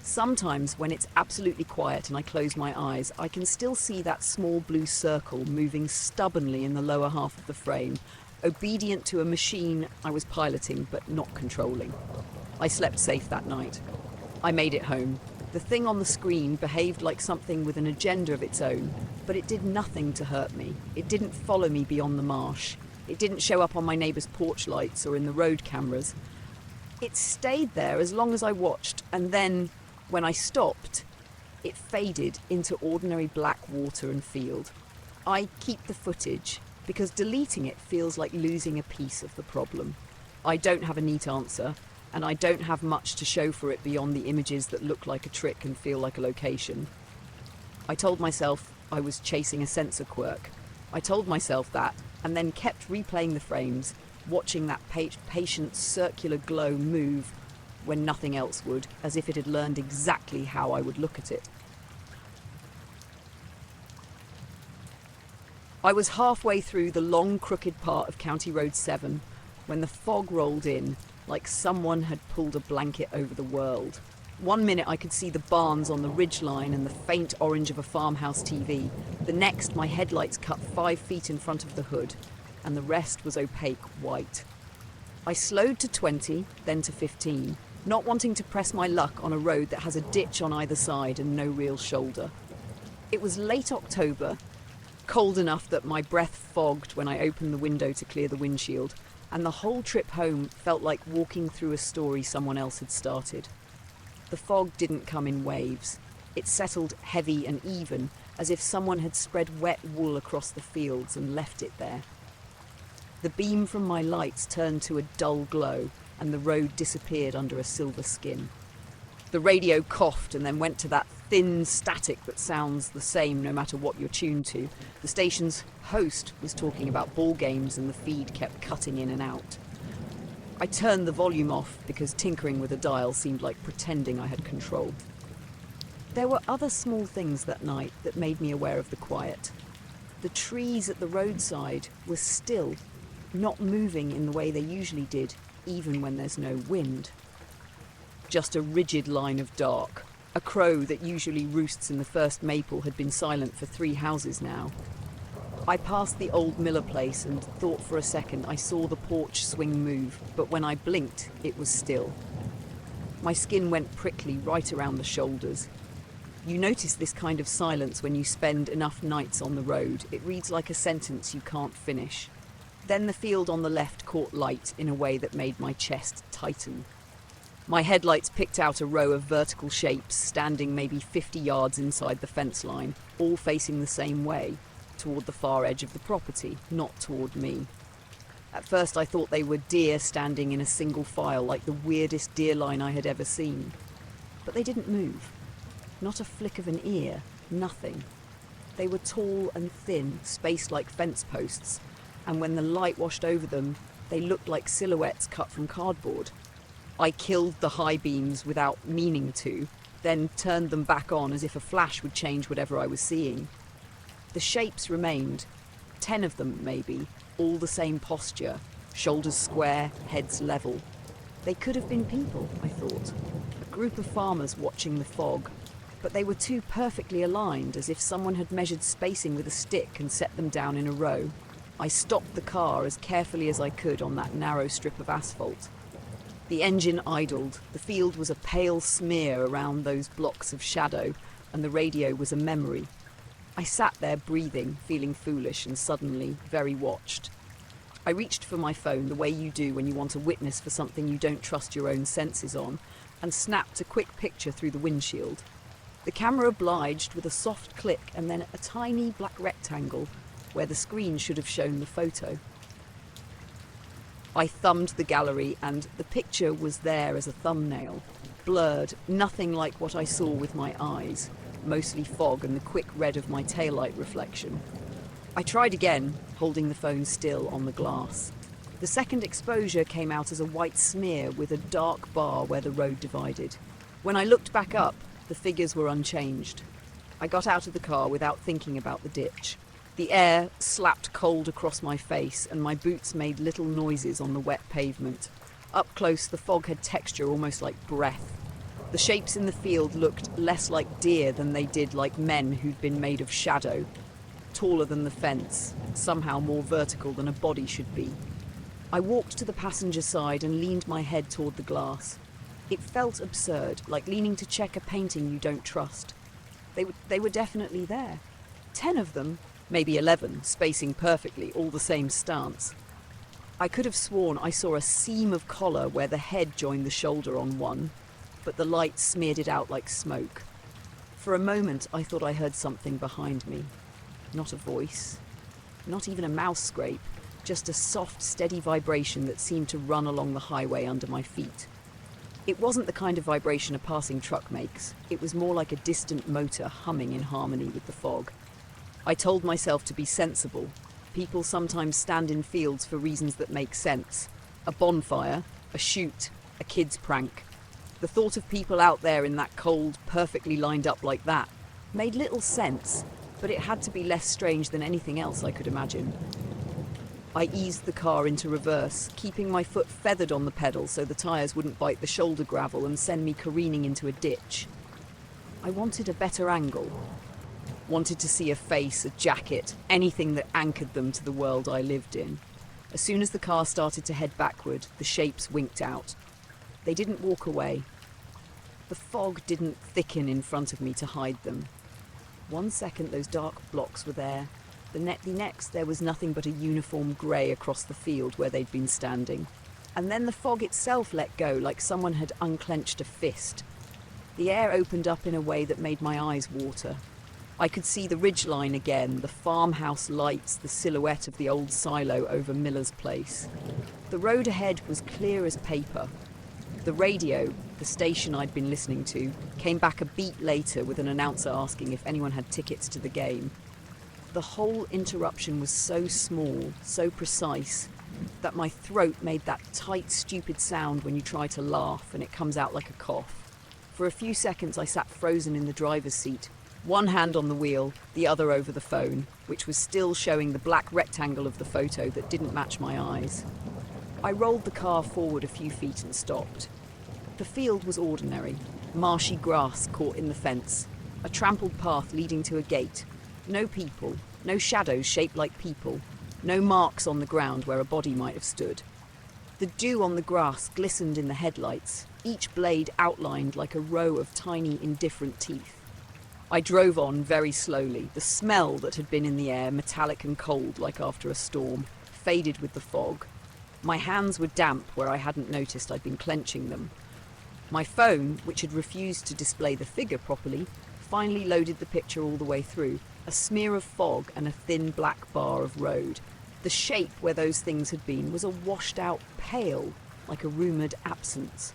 Speaker 2: Sometimes when it's absolutely quiet and I close my eyes, I can still see that small blue circle moving stubbornly in the lower half of the frame, obedient to a machine I was piloting but not controlling. I slept safe that night. I made it home. The thing on the screen behaved like something with an agenda of its own, but it did nothing to hurt me. It didn't follow me beyond the marsh. It didn't show up on my neighbour's porch lights or in the road cameras. It stayed there as long as I watched, and then, when I stopped, it faded into ordinary black water and field. I keep the footage because deleting it feels like losing a piece of the problem. I don't have a neat answer, and I don't have much to show for it beyond the images that look like a trick and feel like a location. I told myself I was chasing a sensor quirk. I told myself that, and then kept replaying the frames, watching that patient circular glow move when nothing else would, as if it had learned exactly how I would look at it. I was halfway through the long, crooked part of County Road 7 when the fog rolled in, like someone had pulled a blanket over the world. One minute I could see the barns on the ridgeline and the faint orange of a farmhouse TV. The next, my headlights cut 5 feet in front of the hood, and the rest was opaque white. I slowed to 20, then to 15, not wanting to press my luck on a road that has a ditch on either side and no real shoulder. It was late October, cold enough that my breath fogged when I opened the window to clear the windshield, and the whole trip home felt like walking through a story someone else had started. The fog didn't come in waves. It settled heavy and even, as if someone had spread wet wool across the fields and left it there. The beam from my lights turned to a dull glow, and the road disappeared under a silver skin. The radio coughed and then went to that thin static that sounds the same no matter what you're tuned to. The station's host was talking about ball games and the feed kept cutting in and out. I turned the volume off because tinkering with a dial seemed like pretending I had control. There were other small things that night that made me aware of the quiet. The trees at the roadside were still, not moving in the way they usually did, even when there's no wind. Just a rigid line of dark. A crow that usually roosts in the first maple had been silent for 3 houses now. I passed the old Miller place and thought for a second I saw the porch swing move, but when I blinked, it was still. My skin went prickly right around the shoulders. You notice this kind of silence when you spend enough nights on the road. It reads like a sentence you can't finish. Then the field on the left caught light in a way that made my chest tighten. My headlights picked out a row of vertical shapes standing maybe 50 yards inside the fence line, all facing the same way, toward the far edge of the property, not toward me. At first I thought they were deer standing in a single file, like the weirdest deer line I had ever seen. But they didn't move. Not a flick of an ear, nothing. They were tall and thin, spaced like fence posts, and when the light washed over them, they looked like silhouettes cut from cardboard. I killed the high beams without meaning to, then turned them back on as if a flash would change whatever I was seeing. The shapes remained, 10 of them maybe, all the same posture, shoulders square, heads level. They could have been people, I thought, a group of farmers watching the fog, but they were too perfectly aligned, as if someone had measured spacing with a stick and set them down in a row. I stopped the car as carefully as I could on that narrow strip of asphalt. The engine idled, the field was a pale smear around those blocks of shadow, and the radio was a memory. I sat there breathing, feeling foolish and suddenly very watched. I reached for my phone the way you do when you want a witness for something you don't trust your own senses on, and snapped a quick picture through the windshield. The camera obliged with a soft click and then a tiny black rectangle where the screen should have shown the photo. I thumbed the gallery and the picture was there as a thumbnail, blurred, nothing like what I saw with my eyes, mostly fog and the quick red of my taillight reflection. I tried again, holding the phone still on the glass. The second exposure came out as a white smear with a dark bar where the road divided. When I looked back up, the figures were unchanged. I got out of the car without thinking about the ditch. The air slapped cold across my face and my boots made little noises on the wet pavement. Up close, the fog had texture almost like breath. The shapes in the field looked less like deer than they did like men who'd been made of shadow, taller than the fence, somehow more vertical than a body should be. I walked to the passenger side and leaned my head toward the glass. It felt absurd, like leaning to check a painting you don't trust. They were definitely there. 10 of them, maybe 11, spacing perfectly, all the same stance. I could have sworn I saw a seam of collar where the head joined the shoulder on one, but the light smeared it out like smoke. For a moment I thought I heard something behind me. Not a voice, not even a mouse scrape, just a soft, steady vibration that seemed to run along the highway under my feet. It wasn't the kind of vibration a passing truck makes. It was more like a distant motor humming in harmony with the fog. I told myself to be sensible. People sometimes stand in fields for reasons that make sense. A bonfire, a shoot, a kid's prank. The thought of people out there in that cold, perfectly lined up like that, made little sense, but it had to be less strange than anything else I could imagine. I eased the car into reverse, keeping my foot feathered on the pedal so the tyres wouldn't bite the shoulder gravel and send me careening into a ditch. I wanted a better angle. Wanted to see a face, a jacket, anything that anchored them to the world I lived in. As soon as the car started to head backward, the shapes winked out. They didn't walk away. The fog didn't thicken in front of me to hide them. 1 second those dark blocks were there. The next there was nothing but a uniform grey across the field where they'd been standing. And then the fog itself let go like someone had unclenched a fist. The air opened up in a way that made my eyes water. I could see the ridgeline again, the farmhouse lights, the silhouette of the old silo over Miller's place. The road ahead was clear as paper. The radio, the station I'd been listening to, came back a beat later with an announcer asking if anyone had tickets to the game. The whole interruption was so small, so precise, that my throat made that tight, stupid sound when you try to laugh and it comes out like a cough. For a few seconds I sat frozen in the driver's seat, one hand on the wheel, the other over the phone, which was still showing the black rectangle of the photo that didn't match my eyes. I rolled the car forward a few feet and stopped. The field was ordinary, marshy grass caught in the fence, a trampled path leading to a gate, no people, no shadows shaped like people, no marks on the ground where a body might have stood. The dew on the grass glistened in the headlights, each blade outlined like a row of tiny, indifferent teeth. I drove on very slowly. The smell that had been in the air, metallic and cold like after a storm, faded with the fog. My hands were damp where I hadn't noticed I'd been clenching them. My phone, which had refused to display the figure properly, finally loaded the picture all the way through, a smear of fog and a thin black bar of road. The shape where those things had been was a washed-out pale, like a rumoured absence.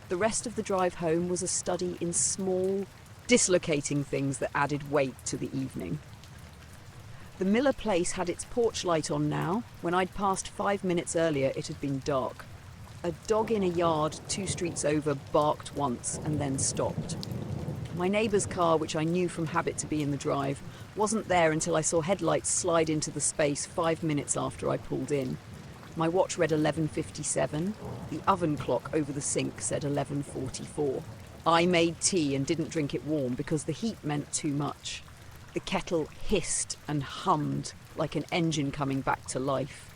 Speaker 2: The rest of the drive home was a study in small, dislocating things that added weight to the evening. The Miller place had its porch light on now. When I'd passed 5 minutes earlier, it had been dark. A dog in a yard 2 streets over barked once and then stopped. My neighbour's car, which I knew from habit to be in the drive, wasn't there until I saw headlights slide into the space 5 minutes after I pulled in. My watch read 11:57. The oven clock over the sink said 11:44. I made tea and didn't drink it warm because the heat meant too much. The kettle hissed and hummed like an engine coming back to life.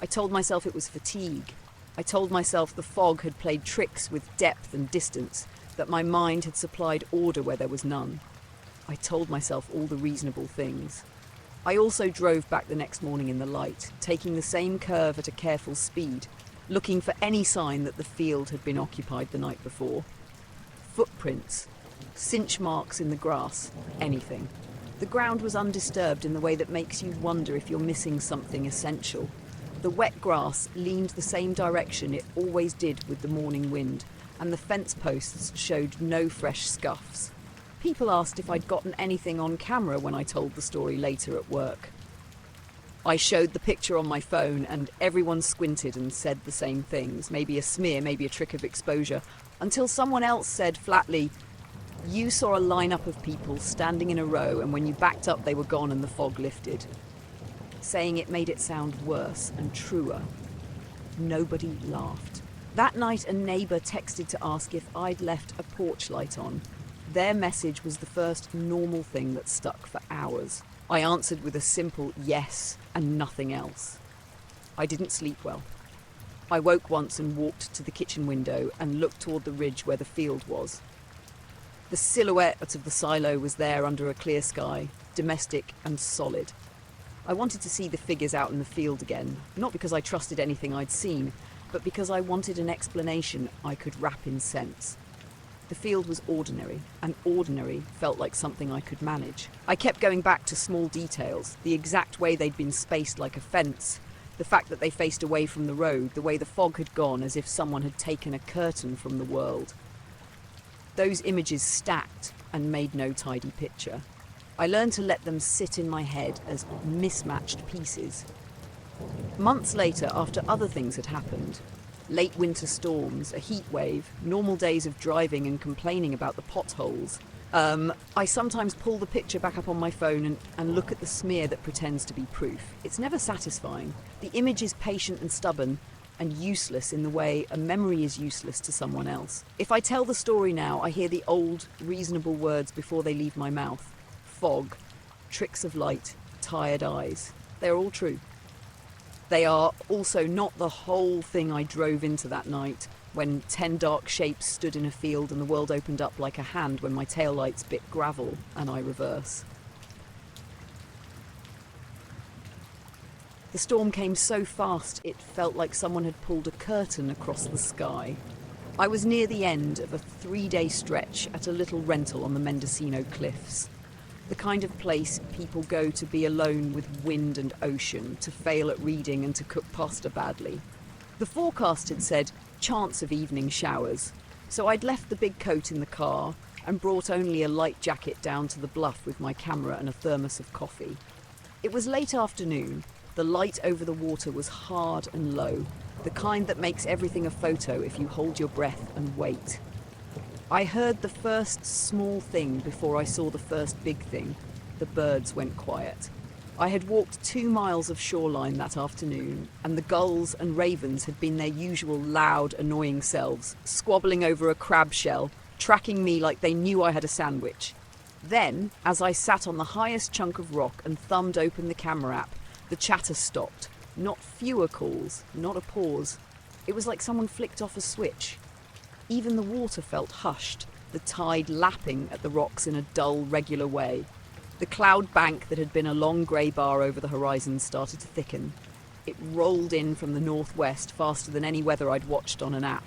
Speaker 2: I told myself it was fatigue. I told myself the fog had played tricks with depth and distance, that my mind had supplied order where there was none. I told myself all the reasonable things. I also drove back the next morning in the light, taking the same curve at a careful speed, looking for any sign that the field had been occupied the night before. Footprints, cinch marks in the grass, anything. The ground was undisturbed in the way that makes you wonder if you're missing something essential. The wet grass leaned the same direction it always did with the morning wind, and the fence posts showed no fresh scuffs. People asked if I'd gotten anything on camera when I told the story later at work. I showed the picture on my phone and everyone squinted and said the same things, maybe a smear, maybe a trick of exposure, until someone else said flatly, "You saw a lineup of people standing in a row and when you backed up they were gone and the fog lifted." Saying it made it sound worse and truer. Nobody laughed. That night a neighbour texted to ask if I'd left a porch light on. Their message was the first normal thing that stuck for hours. I answered with a simple yes and nothing else. I didn't sleep well. I woke once and walked to the kitchen window and looked toward the ridge where the field was. The silhouette of the silo was there under a clear sky, domestic and solid. I wanted to see the figures out in the field again, not because I trusted anything I'd seen, but because I wanted an explanation I could wrap in sense. The field was ordinary, and ordinary felt like something I could manage. I kept going back to small details, the exact way they'd been spaced like a fence, the fact that they faced away from the road, the way the fog had gone as if someone had taken a curtain from the world. Those images stacked and made no tidy picture. I learned to let them sit in my head as mismatched pieces. Months later, after other things had happened, late winter storms, a heat wave, normal days of driving and complaining about the potholes, I sometimes pull the picture back up on my phone and look at the smear that pretends to be proof. It's never satisfying. The image is patient and stubborn and useless in the way a memory is useless to someone else. If I tell the story now, I hear the old, reasonable words before they leave my mouth. Fog, tricks of light, tired eyes. They're all true. They are also not the whole thing I drove into that night, when 10 dark shapes stood in a field and the world opened up like a hand when my taillights bit gravel and I reverse. The storm came so fast it felt like someone had pulled a curtain across the sky. I was near the end of a 3-day stretch at a little rental on the Mendocino cliffs. The kind of place people go to be alone with wind and ocean, to fail at reading and to cook pasta badly. The forecast had said chance of evening showers, so I'd left the big coat in the car and brought only a light jacket down to the bluff with my camera and a thermos of coffee. It was late afternoon. The light over the water was hard and low, the kind that makes everything a photo if you hold your breath and wait. I heard the first small thing before I saw the first big thing. The birds went quiet. I had walked 2 miles of shoreline that afternoon, and the gulls and ravens had been their usual loud, annoying selves, squabbling over a crab shell, tracking me like they knew I had a sandwich. Then, as I sat on the highest chunk of rock and thumbed open the camera app, the chatter stopped. Not fewer calls, not a pause. It was like someone flicked off a switch. Even the water felt hushed, the tide lapping at the rocks in a dull, regular way. The cloud bank that had been a long grey bar over the horizon started to thicken. It rolled in from the northwest faster than any weather I'd watched on an app.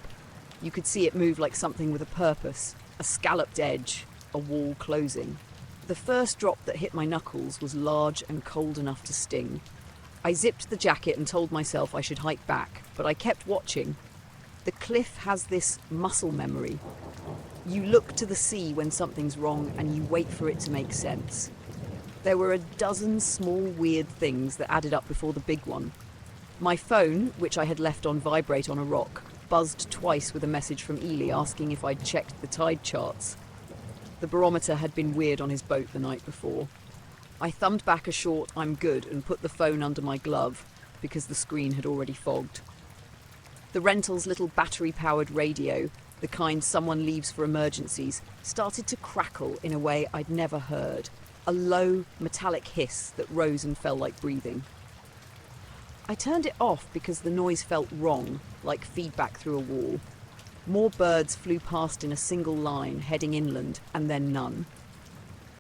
Speaker 2: You could see it move like something with a purpose, a scalloped edge, a wall closing. The first drop that hit my knuckles was large and cold enough to sting. I zipped the jacket and told myself I should hike back, but I kept watching. The cliff has this muscle memory. You look to the sea when something's wrong and you wait for it to make sense. There were a dozen small weird things that added up before the big one. My phone, which I had left on vibrate on a rock, buzzed twice with a message from Ely asking if I'd checked the tide charts. The barometer had been weird on his boat the night before. I thumbed back a short "I'm good" and put the phone under my glove because the screen had already fogged. The rental's little battery-powered radio, the kind someone leaves for emergencies, started to crackle in a way I'd never heard, a low, metallic hiss that rose and fell like breathing. I turned it off because the noise felt wrong, like feedback through a wall. More birds flew past in a single line, heading inland, and then none.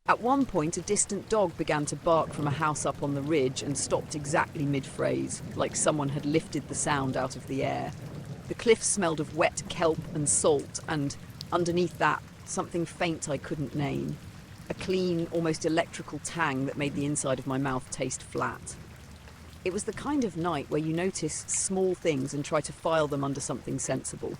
Speaker 2: At one point, a distant dog began to bark from a house up on the ridge and stopped exactly mid-phrase, like someone had lifted the sound out of the air. The cliff smelled of wet kelp and salt, and underneath that, something faint I couldn't name. A clean, almost electrical tang that made the inside of my mouth taste flat. It was the kind of night where you notice small things and try to file them under something sensible.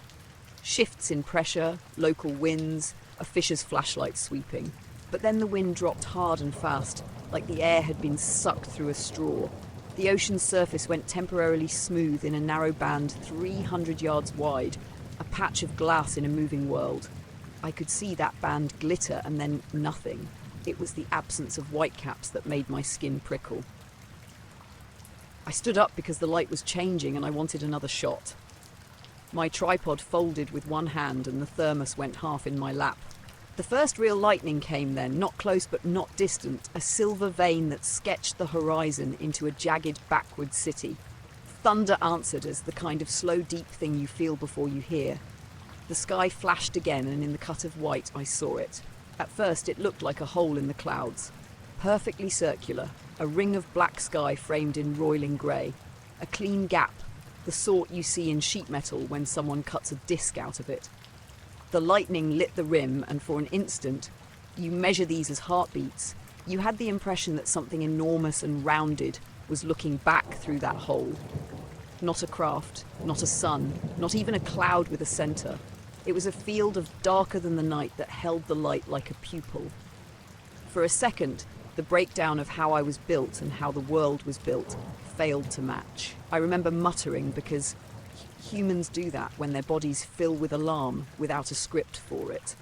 Speaker 2: Shifts in pressure, local winds, a fisher's flashlight sweeping. But then the wind dropped hard and fast, like the air had been sucked through a straw. The ocean's surface went temporarily smooth in a narrow band 300 yards wide, a patch of glass in a moving world. I could see that band glitter and then nothing. It was the absence of whitecaps that made my skin prickle. I stood up because the light was changing and I wanted another shot. My tripod folded with one hand and the thermos went half in my lap. The first real lightning came then, not close but not distant, a silver vein that sketched the horizon into a jagged backward city. Thunder answered as the kind of slow, deep thing you feel before you hear. The sky flashed again, and in the cut of white I saw it. At first it looked like a hole in the clouds. Perfectly circular, a ring of black sky framed in roiling grey. A clean gap, the sort you see in sheet metal when someone cuts a disc out of it. The lightning lit the rim, and for an instant, you measure these as heartbeats, you had the impression that something enormous and rounded was looking back through that hole. Not a craft, not a sun, not even a cloud with a centre. It was a field of darker than the night that held the light like a pupil. For a second, the breakdown of how I was built and how the world was built failed to match. I remember muttering because humans do that when their bodies fill with alarm without a script for it.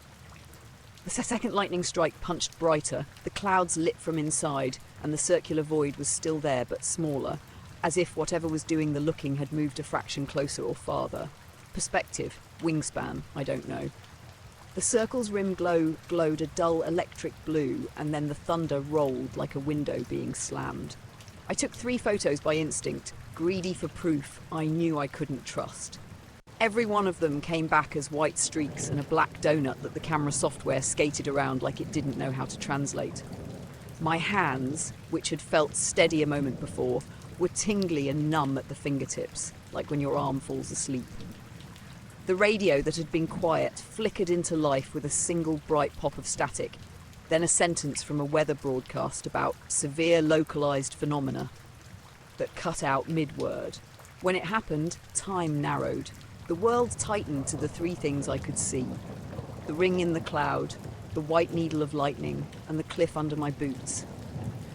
Speaker 2: The second lightning strike punched brighter, the clouds lit from inside, and the circular void was still there but smaller, as if whatever was doing the looking had moved a fraction closer or farther. Perspective, wingspan, I don't know. The circle's rim glowed a dull electric blue, and then the thunder rolled like a window being slammed. I took 3 photos by instinct, greedy for proof I knew I couldn't trust. Every one of them came back as white streaks and a black donut that the camera software skated around like it didn't know how to translate. My hands, which had felt steady a moment before, were tingly and numb at the fingertips, like when your arm falls asleep. The radio that had been quiet flickered into life with a single bright pop of static. then a sentence from a weather broadcast about severe localized phenomena that cut out mid-word. When it happened, time narrowed. The world tightened to the three things I could see: the ring in the cloud, the white needle of lightning, and the cliff under my boots.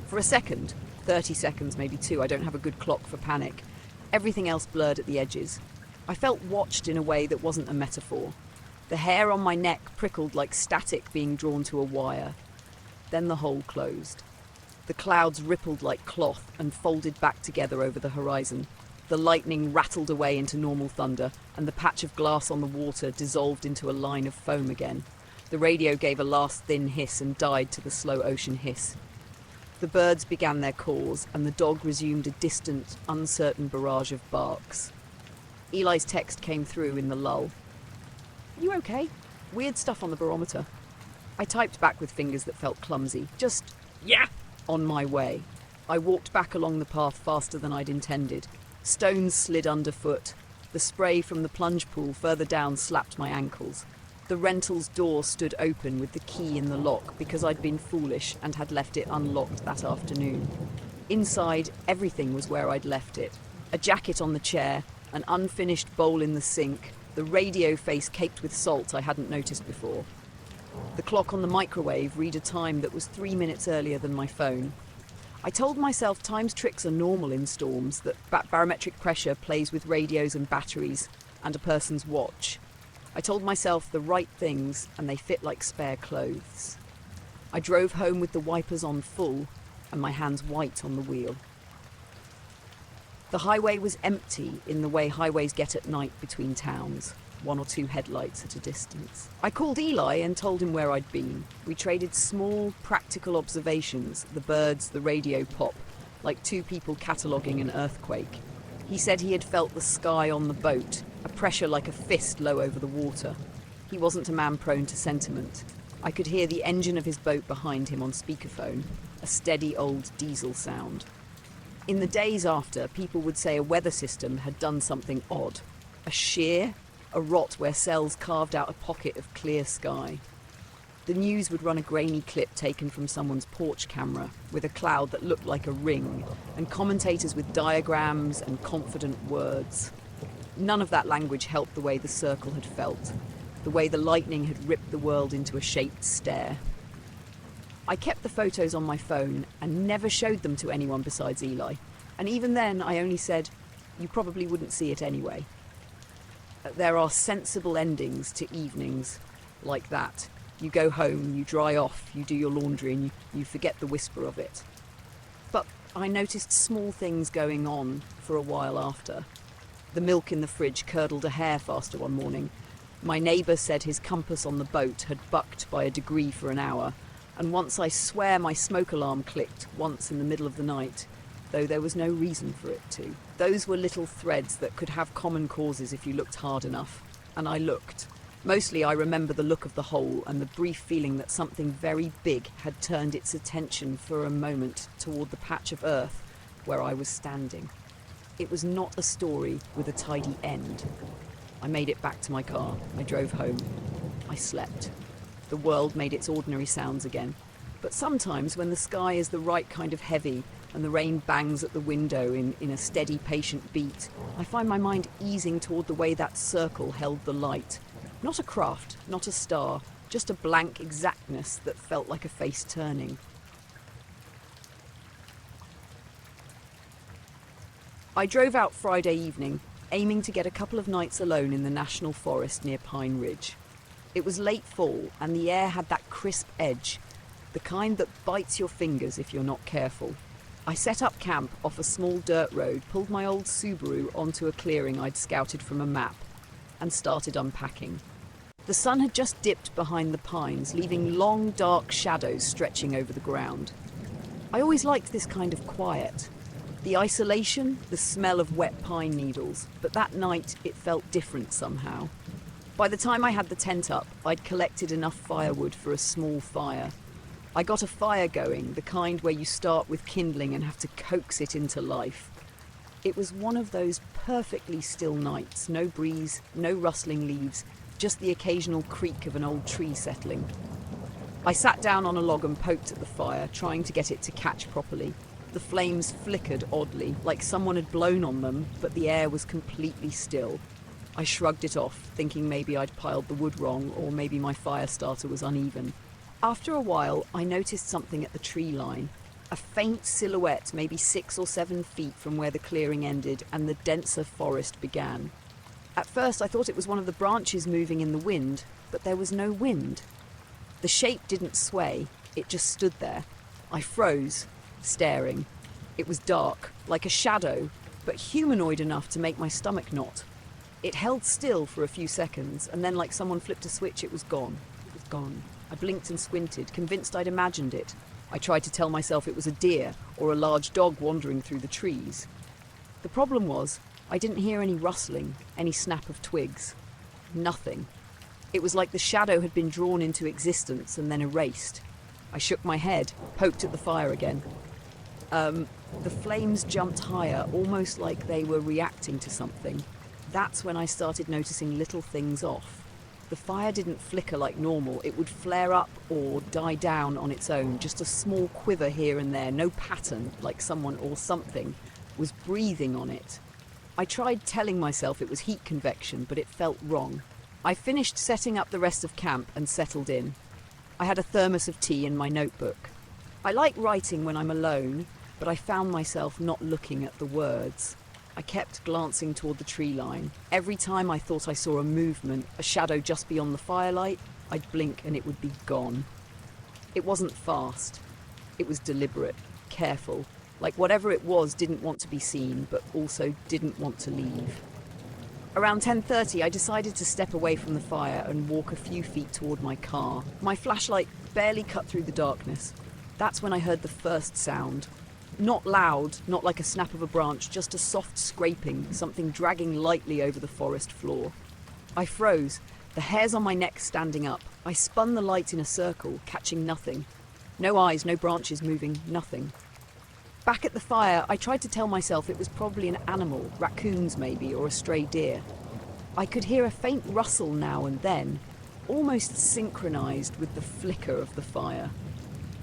Speaker 2: For a second, 30 seconds, maybe two, I don't have a good clock for panic, everything else blurred at the edges. I felt watched in a way that wasn't a metaphor. The hair on my neck prickled like static being drawn to a wire. Then the hole closed. The clouds rippled like cloth and folded back together over the horizon. The lightning rattled away into normal thunder, and the patch of glass on the water dissolved into a line of foam again. The radio gave a last thin hiss and died to the slow ocean hiss. The birds began their calls, and the dog resumed a distant, uncertain barrage of barks. Eli's text came through in the lull. "You okay? Weird stuff on the barometer." I typed back with fingers that felt clumsy. Just, yeah, on my way. I walked back along the path faster than I'd intended. Stones slid underfoot. The spray from the plunge pool further down slapped my ankles. The rental's door stood open with the key in the lock because I'd been foolish and had left it unlocked that afternoon. Inside, everything was where I'd left it. A jacket on the chair, an unfinished bowl in the sink, the radio face caked with salt I hadn't noticed before. The clock on the microwave read a time that was 3 minutes earlier than my phone. I told myself time's tricks are normal in storms, that barometric pressure plays with radios and batteries and a person's watch. I told myself the right things, and they fit like spare clothes. I drove home with the wipers on full and my hands white on the wheel. The highway was empty in the way highways get at night between towns, one or two headlights at a distance. I called Eli and told him where I'd been. We traded small, practical observations, the birds, the radio pop, like two people cataloguing an earthquake. He said he had felt the sky on the boat, a pressure like a fist low over the water. He wasn't a man prone to sentiment. I could hear the engine of his boat behind him on speakerphone, a steady old diesel sound. In the days after, people would say a weather system had done something odd. A shear, a rot where cells carved out a pocket of clear sky. The news would run a grainy clip taken from someone's porch camera with a cloud that looked like a ring, and commentators with diagrams and confident words. None of that language helped the way the circle had felt, the way the lightning had ripped the world into a shaped stare. I kept the photos on my phone and never showed them to anyone besides Eli. And even then, I only said, "You probably wouldn't see it anyway." There are sensible endings to evenings like that. You go home, you dry off, you do your laundry, and you forget the whisper of it. But I noticed small things going on for a while after. The milk in the fridge curdled a hair faster one morning. My neighbour said his compass on the boat had bucked by a degree for an hour, and once I swear my smoke alarm clicked once in the middle of the night, though there was no reason for it to. Those were little threads that could have common causes if you looked hard enough, and I looked. Mostly I remember the look of the hole and the brief feeling that something very big had turned its attention for a moment toward the patch of earth where I was standing. It was not a story with a tidy end. I made it back to my car. I drove home. I slept. The world made its ordinary sounds again. But sometimes when the sky is the right kind of heavy and the rain bangs at the window in a steady, patient beat, I find my mind easing toward the way that circle held the light. Not a craft, not a star, just a blank exactness that felt like a face turning. I drove out Friday evening, aiming to get a couple of nights alone in the National Forest near Pine Ridge. It was late fall, and the air had that crisp edge, the kind that bites your fingers if you're not careful. I set up camp off a small dirt road, pulled my old Subaru onto a clearing I'd scouted from a map, and started unpacking. The sun had just dipped behind the pines, leaving long, dark shadows stretching over the ground. I always liked this kind of quiet. The isolation, the smell of wet pine needles, but that night it felt different somehow. By the time I had the tent up, I'd collected enough firewood for a small fire. I got a fire going, the kind where you start with kindling and have to coax it into life. It was one of those perfectly still nights, no breeze, no rustling leaves, just the occasional creak of an old tree settling. I sat down on a log and poked at the fire, trying to get it to catch properly. The flames flickered oddly, like someone had blown on them, but the air was completely still. I shrugged it off, thinking maybe I'd piled the wood wrong, or maybe my fire starter was uneven. After a while, I noticed something at the tree line. A faint silhouette, maybe 6 or 7 feet from where the clearing ended and the denser forest began. At first, I thought it was one of the branches moving in the wind, but there was no wind. The shape didn't sway, it just stood there. I froze, staring. It was dark, like a shadow, but humanoid enough to make my stomach knot. It held still for a few seconds, and then like someone flipped a switch, it was gone. It was gone. I blinked and squinted, convinced I'd imagined it. I tried to tell myself it was a deer or a large dog wandering through the trees. The problem was, I didn't hear any rustling, any snap of twigs. Nothing. It was like the shadow had been drawn into existence and then erased. I shook my head, poked at the fire again. The flames jumped higher, almost like they were reacting to something. That's when I started noticing little things off. The fire didn't flicker like normal. It would flare up or die down on its own, just a small quiver here and there, no pattern, like someone or something was breathing on it. I tried telling myself it was heat convection, but it felt wrong. I finished setting up the rest of camp and settled in. I had a thermos of tea and my notebook. I like writing when I'm alone, but I found myself not looking at the words. I kept glancing toward the tree line. Every time I thought I saw a movement, a shadow just beyond the firelight, I'd blink and it would be gone. It wasn't fast. It was deliberate, careful, like whatever it was didn't want to be seen, but also didn't want to leave. Around 10:30, I decided to step away from the fire and walk a few feet toward my car. My flashlight barely cut through the darkness. That's when I heard the first sound. Not loud, not like a snap of a branch, just a soft scraping, something dragging lightly over the forest floor. I froze, the hairs on my neck standing up. I spun the light in a circle, catching nothing. No eyes, no branches moving, nothing. Back at the fire, I tried to tell myself it was probably an animal, raccoons maybe, or a stray deer. I could hear a faint rustle now and then, almost synchronized with the flicker of the fire.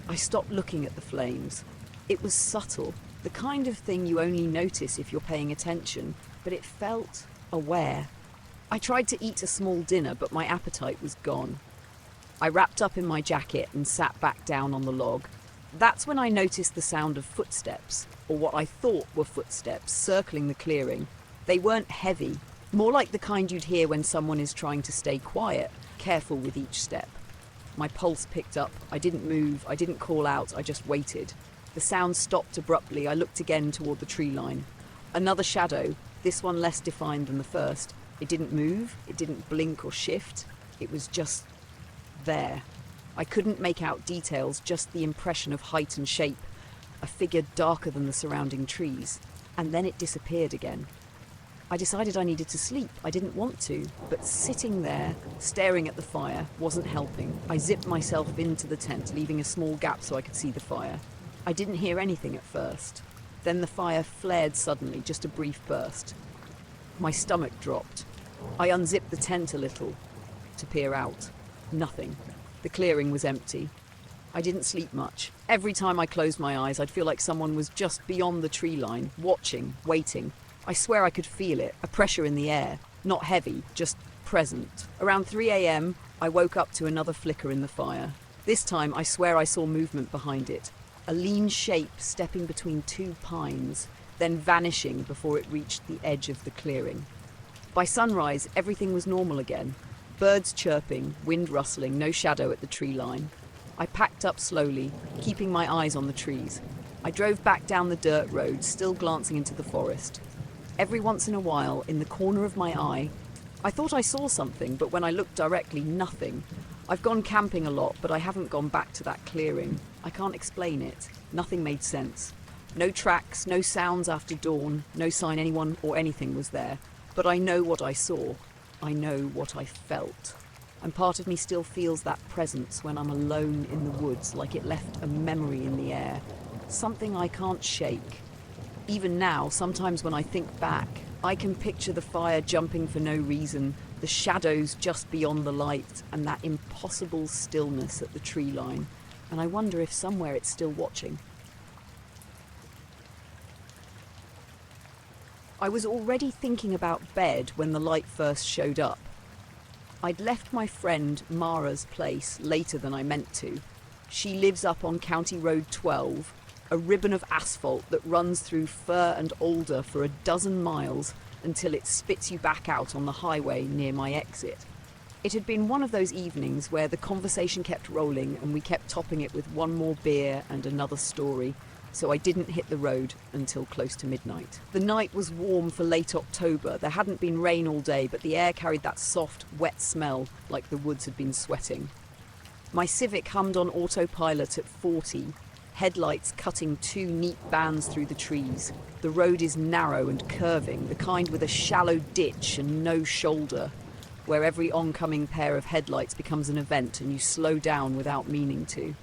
Speaker 2: I stopped looking at the flames. It was subtle, the kind of thing you only notice if you're paying attention, but it felt aware. I tried to eat a small dinner, but my appetite was gone. I wrapped up in my jacket and sat back down on the log. That's when I noticed the sound of footsteps, or what I thought were footsteps, circling the clearing. They weren't heavy, more like the kind you'd hear when someone is trying to stay quiet, careful with each step. My pulse picked up. I didn't move, I didn't call out, I just waited. The sound stopped abruptly. I looked again toward the tree line. Another shadow, this one less defined than the first. It didn't move, it didn't blink or shift. It was just there. I couldn't make out details, just the impression of height and shape. A figure darker than the surrounding trees. And then it disappeared again. I decided I needed to sleep. I didn't want to, but sitting there, staring at the fire, wasn't helping. I zipped myself into the tent, leaving a small gap so I could see the fire. I didn't hear anything at first. Then the fire flared suddenly, just a brief burst. My stomach dropped. I unzipped the tent a little to peer out. Nothing. The clearing was empty. I didn't sleep much. Every time I closed my eyes, I'd feel like someone was just beyond the tree line, watching, waiting. I swear I could feel it, a pressure in the air. Not heavy, just present. Around 3 a.m., I woke up to another flicker in the fire. This time, I swear I saw movement behind it. A lean shape stepping between 2 pines, then vanishing before it reached the edge of the clearing. By sunrise, everything was normal again. Birds chirping, wind rustling, no shadow at the tree line. I packed up slowly, keeping my eyes on the trees. I drove back down the dirt road, still glancing into the forest. Every once in a while, in the corner of my eye, I thought I saw something, but when I looked directly, nothing. I've gone camping a lot, but I haven't gone back to that clearing. I can't explain it. Nothing made sense. No tracks, no sounds after dawn, no sign anyone or anything was there. But I know what I saw. I know what I felt. And part of me still feels that presence when I'm alone in the woods, like it left a memory in the air. Something I can't shake. Even now, sometimes when I think back, I can picture the fire jumping for no reason, the shadows just beyond the light, and that impossible stillness at the tree line. And I wonder if somewhere it's still watching. I was already thinking about bed when the light first showed up. I'd left my friend Mara's place later than I meant to. She lives up on County Road 12, a ribbon of asphalt that runs through fir and alder for a dozen miles until it spits you back out on the highway near my exit. It had been one of those evenings where the conversation kept rolling and we kept topping it with one more beer and another story, so I didn't hit the road until close to midnight. The night was warm for late October. There hadn't been rain all day, but the air carried that soft, wet smell like the woods had been sweating. My Civic hummed on autopilot at 40, headlights cutting two neat bands through the trees. The road is narrow and curving, the kind with a shallow ditch and no shoulder, where every oncoming pair of headlights becomes an event and you slow down without meaning to.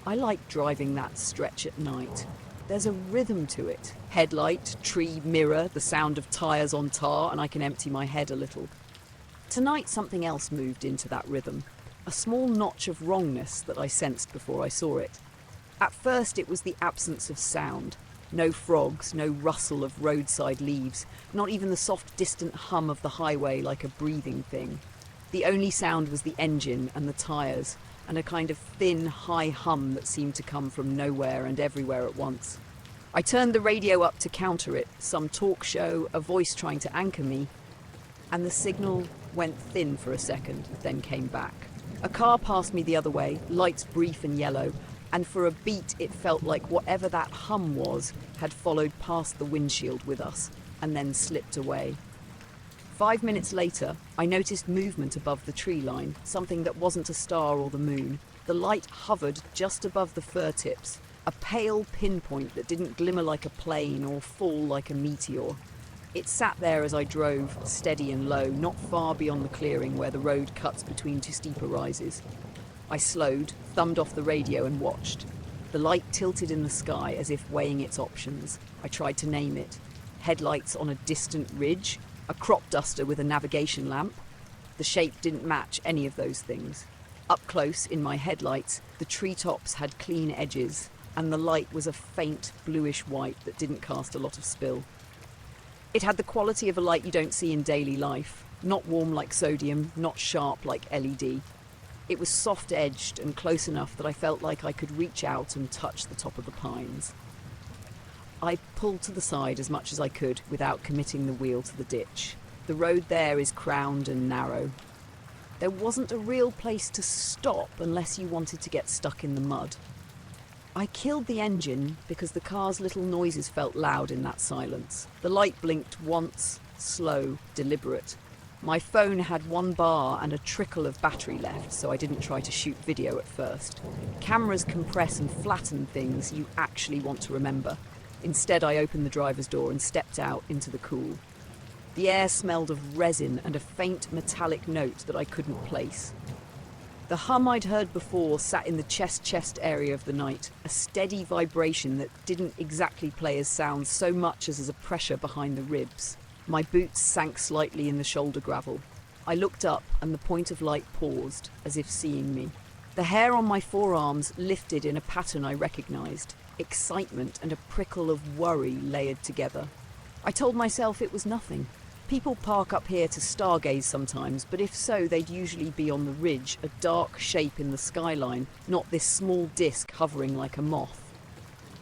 Speaker 2: I like driving that stretch at night. There's a rhythm to it. Headlight, tree, mirror, the sound of tyres on tar, and I can empty my head a little. Tonight something else moved into that rhythm. A small notch of wrongness that I sensed before I saw it. At first it was the absence of sound. No frogs, no rustle of roadside leaves, not even the soft distant hum of the highway like a breathing thing. The only sound was the engine and the tyres, and a kind of thin, high hum that seemed to come from nowhere and everywhere at once. I turned the radio up to counter it, some talk show, a voice trying to anchor me, and the signal went thin for a second, then came back. A car passed me the other way, lights brief and yellow, and for a beat it felt like whatever that hum was had followed past the windshield with us, and then slipped away. 5 minutes later, I noticed movement above the tree line, something that wasn't a star or the moon. The light hovered just above the fir tips, a pale pinpoint that didn't glimmer like a plane or fall like a meteor. It sat there as I drove, steady and low, not far beyond the clearing where the road cuts between two steeper rises. I slowed, thumbed off the radio and watched. The light tilted in the sky as if weighing its options. I tried to name it. Headlights on a distant ridge, a crop duster with a navigation lamp. The shape didn't match any of those things. Up close, in my headlights, the treetops had clean edges, and the light was a faint bluish white that didn't cast a lot of spill. It had the quality of a light you don't see in daily life, not warm like sodium, not sharp like LED. It was soft-edged and close enough that I felt like I could reach out and touch the top of the pines. I pulled to the side as much as I could without committing the wheel to the ditch. The road there is crowned and narrow. There wasn't a real place to stop unless you wanted to get stuck in the mud. I killed the engine because the car's little noises felt loud in that silence. The light blinked once, slow, deliberate. My phone had 1 bar and a trickle of battery left, so I didn't try to shoot video at first. Cameras compress and flatten things you actually want to remember. Instead, I opened the driver's door and stepped out into the cool. The air smelled of resin and a faint metallic note that I couldn't place. The hum I'd heard before sat in the chest area of the night, a steady vibration that didn't exactly play as sound so much as a pressure behind the ribs. My boots sank slightly in the shoulder gravel. I looked up and the point of light paused, as if seeing me. The hair on my forearms lifted in a pattern I recognized. Excitement and a prickle of worry layered together. I told myself it was nothing. People park up here to stargaze sometimes, but if so, they'd usually be on the ridge, a dark shape in the skyline, not this small disc hovering like a moth.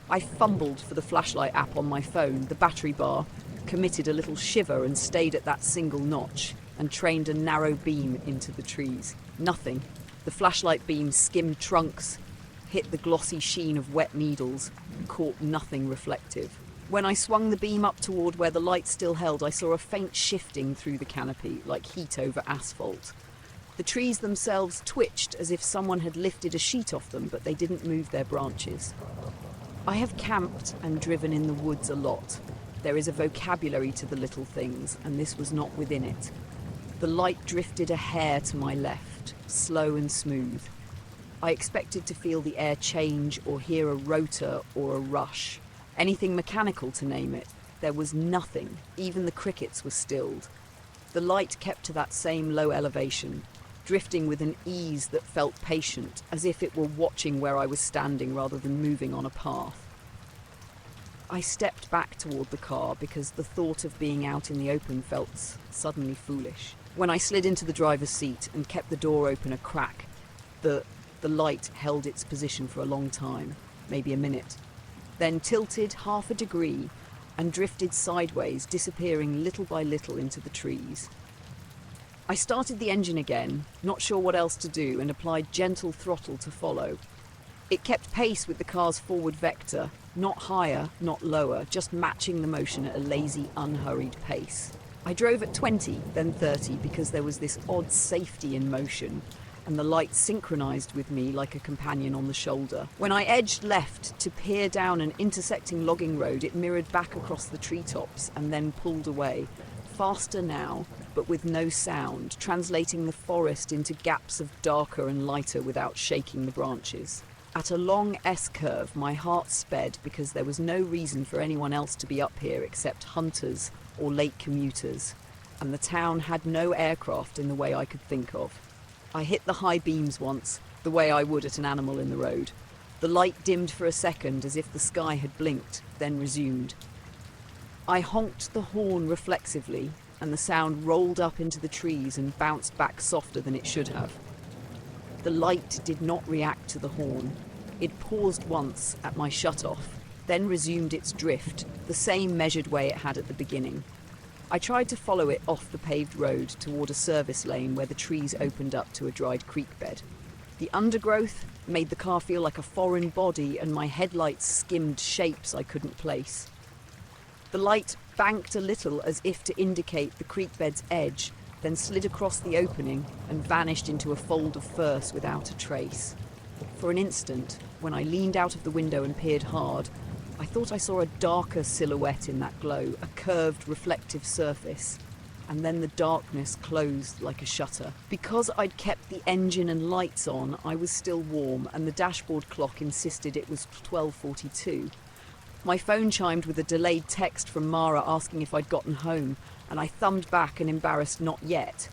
Speaker 2: I fumbled for the flashlight app on my phone, the battery bar, committed a little shiver and stayed at that single notch, and trained a narrow beam into the trees. Nothing. The flashlight beam skimmed trunks, hit the glossy sheen of wet needles, caught nothing reflective. When I swung the beam up toward where the light still held, I saw a faint shifting through the canopy, like heat over asphalt. The trees themselves twitched as if someone had lifted a sheet off them, but they didn't move their branches. I have camped and driven in the woods a lot. There is a vocabulary to the little things, and this was not within it. The light drifted a hair to my left, slow and smooth. I expected to feel the air change or hear a rotor or a rush. Anything mechanical to name it. There was nothing. Even the crickets were stilled. The light kept to that same low elevation, drifting with an ease that felt patient, as if it were watching where I was standing rather than moving on a path. I stepped back toward the car because the thought of being out in the open felt suddenly foolish. When I slid into the driver's seat and kept the door open a crack, the light held its position for a long time, maybe a minute, then tilted half a degree and drifted sideways, disappearing little by little into the trees. I started the engine again, not sure what else to do, and applied gentle throttle to follow. It kept pace with the car's forward vector, not higher, not lower, just matching the motion at a lazy, unhurried pace. I drove at 20, then 30, because there was this odd safety in motion, and the light synchronized with me like a companion on the shoulder. When I edged left to peer down an intersecting logging road, it mirrored back across the treetops and then pulled away, faster now, but with no sound, translating the forest into gaps of darker and lighter without shaking the branches. At a long S-curve, my heart sped because there was no reason for anyone else to be up here except hunters or late commuters, and the town had no aircraft in the way I could think of. I hit the high beams once, the way I would at an animal in the road. The light dimmed for a second as if the sky had blinked, then resumed. I honked the horn reflexively, and the sound rolled up into the trees and bounced back softer than it should have. The light did not react to the horn. It paused once at my shut-off, then resumed its drift, the same measured way it had at the beginning. I tried to follow it off the paved road toward a service lane where the trees opened up to a dried creek bed. The undergrowth made the car feel like a foreign body, and my headlights skimmed shapes I couldn't place. The light banked a little as if to indicate the creek bed's edge, then slid across the opening and vanished into a fold of furze without a trace. For an instant, when I leaned out of the window and peered hard, I thought I saw a darker silhouette in that glow, a curved, reflective surface, and then the darkness closed like a shutter. Because I'd kept the engine and lights on, I was still warm, and the dashboard clock insisted it was 12:42. My phone chimed with a delayed text from Mara asking if I'd gotten home, and I thumbed back an embarrassed not yet.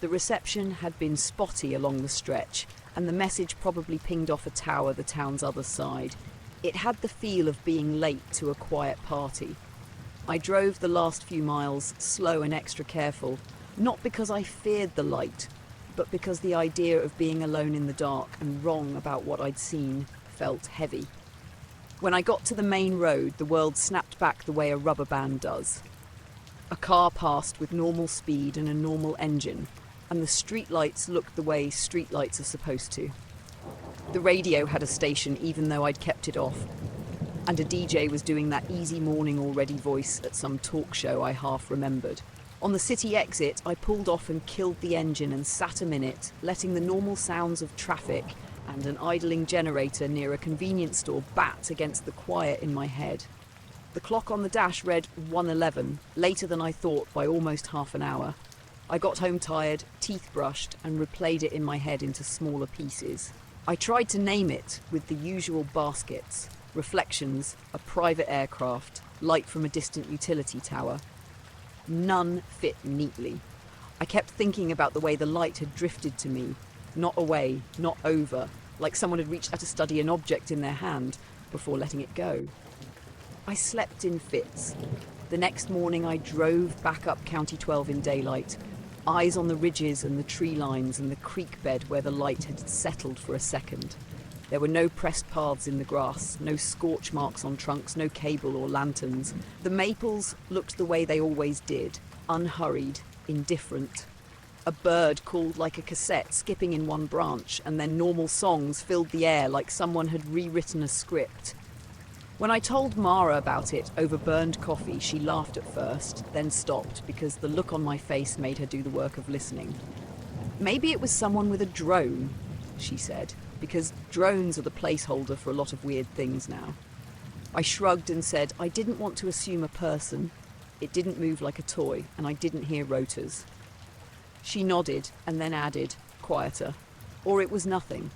Speaker 2: The reception had been spotty along the stretch, and the message probably pinged off a tower the town's other side. It had the feel of being late to a quiet party. I drove the last few miles, slow and extra careful, not because I feared the light, but because the idea of being alone in the dark and wrong about what I'd seen felt heavy. When I got to the main road, the world snapped back the way a rubber band does. A car passed with normal speed and a normal engine, and the streetlights looked the way streetlights are supposed to. The radio had a station even though I'd kept it off, and a DJ was doing that easy morning already voice at some talk show I half remembered. On the city exit, I pulled off and killed the engine and sat a minute, letting the normal sounds of traffic and an idling generator near a convenience store bat against the quiet in my head. The clock on the dash read 1:11, later than I thought by almost half an hour. I got home tired, teeth brushed, and replayed it in my head into smaller pieces. I tried to name it with the usual baskets: reflections, a private aircraft, light from a distant utility tower. None fit neatly. I kept thinking about the way the light had drifted to me, not away, not over, like someone had reached out to study an object in their hand before letting it go. I slept in fits. The next morning I drove back up County 12 in daylight, eyes on the ridges and the tree lines and the creek bed where the light had settled for a second. There were no pressed paths in the grass, no scorch marks on trunks, no cable or lanterns. The maples looked the way they always did, unhurried, indifferent. A bird called like a cassette, skipping in one branch, and then normal songs filled the air like someone had rewritten a script. When I told Mara about it over burned coffee, she laughed at first, then stopped because the look on my face made her do the work of listening. Maybe it was someone with a drone, she said, because drones are the placeholder for a lot of weird things now. I shrugged and said I didn't want to assume a person. It didn't move like a toy, and I didn't hear rotors. She nodded and then added, quieter, or it was nothing.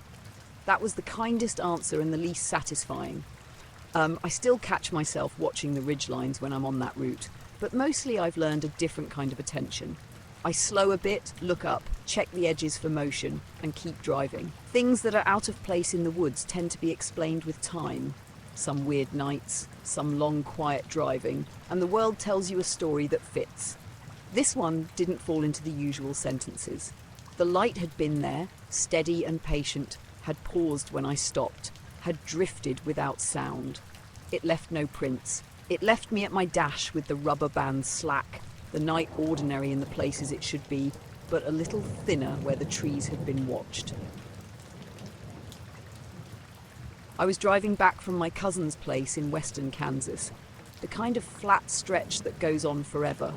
Speaker 2: That was the kindest answer and the least satisfying. I still catch myself watching the ridgelines when I'm on that route, but mostly I've learned a different kind of attention. I slow a bit, look up, check the edges for motion, and keep driving. Things that are out of place in the woods tend to be explained with time. Some weird nights, some long quiet driving, and the world tells you a story that fits. This one didn't fall into the usual sentences. The light had been there, steady and patient, had paused when I stopped, had drifted without sound. It left no prints. It left me at my dash with the rubber band slack, the night ordinary in the places it should be, but a little thinner where the trees had been watched. I was driving back from my cousin's place in western Kansas, the kind of flat stretch that goes on forever.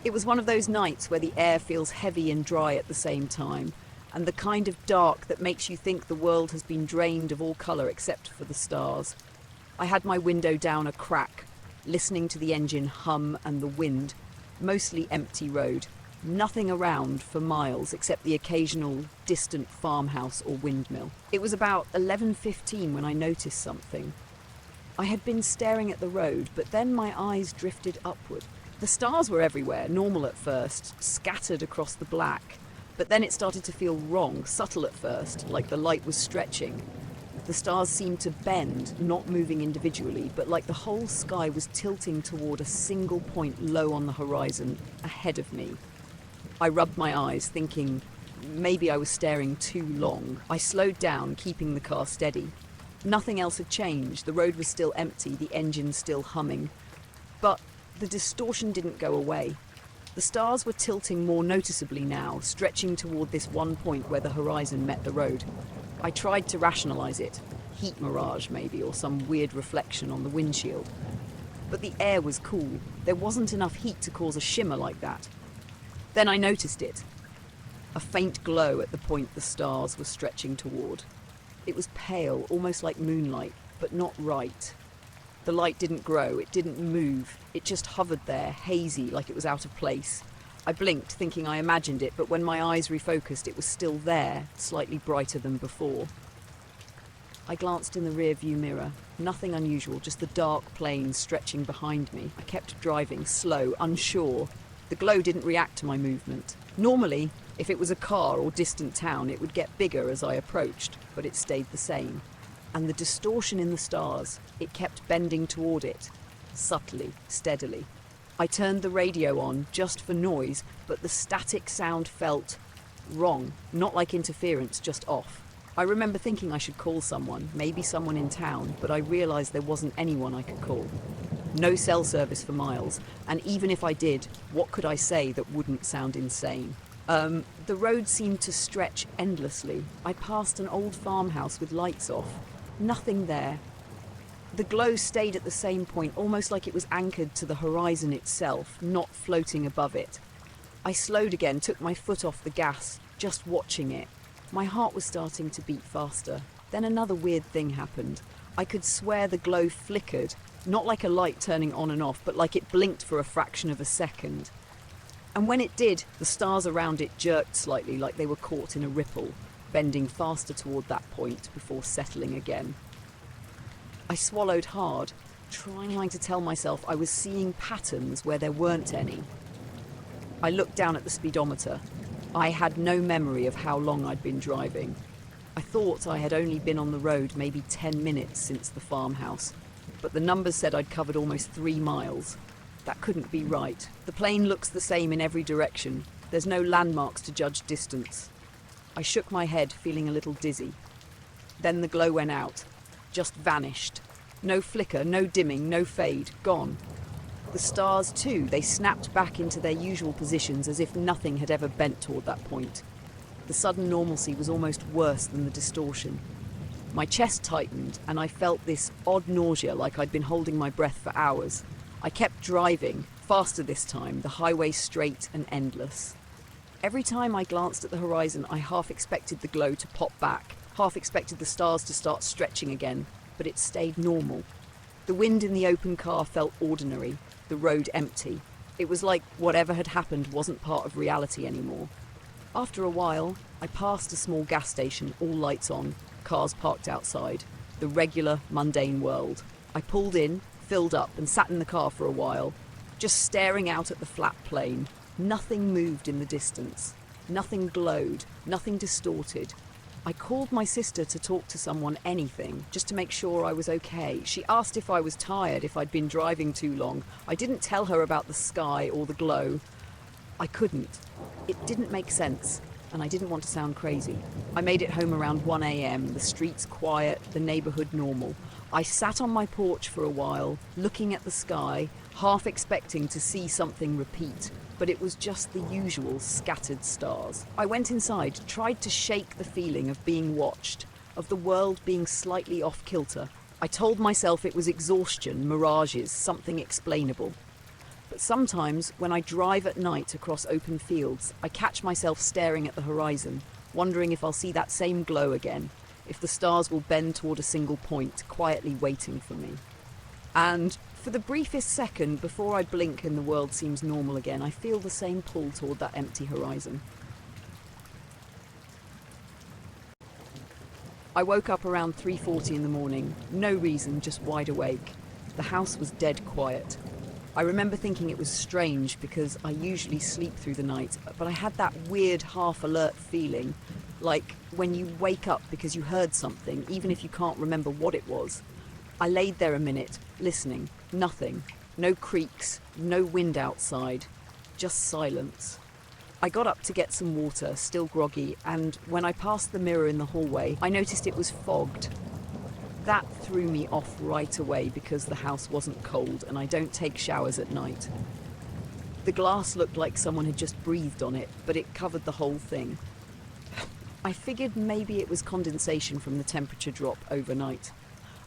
Speaker 2: It was one of those nights where the air feels heavy and dry at the same time, and the kind of dark that makes you think the world has been drained of all colour except for the stars. I had my window down a crack, listening to the engine hum and the wind. Mostly empty road, nothing around for miles except the occasional distant farmhouse or windmill. It was about 11:15 when I noticed something. I had been staring at the road, but then my eyes drifted upward. The stars were everywhere, normal at first, scattered across the black. But then it started to feel wrong, subtle at first, like the light was stretching. The stars seemed to bend, not moving individually, but like the whole sky was tilting toward a single point low on the horizon, ahead of me. I rubbed my eyes, thinking maybe I was staring too long. I slowed down, keeping the car steady. Nothing else had changed. The road was still empty, the engine still humming. But the distortion didn't go away. The stars were tilting more noticeably now, stretching toward this one point where the horizon met the road. I tried to rationalize it. Heat mirage, maybe, or some weird reflection on the windshield. But the air was cool. There wasn't enough heat to cause a shimmer like that. Then I noticed it. A faint glow at the point the stars were stretching toward. It was pale, almost like moonlight, but not right. The light didn't grow, it didn't move, it just hovered there, hazy, like it was out of place. I blinked, thinking I imagined it, but when my eyes refocused, it was still there, slightly brighter than before. I glanced in the rear-view mirror. Nothing unusual, just the dark plain stretching behind me. I kept driving, slow, unsure. The glow didn't react to my movement. Normally, if it was a car or distant town, it would get bigger as I approached, but it stayed the same. And the distortion in the stars, it kept bending toward it, subtly, steadily. I turned the radio on just for noise, but the static sound felt wrong, not like interference, just off. I remember thinking I should call someone, maybe someone in town, but I realized there wasn't anyone I could call. No cell service for miles, and even if I did, what could I say that wouldn't sound insane? The road seemed to stretch endlessly. I passed an old farmhouse with lights off. Nothing there. The glow stayed at the same point, almost like it was anchored to the horizon itself, not floating above it. I slowed again, took my foot off the gas, just watching it. My heart was starting to beat faster. Then another weird thing happened. I could swear the glow flickered, not like a light turning on and off, but like it blinked for a fraction of a second. And when it did, the stars around it jerked slightly, like they were caught in a ripple, bending faster toward that point before settling again. I swallowed hard, trying to tell myself I was seeing patterns where there weren't any. I looked down at the speedometer. I had no memory of how long I'd been driving. I thought I had only been on the road maybe 10 minutes since the farmhouse, but the numbers said I'd covered almost 3 miles. That couldn't be right. The plane looks the same in every direction. There's no landmarks to judge distance. I shook my head, feeling a little dizzy. Then the glow went out, just vanished. No flicker, no dimming, no fade, gone. The stars too, they snapped back into their usual positions as if nothing had ever bent toward that point. The sudden normalcy was almost worse than the distortion. My chest tightened and I felt this odd nausea like I'd been holding my breath for hours. I kept driving, faster this time, the highway straight and endless. Every time I glanced at the horizon, I half expected the glow to pop back, half expected the stars to start stretching again, but it stayed normal. The wind in the open car felt ordinary, the road empty. It was like whatever had happened wasn't part of reality anymore. After a while, I passed a small gas station, all lights on, cars parked outside, the regular, mundane world. I pulled in, filled up, and sat in the car for a while, just staring out at the flat plain. Nothing moved in the distance. Nothing glowed, nothing distorted. I called my sister to talk to someone, anything, just to make sure I was okay. She asked if I was tired, if I'd been driving too long. I didn't tell her about the sky or the glow. I couldn't. It didn't make sense, and I didn't want to sound crazy. I made it home around 1 a.m., the streets quiet, the neighborhood normal. I sat on my porch for a while, looking at the sky, half expecting to see something repeat, but it was just the usual scattered stars. I went inside, tried to shake the feeling of being watched, of the world being slightly off kilter. I told myself it was exhaustion, mirages, something explainable. But sometimes, when I drive at night across open fields, I catch myself staring at the horizon, wondering if I'll see that same glow again, if the stars will bend toward a single point, quietly waiting for me. And for the briefest second before I blink and the world seems normal again, I feel the same pull toward that empty horizon. I woke up around 3:40 in the morning. No reason, just wide awake. The house was dead quiet. I remember thinking it was strange because I usually sleep through the night, but I had that weird half-alert feeling, like when you wake up because you heard something, even if you can't remember what it was. I laid there a minute, listening. Nothing. No creaks, no wind outside, just silence. I got up to get some water, still groggy, and when I passed the mirror in the hallway, I noticed it was fogged. That threw me off right away because the house wasn't cold and I don't take showers at night. The glass looked like someone had just breathed on it, but it covered the whole thing. I figured maybe it was condensation from the temperature drop overnight.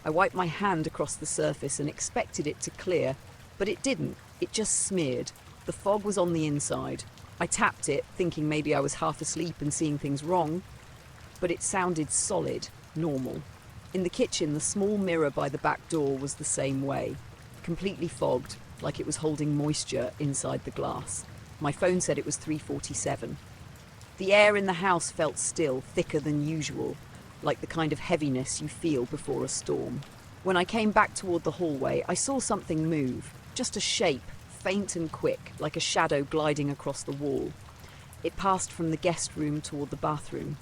Speaker 2: I wiped my hand across the surface and expected it to clear, but it didn't. It just smeared. The fog was on the inside. I tapped it, thinking maybe I was half asleep and seeing things wrong, but it sounded solid, normal. In the kitchen, the small mirror by the back door was the same way, completely fogged, like it was holding moisture inside the glass. My phone said it was 3:47. The air in the house felt still, thicker than usual, like the kind of heaviness you feel before a storm. When I came back toward the hallway, I saw something move, just a shape, faint and quick, like a shadow gliding across the wall. It passed from the guest room toward the bathroom.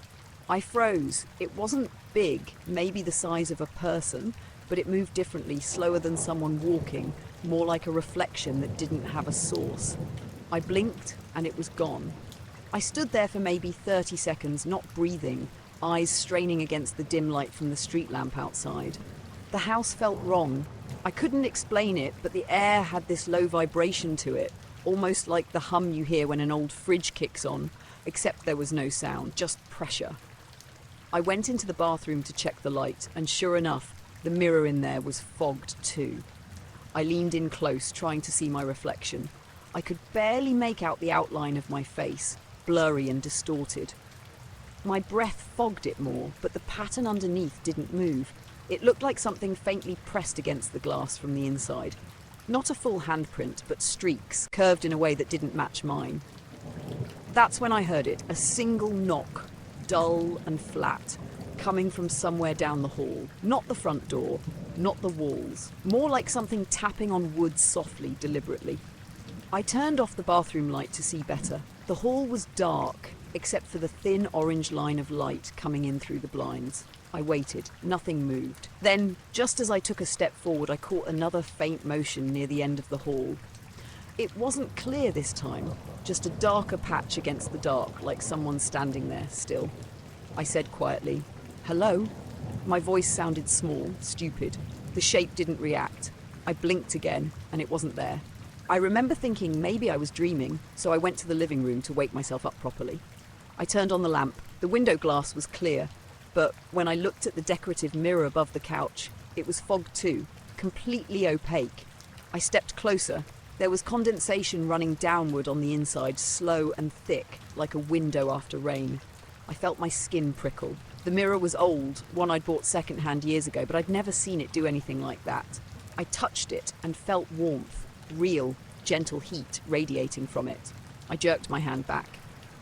Speaker 2: I froze. It wasn't big, maybe the size of a person, but it moved differently, slower than someone walking, more like a reflection that didn't have a source. I blinked and it was gone. I stood there for maybe 30 seconds, not breathing, eyes straining against the dim light from the street lamp outside. The house felt wrong. I couldn't explain it, but the air had this low vibration to it, almost like the hum you hear when an old fridge kicks on, except there was no sound, just pressure. I went into the bathroom to check the light, and sure enough, the mirror in there was fogged too. I leaned in close, trying to see my reflection. I could barely make out the outline of my face, blurry and distorted. My breath fogged it more, but the pattern underneath didn't move. It looked like something faintly pressed against the glass from the inside. Not a full handprint, but streaks, curved in a way that didn't match mine. That's when I heard it, a single knock, dull and flat, coming from somewhere down the hall. Not the front door, not the walls. More like something tapping on wood softly, deliberately. I turned off the bathroom light to see better. The hall was dark, except for the thin orange line of light coming in through the blinds. I waited. Nothing moved. Then, just as I took a step forward, I caught another faint motion near the end of the hall. It wasn't clear this time, just a darker patch against the dark, like someone standing there still. I said quietly, "Hello?" My voice sounded small, stupid. The shape didn't react. I blinked again, and it wasn't there. I remember thinking maybe I was dreaming, so I went to the living room to wake myself up properly. I turned on the lamp. The window glass was clear, but when I looked at the decorative mirror above the couch, it was fogged too, completely opaque. I stepped closer. There was condensation running downward on the inside, slow and thick, like a window after rain. I felt my skin prickle. The mirror was old, one I'd bought secondhand years ago, but I'd never seen it do anything like that. I touched it and felt warmth, real, gentle heat radiating from it. I jerked my hand back.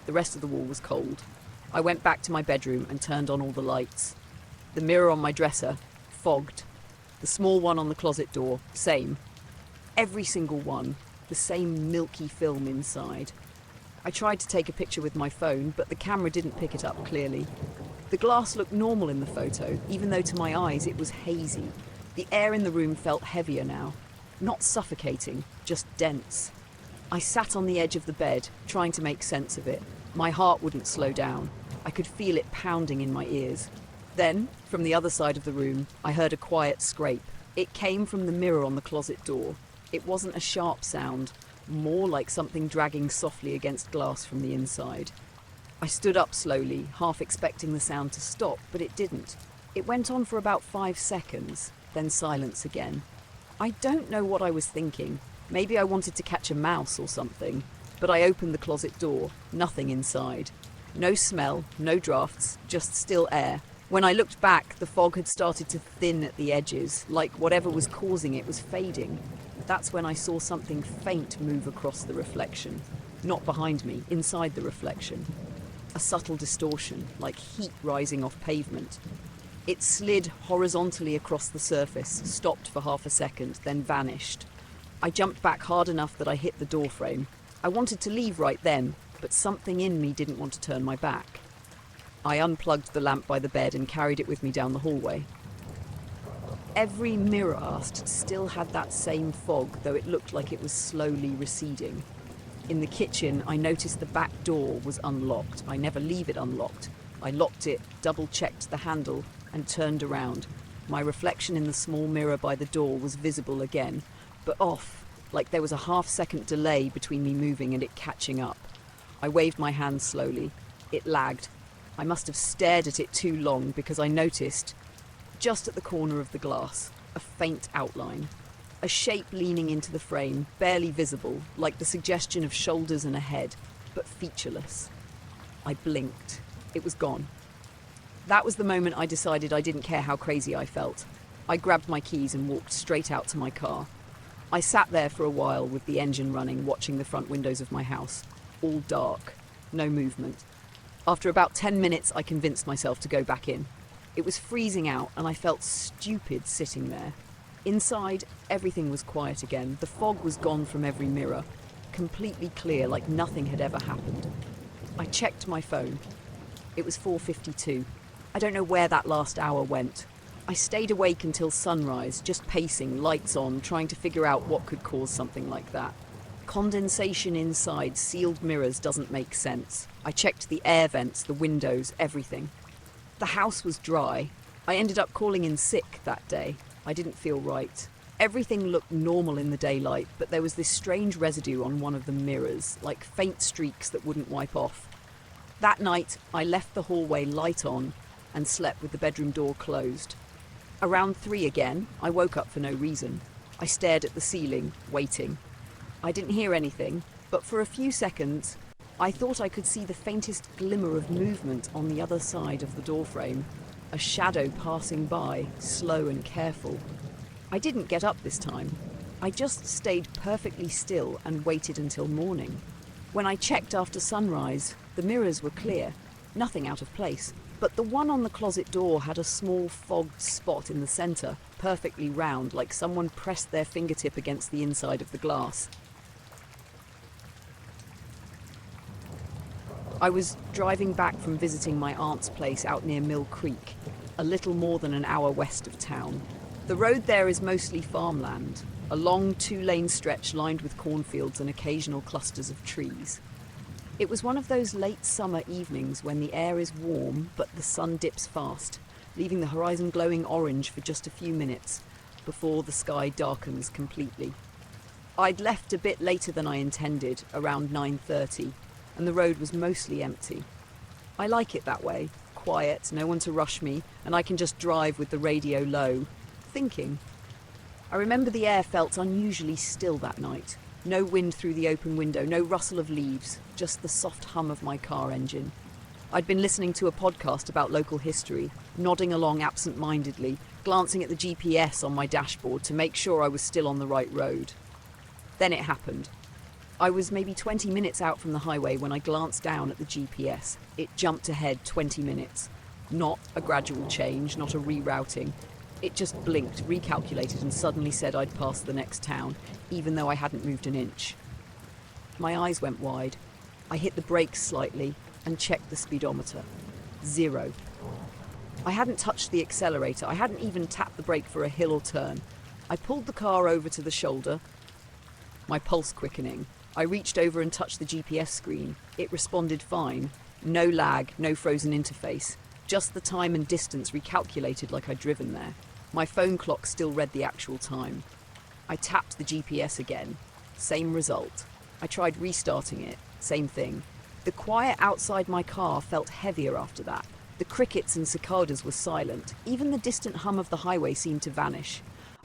Speaker 2: The rest of the wall was cold. I went back to my bedroom and turned on all the lights. The mirror on my dresser, fogged. The small one on the closet door, same. Every single one, the same milky film inside. I tried to take a picture with my phone, but the camera didn't pick it up clearly. The glass looked normal in the photo, even though to my eyes it was hazy. The air in the room felt heavier now. Not suffocating, just dense. I sat on the edge of the bed, trying to make sense of it. My heart wouldn't slow down. I could feel it pounding in my ears. Then, from the other side of the room, I heard a quiet scrape. It came from the mirror on the closet door. It wasn't a sharp sound, more like something dragging softly against glass from the inside. I stood up slowly, half expecting the sound to stop, but it didn't. It went on for about 5 seconds, then silence again. I don't know what I was thinking. Maybe I wanted to catch a mouse or something. But I opened the closet door, nothing inside. No smell, no drafts, just still air. When I looked back, the fog had started to thin at the edges, like whatever was causing it was fading. That's when I saw something faint move across the reflection. Not behind me, inside the reflection. A subtle distortion, like heat rising off pavement. It slid horizontally across the surface, stopped for half a second, then vanished. I jumped back hard enough that I hit the doorframe. I wanted to leave right then, but something in me didn't want to turn my back. I unplugged the lamp by the bed and carried it with me down the hallway. Every mirror-ast still had that same fog, though it looked like it was slowly receding. In the kitchen, I noticed the back door was unlocked. I never leave it unlocked. I locked it, double-checked the handle, and turned around. My reflection in the small mirror by the door was visible again, but off, like there was a half-second delay between me moving and it catching up. I waved my hand slowly. It lagged. I must have stared at it too long because I noticed, just at the corner of the glass, a faint outline. A shape leaning into the frame, barely visible, like the suggestion of shoulders and a head, but featureless. I blinked. It was gone. That was the moment I decided I didn't care how crazy I felt. I grabbed my keys and walked straight out to my car. I sat there for a while with the engine running, watching the front windows of my house. All dark. No movement. After about 10 minutes, I convinced myself to go back in. It was freezing out, and I felt stupid sitting there. Inside, everything was quiet again. The fog was gone from every mirror. Completely clear, like nothing had ever happened. I checked my phone. It was 4:52. I don't know where that last hour went. I stayed awake until sunrise, just pacing, lights on, trying to figure out what could cause something like that. Condensation inside sealed mirrors doesn't make sense. I checked the air vents, the windows, everything. The house was dry. I ended up calling in sick that day. I didn't feel right. Everything looked normal in the daylight, but there was this strange residue on one of the mirrors, like faint streaks that wouldn't wipe off. That night, I left the hallway light on and slept with the bedroom door closed. Around 3 again, I woke up for no reason. I stared at the ceiling, waiting. I didn't hear anything, but for a few seconds, I thought I could see the faintest glimmer of movement on the other side of the doorframe. A shadow passing by, slow and careful. I didn't get up this time. I just stayed perfectly still and waited until morning. When I checked after sunrise, the mirrors were clear, nothing out of place. But the one on the closet door had a small fogged spot in the centre, perfectly round, like someone pressed their fingertip against the inside of the glass. I was driving back from visiting my aunt's place out near Mill Creek, a little more than an hour west of town. The road there is mostly farmland, a long 2-lane stretch lined with cornfields and occasional clusters of trees. It was one of those late summer evenings when the air is warm but the sun dips fast, leaving the horizon glowing orange for just a few minutes before the sky darkens completely. I'd left a bit later than I intended, around 9:30, and the road was mostly empty. I like it that way, quiet, no one to rush me, and I can just drive with the radio low, thinking. I remember the air felt unusually still that night. No wind through the open window, no rustle of leaves, just the soft hum of my car engine. I'd been listening to a podcast about local history, nodding along absent-mindedly, glancing at the GPS on my dashboard to make sure I was still on the right road. Then it happened. I was maybe 20 minutes out from the highway when I glanced down at the GPS. It jumped ahead 20 minutes. Not a gradual change, not a rerouting. It just blinked, recalculated, and suddenly said I'd passed the next town, even though I hadn't moved an inch. My eyes went wide. I hit the brakes slightly and checked the speedometer. 0. I hadn't touched the accelerator. I hadn't even tapped the brake for a hill or turn. I pulled the car over to the shoulder, my pulse quickening. I reached over and touched the GPS screen. It responded fine. No lag, no frozen interface. Just the time and distance recalculated like I'd driven there. My phone clock still read the actual time. I tapped the GPS again. Same result. I tried restarting it. Same thing. The quiet outside my car felt heavier after that. The crickets and cicadas were silent. Even the distant hum of the highway seemed to vanish.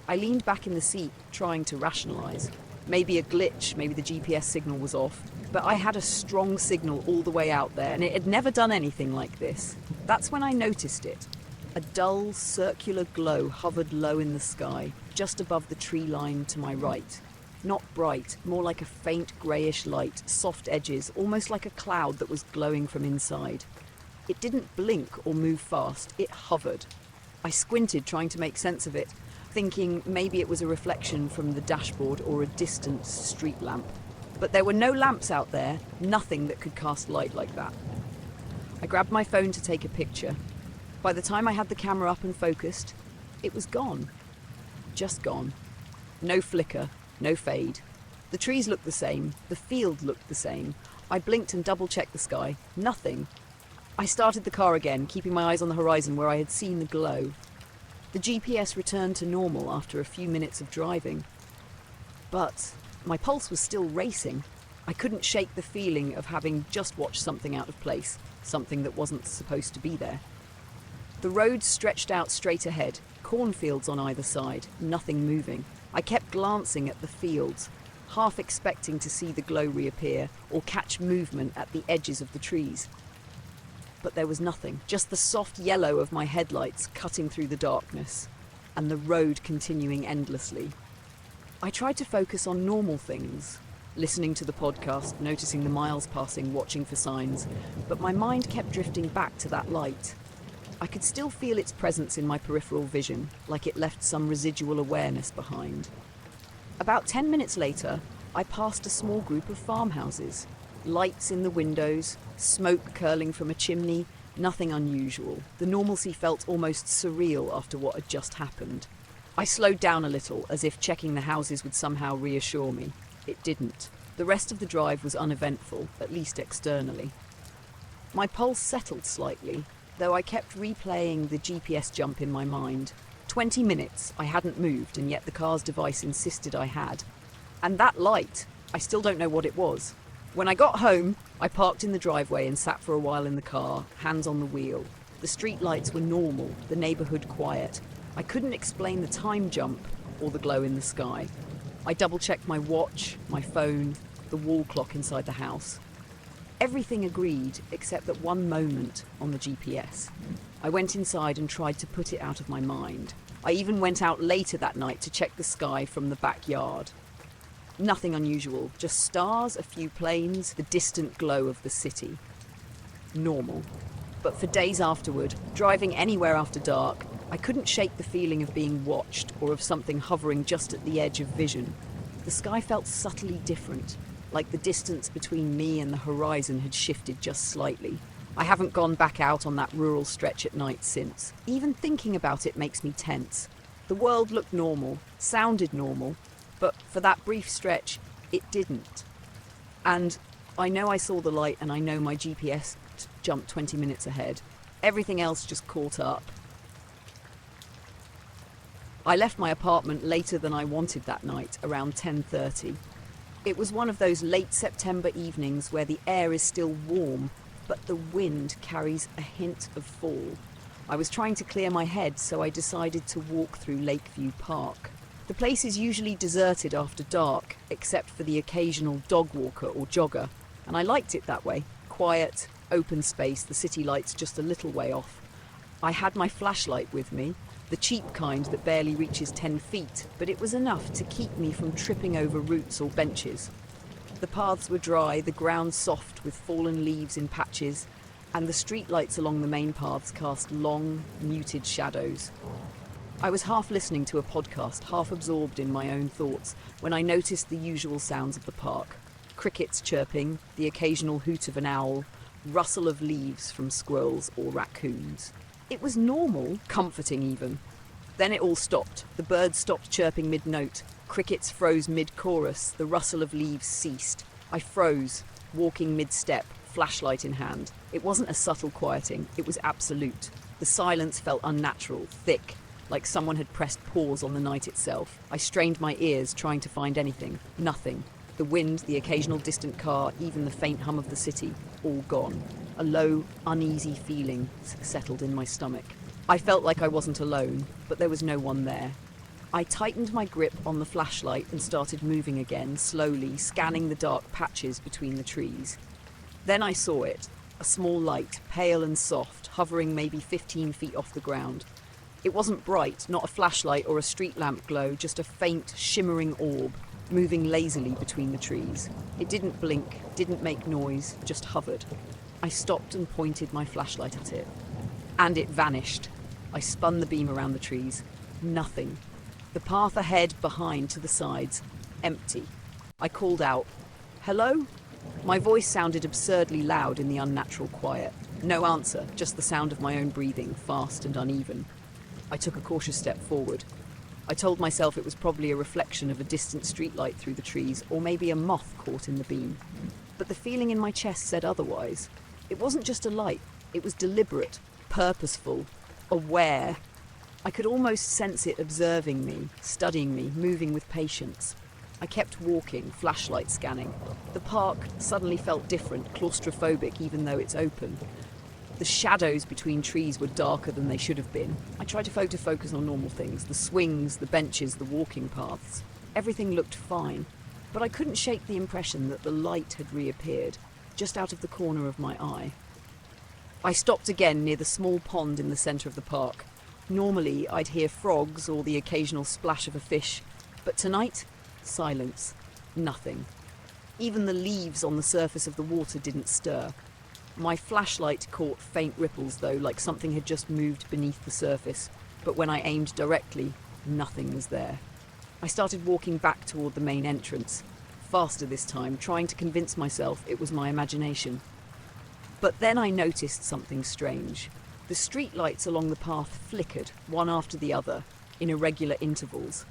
Speaker 2: I leaned back in the seat, trying to rationalize. Maybe a glitch, maybe the GPS signal was off. But I had a strong signal all the way out there, and it had never done anything like this. That's when I noticed it. A dull, circular glow hovered low in the sky, just above the tree line to my right. Not bright, more like a faint greyish light, soft edges, almost like a cloud that was glowing from inside. It didn't blink or move fast, it hovered. I squinted, trying to make sense of it, thinking maybe it was a reflection from the dashboard or a distant street lamp. But there were no lamps out there, nothing that could cast light like that. I grabbed my phone to take a picture. By the time I had the camera up and focused, it was gone. Just gone. No flicker, no fade. The trees looked the same, the field looked the same. I blinked and double-checked the sky. Nothing. I started the car again, keeping my eyes on the horizon where I had seen the glow. The GPS returned to normal after a few minutes of driving. But my pulse was still racing. I couldn't shake the feeling of having just watched something out of place, something that wasn't supposed to be there. The road stretched out straight ahead, cornfields on either side, nothing moving. I kept glancing at the fields, half expecting to see the glow reappear or catch movement at the edges of the trees. But there was nothing, just the soft yellow of my headlights cutting through the darkness, and the road continuing endlessly. I tried to focus on normal things, listening to the podcast, noticing the miles passing, watching for signs, but my mind kept drifting back to that light. I could still feel its presence in my peripheral vision, like it left some residual awareness behind. About 10 minutes later, I passed a small group of farmhouses. Lights in the windows, smoke curling from a chimney, nothing unusual. The normalcy felt almost surreal after what had just happened. I slowed down a little, as if checking the houses would somehow reassure me. It didn't. The rest of the drive was uneventful, at least externally. My pulse settled slightly, though I kept replaying the GPS jump in my mind. 20 minutes, I hadn't moved, and yet the car's device insisted I had. And that light, I still don't know what it was. When I got home, I parked in the driveway and sat for a while in the car, hands on the wheel. The street lights were normal, the neighbourhood quiet. I couldn't explain the time jump or the glow in the sky. I double-checked my watch, my phone, the wall clock inside the house. Everything agreed except that one moment on the GPS. I went inside and tried to put it out of my mind. I even went out later that night to check the sky from the backyard. Nothing unusual, just stars, a few planes, the distant glow of the city. Normal. But for days afterward, driving anywhere after dark, I couldn't shake the feeling of being watched or of something hovering just at the edge of vision. The sky felt subtly different, like the distance between me and the horizon had shifted just slightly. I haven't gone back out on that rural stretch at night since. Even thinking about it makes me tense. The world looked normal, sounded normal, but for that brief stretch, it didn't. And I know I saw the light and I know my GPS jumped 20 minutes ahead. Everything else just caught up. I left my apartment later than I wanted that night, around 10:30. It was one of those late September evenings where the air is still warm, but the wind carries a hint of fall. I was trying to clear my head, so I decided to walk through Lakeview Park. The place is usually deserted after dark, except for the occasional dog walker or jogger, and I liked it that way. Quiet, open space, the city lights just a little way off. I had my flashlight with me, the cheap kind that barely reaches 10 feet, but it was enough to keep me from tripping over roots or benches. The paths were dry, the ground soft with fallen leaves in patches, and the street lights along the main paths cast long, muted shadows. I was half listening to a podcast, half absorbed in my own thoughts, when I noticed the usual sounds of the park. Crickets chirping, the occasional hoot of an owl, rustle of leaves from squirrels or raccoons. It was normal, comforting even. Then it all stopped. The birds stopped chirping mid-note. Crickets froze mid-chorus. The rustle of leaves ceased. I froze, walking mid-step, flashlight in hand. It wasn't a subtle quieting. It was absolute. The silence felt unnatural, thick, like someone had pressed pause on the night itself. I strained my ears, trying to find anything. Nothing. The wind, the occasional distant car, even the faint hum of the city, all gone. A low, uneasy feeling settled in my stomach. I felt like I wasn't alone, but there was no one there. I tightened my grip on the flashlight and started moving again, slowly, scanning the dark patches between the trees. Then I saw it, a small light, pale and soft, hovering maybe 15 feet off the ground. It wasn't bright, not a flashlight or a street lamp glow, just a faint, shimmering orb, moving lazily between the trees. It didn't blink, didn't make noise, just hovered. I stopped and pointed my flashlight at it. And it vanished. I spun the beam around the trees. Nothing. The path ahead, behind, to the sides. Empty. I called out, "Hello?" My voice sounded absurdly loud in the unnatural quiet. No answer, just the sound of my own breathing, fast and uneven. I took a cautious step forward. I told myself it was probably a reflection of a distant streetlight through the trees, or maybe a moth caught in the beam. But the feeling in my chest said otherwise. It wasn't just a light. It was deliberate, purposeful, aware. I could almost sense it observing me, studying me, moving with patience. I kept walking, flashlight scanning. The park suddenly felt different, claustrophobic even though it's open. The shadows between trees were darker than they should have been. I tried to focus on normal things, the swings, the benches, the walking paths. Everything looked fine, but I couldn't shake the impression that the light had reappeared, just out of the corner of my eye. I stopped again near the small pond in the centre of the park. Normally, I'd hear frogs or the occasional splash of a fish, but tonight, silence. Nothing. Even the leaves on the surface of the water didn't stir. My flashlight caught faint ripples, though, like something had just moved beneath the surface, but when I aimed directly, nothing was there. I started walking back toward the main entrance, faster this time, trying to convince myself it was my imagination. But then I noticed something strange. The streetlights along the path flickered, one after the other, in irregular intervals.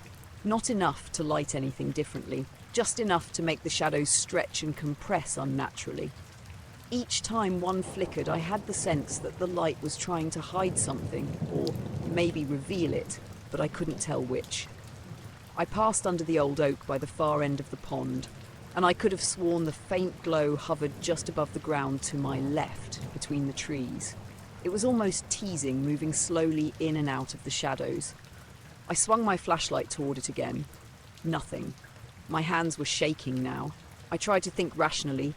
Speaker 2: Not enough to light anything differently, just enough to make the shadows stretch and compress unnaturally. Each time one flickered, I had the sense that the light was trying to hide something, or maybe reveal it, but I couldn't tell which. I passed under the old oak by the far end of the pond, and I could have sworn the faint glow hovered just above the ground to my left, between the trees. It was almost teasing, moving slowly in and out of the shadows. I swung my flashlight toward it again. Nothing. My hands were shaking now. I tried to think rationally.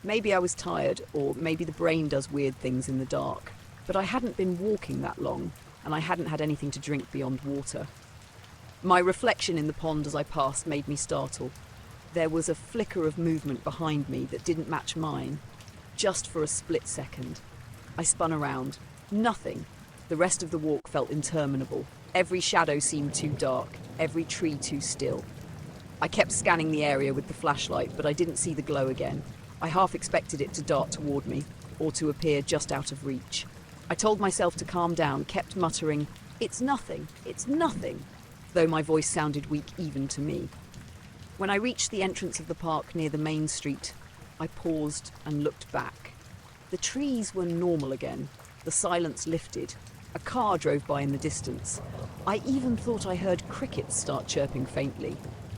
Speaker 2: Maybe I was tired, or maybe the brain does weird things in the dark. But I hadn't been walking that long, and I hadn't had anything to drink beyond water. My reflection in the pond as I passed made me startle. There was a flicker of movement behind me that didn't match mine, just for a split second. I spun around. Nothing. The rest of the walk felt interminable. Every shadow seemed too dark, every tree too still. I kept scanning the area with the flashlight, but I didn't see the glow again. I half expected it to dart toward me, or to appear just out of reach. I told myself to calm down, kept muttering, "It's nothing, it's nothing," though my voice sounded weak even to me. When I reached the entrance of the park near the main street, I paused and looked back. The trees were normal again. The silence lifted. A car drove by in the distance. I even thought I heard crickets start chirping faintly.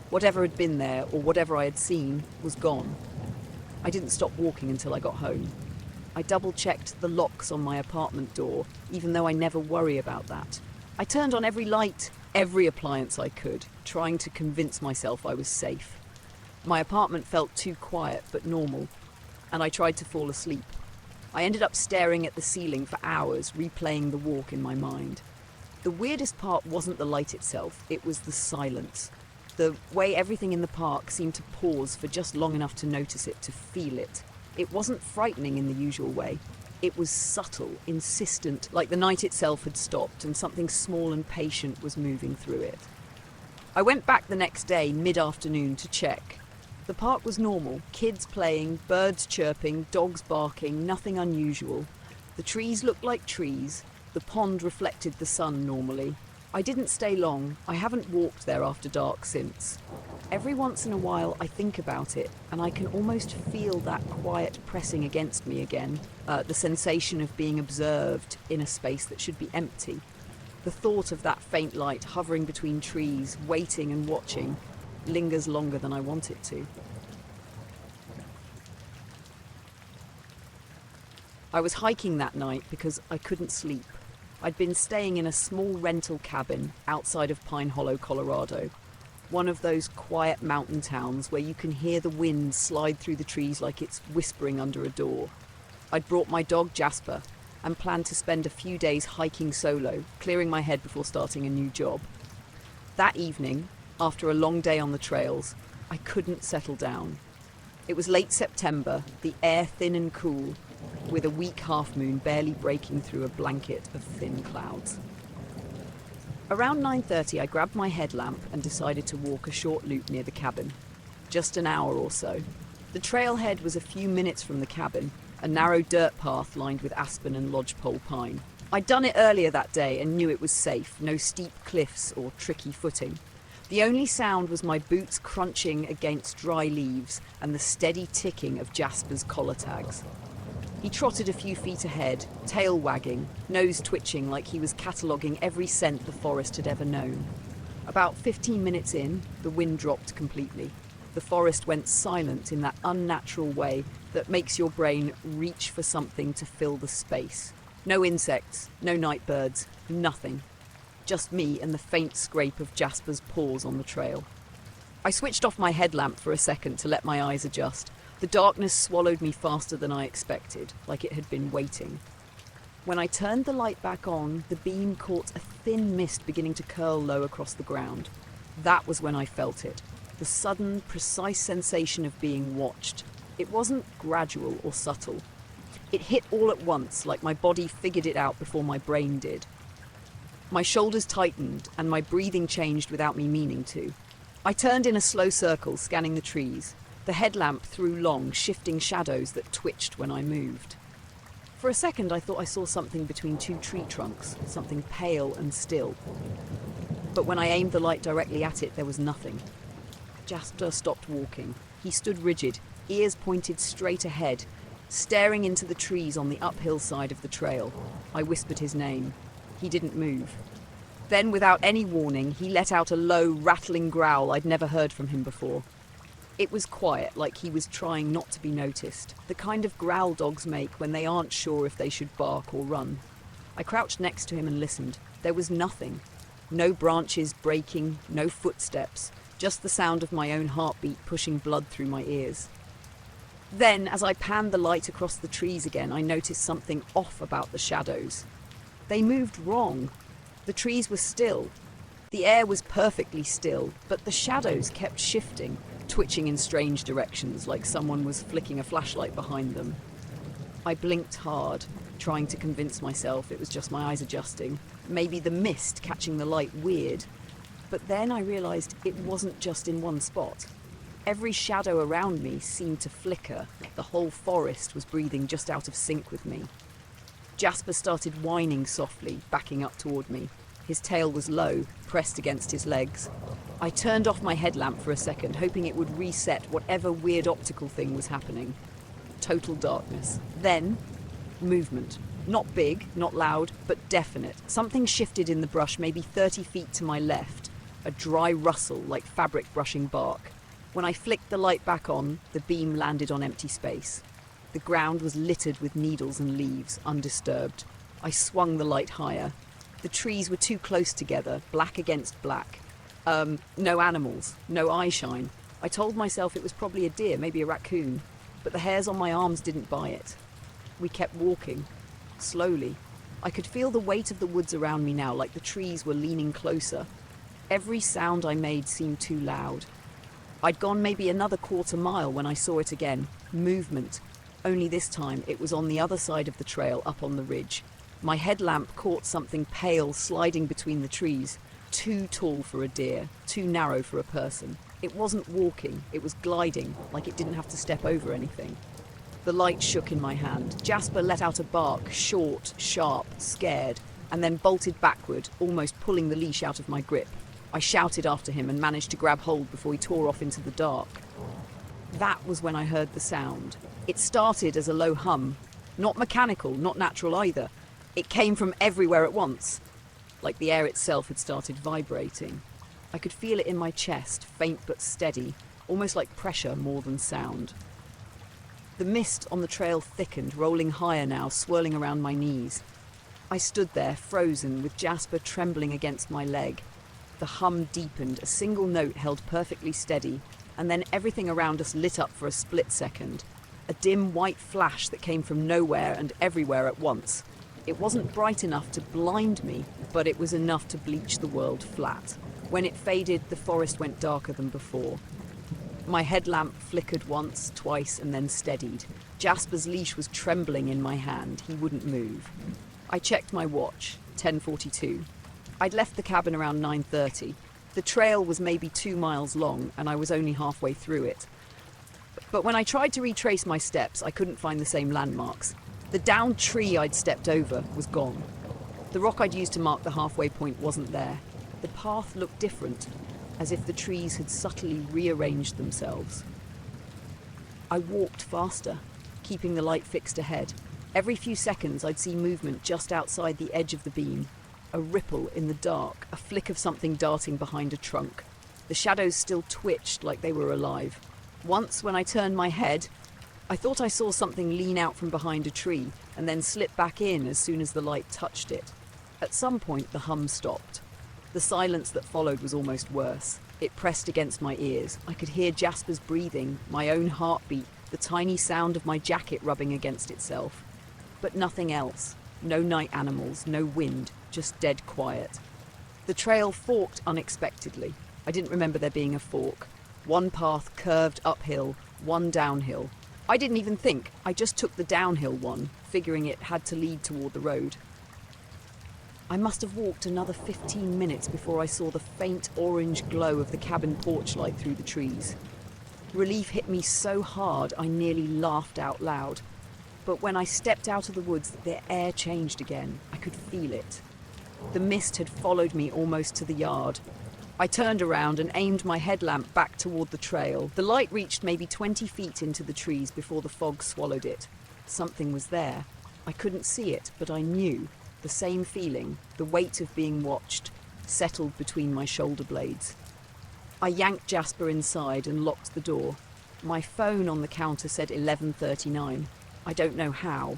Speaker 2: Whatever had been there, or whatever I had seen, was gone. I didn't stop walking until I got home. I double-checked the locks on my apartment door, even though I never worry about that. I turned on every light, every appliance I could, trying to convince myself I was safe. My apartment felt too quiet but normal, and I tried to fall asleep. I ended up staring at the ceiling for hours, replaying the walk in my mind. The weirdest part wasn't the light itself, it was the silence. The way everything in the park seemed to pause for just long enough to notice it, to feel it. It wasn't frightening in the usual way. It was subtle, insistent, like the night itself had stopped and something small and patient was moving through it. I went back the next day, mid-afternoon, to check. The park was normal, kids playing, birds chirping, dogs barking, nothing unusual. The trees looked like trees, the pond reflected the sun normally. I didn't stay long, I haven't walked there after dark since. Every once in a while I think about it, and I can almost feel that quiet pressing against me again, the sensation of being observed in a space that should be empty. The thought of that faint light hovering between trees, waiting and watching, lingers longer than I want it to. I was hiking that night because I couldn't sleep. I'd been staying in a small rental cabin outside of Pine Hollow, Colorado, one of those quiet mountain towns where you can hear the wind slide through the trees like it's whispering under a door. I'd brought my dog Jasper and planned to spend a few days hiking solo, clearing my head before starting a new job. That evening, after a long day on the trails, I couldn't settle down. It was late September, the air thin and cool, with a weak half-moon barely breaking through a blanket of thin clouds. Around 9:30, I grabbed my headlamp and decided to walk a short loop near the cabin. Just an hour or so. The trailhead was a few minutes from the cabin, a narrow dirt path lined with aspen and lodgepole pine. I'd done it earlier that day and knew it was safe, no steep cliffs or tricky footing. The only sound was my boots crunching against dry leaves and the steady ticking of Jasper's collar tags. He trotted a few feet ahead, tail wagging, nose twitching like he was cataloguing every scent the forest had ever known. About 15 minutes in, the wind dropped completely. The forest went silent in that unnatural way that makes your brain reach for something to fill the space. No insects, no night birds, nothing. Just me and the faint scrape of Jasper's paws on the trail. I switched off my headlamp for a second to let my eyes adjust. The darkness swallowed me faster than I expected, like it had been waiting. When I turned the light back on, the beam caught a thin mist beginning to curl low across the ground. That was when I felt it, the sudden, precise sensation of being watched. It wasn't gradual or subtle. It hit all at once, like my body figured it out before my brain did. My shoulders tightened, and my breathing changed without me meaning to. I turned in a slow circle, scanning the trees. The headlamp threw long, shifting shadows that twitched when I moved. For a second, I thought I saw something between two tree trunks, something pale and still. But when I aimed the light directly at it, there was nothing. Jasper stopped walking. He stood rigid, ears pointed straight ahead, staring into the trees on the uphill side of the trail. I whispered his name. He didn't move. Then, without any warning, he let out a low, rattling growl I'd never heard from him before. It was quiet, like he was trying not to be noticed, the kind of growl dogs make when they aren't sure if they should bark or run. I crouched next to him and listened. There was nothing. No branches breaking, no footsteps, just the sound of my own heartbeat pushing blood through my ears. Then, as I panned the light across the trees again, I noticed something off about the shadows. They moved wrong. The trees were still. The air was perfectly still, but the shadows kept shifting, twitching in strange directions like someone was flicking a flashlight behind them. I blinked hard, trying to convince myself it was just my eyes adjusting, maybe the mist catching the light weird. But then I realized it wasn't just in one spot. Every shadow around me seemed to flicker. The whole forest was breathing just out of sync with me. Jasper started whining softly, backing up toward me. His tail was low, pressed against his legs. I turned off my headlamp for a second, hoping it would reset whatever weird optical thing was happening. Total darkness. Then, movement. Not big, not loud, but definite. Something shifted in the brush maybe 30 feet to my left. A dry rustle like fabric brushing bark. When I flicked the light back on, the beam landed on empty space. The ground was littered with needles and leaves, undisturbed. I swung the light higher. The trees were too close together, black against black. No animals, no eye shine. I told myself it was probably a deer, maybe a raccoon, but the hairs on my arms didn't buy it. We kept walking, slowly. I could feel the weight of the woods around me now, like the trees were leaning closer. Every sound I made seemed too loud. I'd gone maybe another quarter mile when I saw it again. Movement. Only this time it was on the other side of the trail, up on the ridge. My headlamp caught something pale sliding between the trees. too tall for a deer, too narrow for a person. It wasn't walking, it was gliding, like it didn't have to step over anything. The light shook in my hand. Jasper let out a bark, short, sharp, scared, and then bolted backward, almost pulling the leash out of my grip. I shouted after him and managed to grab hold before he tore off into the dark. That was when I heard the sound. It started as a low hum. Not mechanical, not natural either. It came from everywhere at once, like the air itself had started vibrating. I could feel it in my chest, faint but steady, almost like pressure more than sound. The mist on the trail thickened, rolling higher now, swirling around my knees. I stood there, frozen, with Jasper trembling against my leg. The hum deepened, a single note held perfectly steady, and then everything around us lit up for a split second. A dim white flash that came from nowhere and everywhere at once. It wasn't bright enough to blind me, but it was enough to bleach the world flat. When it faded, the forest went darker than before. My headlamp flickered once, twice, and then steadied. Jasper's leash was trembling in my hand. He wouldn't move. I checked my watch, 10:42. I'd left the cabin around 9:30. The trail was maybe 2 miles long, and I was only halfway through it. But when I tried to retrace my steps, I couldn't find the same landmarks. The downed tree I'd stepped over was gone. The rock I'd used to mark the halfway point wasn't there. The path looked different, as if the trees had subtly rearranged themselves. I walked faster, keeping the light fixed ahead. Every few seconds I'd see movement just outside the edge of the beam. A ripple in the dark, a flick of something darting behind a trunk. The shadows still twitched like they were alive. Once, when I turned my head, I thought I saw something lean out from behind a tree and then slip back in as soon as the light touched it. At some point, the hum stopped. The silence that followed was almost worse. It pressed against my ears. I could hear Jasper's breathing, my own heartbeat, the tiny sound of my jacket rubbing against itself. But nothing else. No night animals, no wind, just dead quiet. The trail forked unexpectedly. I didn't remember there being a fork. One path curved uphill, one downhill. I didn't even think. I just took the downhill one, figuring it had to lead toward the road. I must have walked another 15 minutes before I saw the faint orange glow of the cabin porch light through the trees. Relief hit me so hard I nearly laughed out loud. But when I stepped out of the woods, the air changed again. I could feel it. The mist had followed me almost to the yard. I turned around and aimed my headlamp back toward the trail. The light reached maybe 20 feet into the trees before the fog swallowed it. Something was there. I couldn't see it, but I knew. The same feeling, the weight of being watched, settled between my shoulder blades. I yanked Jasper inside and locked the door. My phone on the counter said 11:39. I don't know how.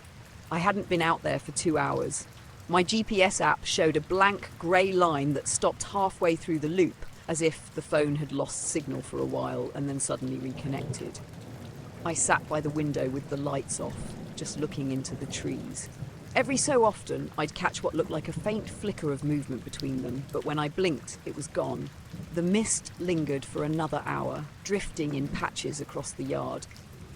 Speaker 2: I hadn't been out there for 2 hours. My GPS app showed a blank grey line that stopped halfway through the loop, as if the phone had lost signal for a while and then suddenly reconnected. I sat by the window with the lights off, just looking into the trees. Every so often, I'd catch what looked like a faint flicker of movement between them, but when I blinked, it was gone. The mist lingered for another hour, drifting in patches across the yard.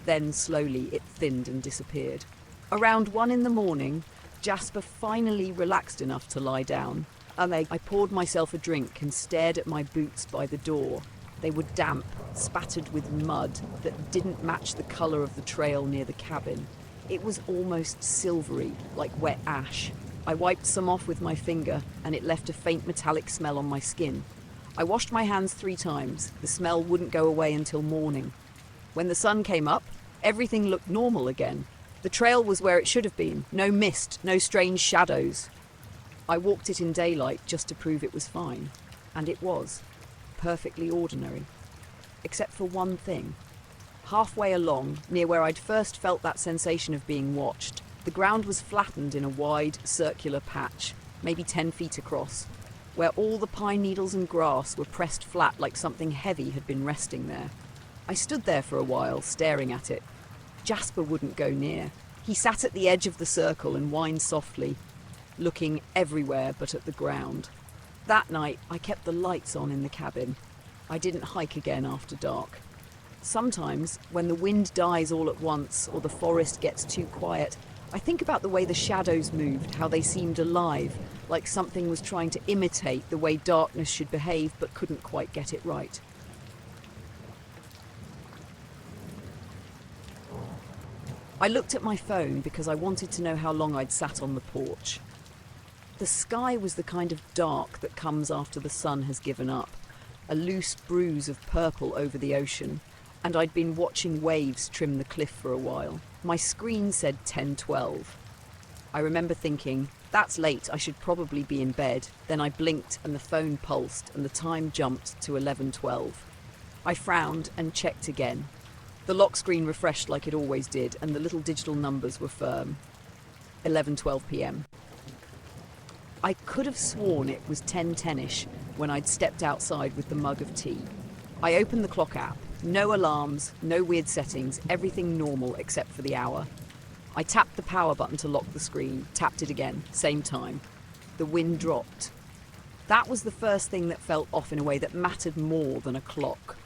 Speaker 2: Then, slowly, it thinned and disappeared. Around 1 in the morning, Jasper finally relaxed enough to lie down. I poured myself a drink and stared at my boots by the door. They were damp, spattered with mud that didn't match the colour of the trail near the cabin. It was almost silvery, like wet ash. I wiped some off with my finger, and it left a faint metallic smell on my skin. I washed my hands 3 times. The smell wouldn't go away until morning. When the sun came up, everything looked normal again. The trail was where it should have been. No mist, no strange shadows. I walked it in daylight just to prove it was fine. And it was. Perfectly ordinary. Except for one thing. Halfway along, near where I'd first felt that sensation of being watched, the ground was flattened in a wide, circular patch, maybe 10 feet across, where all the pine needles and grass were pressed flat like something heavy had been resting there. I stood there for a while, staring at it. Jasper wouldn't go near. He sat at the edge of the circle and whined softly, looking everywhere but at the ground. That night, I kept the lights on in the cabin. I didn't hike again after dark. Sometimes, when the wind dies all at once or the forest gets too quiet, I think about the way the shadows moved, how they seemed alive, like something was trying to imitate the way darkness should behave but couldn't quite get it right. I looked at my phone because I wanted to know how long I'd sat on the porch. The sky was the kind of dark that comes after the sun has given up, a loose bruise of purple over the ocean, and I'd been watching waves trim the cliff for a while. My screen said 10:12. I remember thinking, that's late, I should probably be in bed. Then I blinked and the phone pulsed and the time jumped to 11:12. I frowned and checked again. The lock screen refreshed like it always did, and the little digital numbers were firm. 11:12 p.m. I could have sworn it was 10:10ish when I'd stepped outside with the mug of tea. I opened the clock app. No alarms, no weird settings, everything normal except for the hour. I tapped the power button to lock the screen, tapped it again, same time. The wind dropped. That was the first thing that felt off in a way that mattered more than a clock.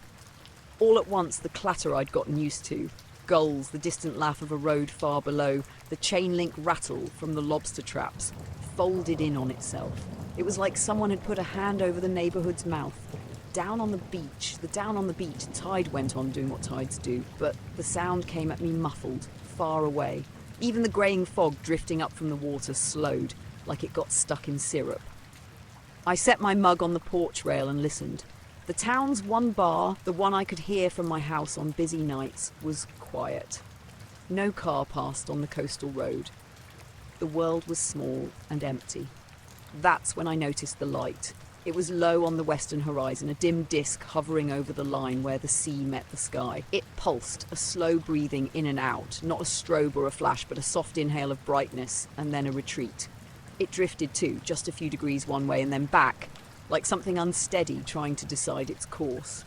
Speaker 2: All at once, the clatter I'd gotten used to, gulls, the distant laugh of a road far below, the chain link rattle from the lobster traps, folded in on itself. It was like someone had put a hand over the neighbourhood's mouth. Down on the beach, tide went on doing what tides do, but the sound came at me muffled, far away. Even the greying fog drifting up from the water slowed, like it got stuck in syrup. I set my mug on the porch rail and listened. The town's one bar, the one I could hear from my house on busy nights, was quiet. No car passed on the coastal road. The world was small and empty. That's when I noticed the light. It was low on the western horizon, a dim disk hovering over the line where the sea met the sky. It pulsed, a slow breathing in and out, not a strobe or a flash, but a soft inhale of brightness, and then a retreat. It drifted too, just a few degrees one way and then back, like something unsteady trying to decide its course.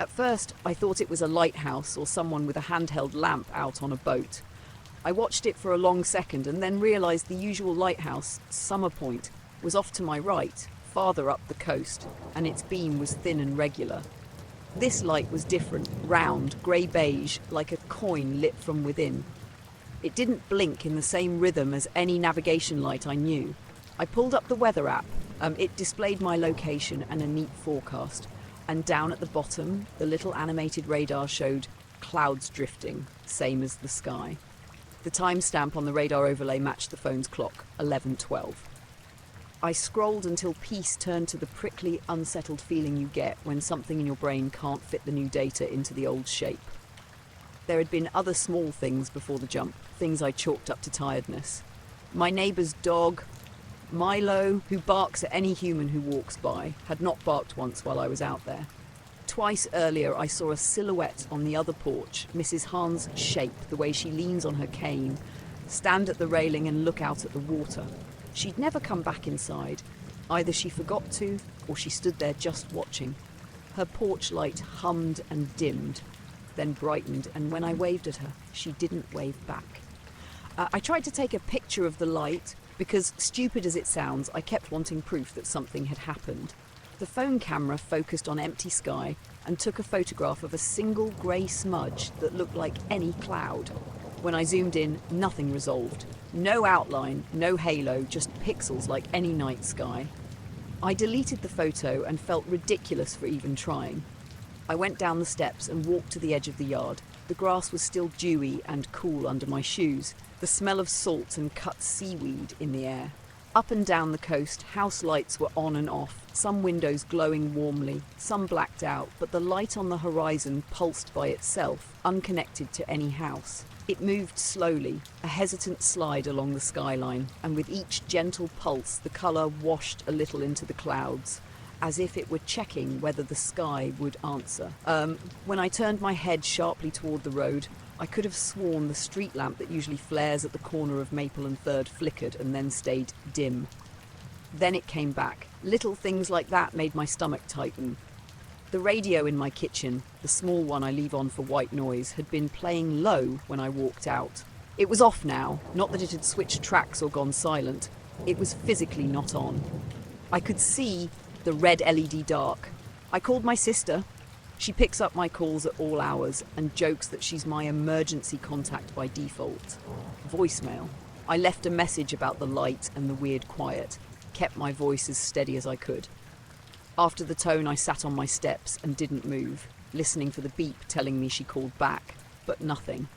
Speaker 2: At first, I thought it was a lighthouse or someone with a handheld lamp out on a boat. I watched it for a long second and then realised the usual lighthouse, Summer Point, was off to my right, farther up the coast, and its beam was thin and regular. This light was different, round, grey-beige, like a coin lit from within. It didn't blink in the same rhythm as any navigation light I knew. I pulled up the weather app. It displayed my location and a neat forecast. And down at the bottom, the little animated radar showed clouds drifting, same as the sky. The timestamp on the radar overlay matched the phone's clock, 11:12. I scrolled until peace turned to the prickly, unsettled feeling you get when something in your brain can't fit the new data into the old shape. There had been other small things before the jump, things I chalked up to tiredness. My neighbour's dog, Milo, who barks at any human who walks by, had not barked once while I was out there. Twice earlier I saw a silhouette on the other porch, Mrs. Hahn's shape, the way she leans on her cane, stand at the railing and look out at the water. She'd never come back inside. Either she forgot to, or she stood there just watching. Her porch light hummed and dimmed, then brightened, and when I waved at her, she didn't wave back. I tried to take a picture of the light, because, stupid as it sounds, I kept wanting proof that something had happened. The phone camera focused on empty sky and took a photograph of a single grey smudge that looked like any cloud. When I zoomed in, nothing resolved. No outline, no halo, just pixels like any night sky. I deleted the photo and felt ridiculous for even trying. I went down the steps and walked to the edge of the yard. The grass was still dewy and cool under my shoes, the smell of salt and cut seaweed in the air. Up and down the coast, house lights were on and off, some windows glowing warmly, some blacked out, but the light on the horizon pulsed by itself, unconnected to any house. It moved slowly, a hesitant slide along the skyline, and with each gentle pulse the colour washed a little into the clouds, as if it were checking whether the sky would answer. When I turned my head sharply toward the road, I could have sworn the street lamp that usually flares at the corner of Maple and 3rd flickered and then stayed dim. Then it came back. Little things like that made my stomach tighten. The radio in my kitchen, the small one I leave on for white noise, had been playing low when I walked out. It was off now, not that it had switched tracks or gone silent. It was physically not on. I could see the red LED dark. I called my sister. She picks up my calls at all hours and jokes that she's my emergency contact by default. Voicemail. I left a message about the light and the weird quiet, kept my voice as steady as I could. After the tone, I sat on my steps and didn't move, listening for the beep telling me she called back, but nothing.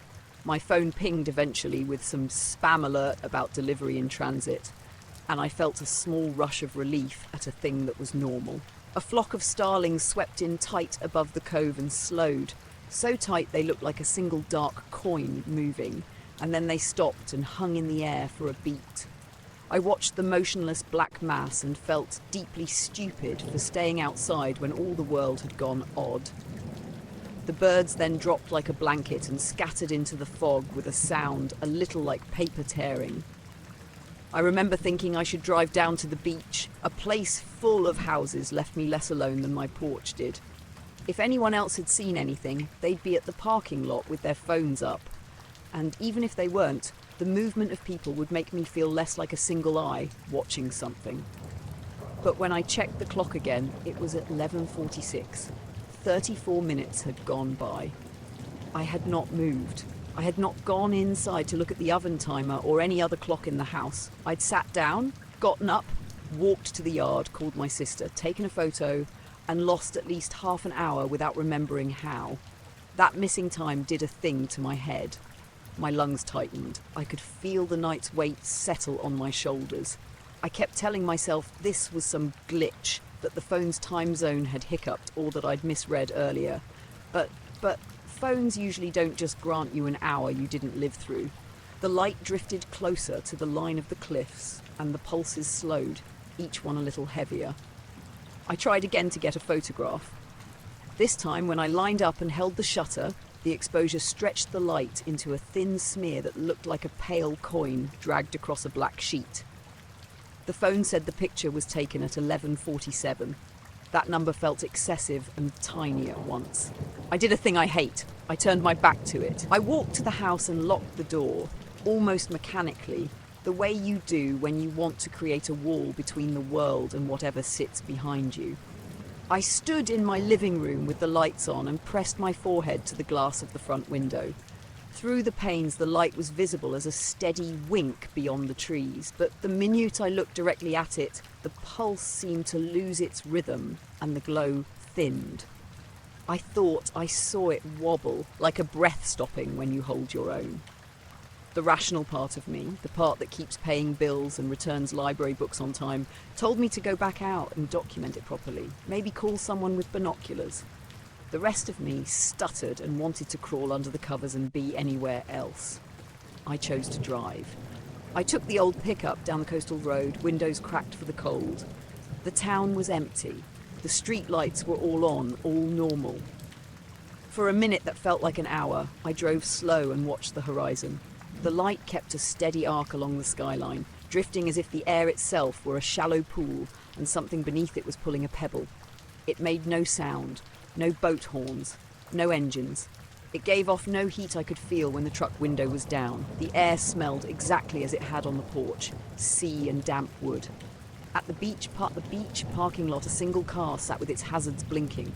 Speaker 2: My phone pinged eventually with some spam alert about delivery in transit, and I felt a small rush of relief at a thing that was normal. A flock of starlings swept in tight above the cove and slowed, so tight they looked like a single dark coin moving, and then they stopped and hung in the air for a beat. I watched the motionless black mass and felt deeply stupid for staying outside when all the world had gone odd. The birds then dropped like a blanket and scattered into the fog with a sound a little like paper tearing. I remember thinking I should drive down to the beach. A place full of houses left me less alone than my porch did. If anyone else had seen anything, they'd be at the parking lot with their phones up. And even if they weren't, the movement of people would make me feel less like a single eye watching something. But when I checked the clock again, it was at 11:46. 34 minutes had gone by. I had not moved. I had not gone inside to look at the oven timer or any other clock in the house. I'd sat down, gotten up, walked to the yard, called my sister, taken a photo, and lost at least half an hour without remembering how. That missing time did a thing to my head. My lungs tightened. I could feel the night's weight settle on my shoulders. I kept telling myself this was some glitch, that the phone's time zone had hiccuped or that I'd misread earlier. But phones usually don't just grant you an hour you didn't live through. The light drifted closer to the line of the cliffs, and the pulses slowed, each one a little heavier. I tried again to get a photograph. This time, when I lined up and held the shutter, the exposure stretched the light into a thin smear that looked like a pale coin dragged across a black sheet. The phone said the picture was taken at 11:47. That number felt excessive and tiny at once. I did a thing I hate. I turned my back to it. I walked to the house and locked the door, almost mechanically, the way you do when you want to create a wall between the world and whatever sits behind you. I stood in my living room with the lights on and pressed my forehead to the glass of the front window. Through the panes, the light was visible as a steady wink beyond the trees, but the minute I looked directly at it, the pulse seemed to lose its rhythm and the glow thinned. I thought I saw it wobble, like a breath stopping when you hold your own. The rational part of me, the part that keeps paying bills and returns library books on time, told me to go back out and document it properly, maybe call someone with binoculars. The rest of me stuttered and wanted to crawl under the covers and be anywhere else. I chose to drive. I took the old pickup down the coastal road, windows cracked for the cold. The town was empty. The street lights were all on, all normal. For a minute that felt like an hour, I drove slow and watched the horizon. The light kept a steady arc along the skyline, drifting as if the air itself were a shallow pool and something beneath it was pulling a pebble. It made no sound, no boat horns, no engines. It gave off no heat I could feel when the truck window was down. The air smelled exactly as it had on the porch, sea and damp wood. At the beach parking lot, a single car sat with its hazards blinking.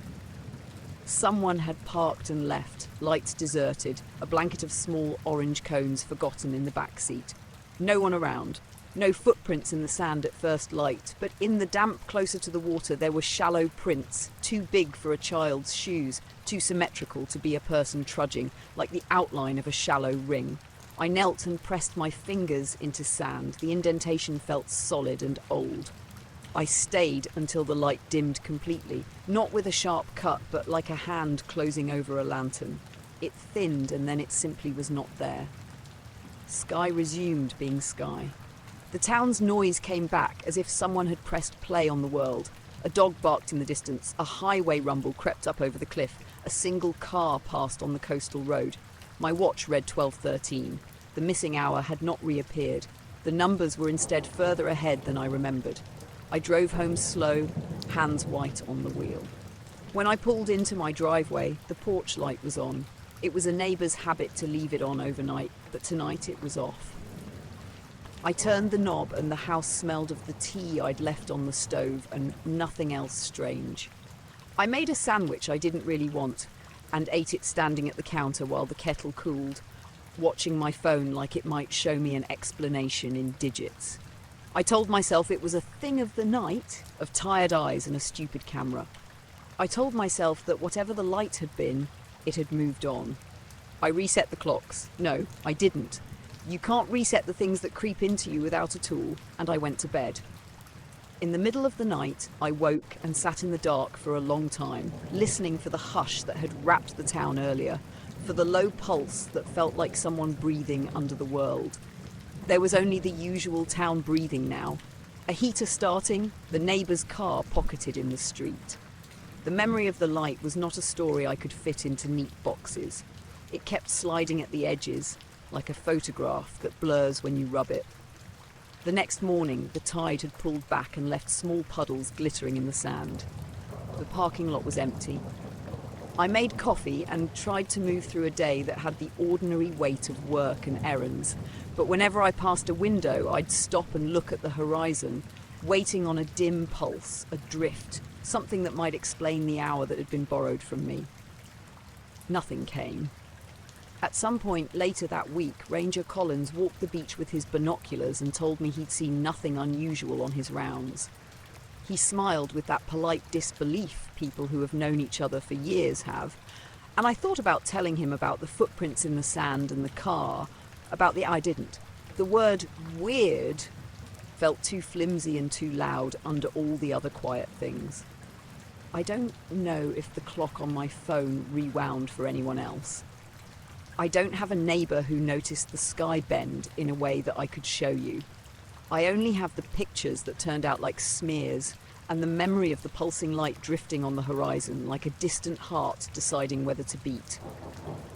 Speaker 2: Someone had parked and left, lights deserted, a blanket of small orange cones forgotten in the back seat. No one around. No footprints in the sand at first light, but in the damp closer to the water there were shallow prints, too big for a child's shoes, too symmetrical to be a person trudging, like the outline of a shallow ring. I knelt and pressed my fingers into sand. The indentation felt solid and old. I stayed until the light dimmed completely, not with a sharp cut, but like a hand closing over a lantern. It thinned and then it simply was not there. Sky resumed being sky. The town's noise came back as if someone had pressed play on the world. A dog barked in the distance, a highway rumble crept up over the cliff, a single car passed on the coastal road. My watch read 12:13. The missing hour had not reappeared. The numbers were instead further ahead than I remembered. I drove home slow, hands white on the wheel. When I pulled into my driveway, the porch light was on. It was a neighbour's habit to leave it on overnight, but tonight it was off. I turned the knob and the house smelled of the tea I'd left on the stove and nothing else strange. I made a sandwich I didn't really want and ate it standing at the counter while the kettle cooled, watching my phone like it might show me an explanation in digits. I told myself it was a thing of the night, of tired eyes and a stupid camera. I told myself that whatever the light had been, it had moved on. I reset the clocks. No, I didn't. You can't reset the things that creep into you without a tool, and I went to bed. In the middle of the night, I woke and sat in the dark for a long time, listening for the hush that had wrapped the town earlier, for the low pulse that felt like someone breathing under the world. There was only the usual town breathing now. A heater starting, the neighbour's car pocketed in the street. The memory of the light was not a story I could fit into neat boxes. It kept sliding at the edges, like a photograph that blurs when you rub it. The next morning, the tide had pulled back and left small puddles glittering in the sand. The parking lot was empty. I made coffee and tried to move through a day that had the ordinary weight of work and errands, but whenever I passed a window, I'd stop and look at the horizon, waiting on a dim pulse, a drift, something that might explain the hour that had been borrowed from me. Nothing came. At some point later that week, Ranger Collins walked the beach with his binoculars and told me he'd seen nothing unusual on his rounds. He smiled with that polite disbelief people who have known each other for years have, and I thought about telling him about the footprints in the sand and the car, I didn't. The word weird felt too flimsy and too loud under all the other quiet things. I don't know if the clock on my phone rewound for anyone else. I don't have a neighbour who noticed the sky bend in a way that I could show you. I only have the pictures that turned out like smears and the memory of the pulsing light drifting on the horizon like a distant heart deciding whether to beat.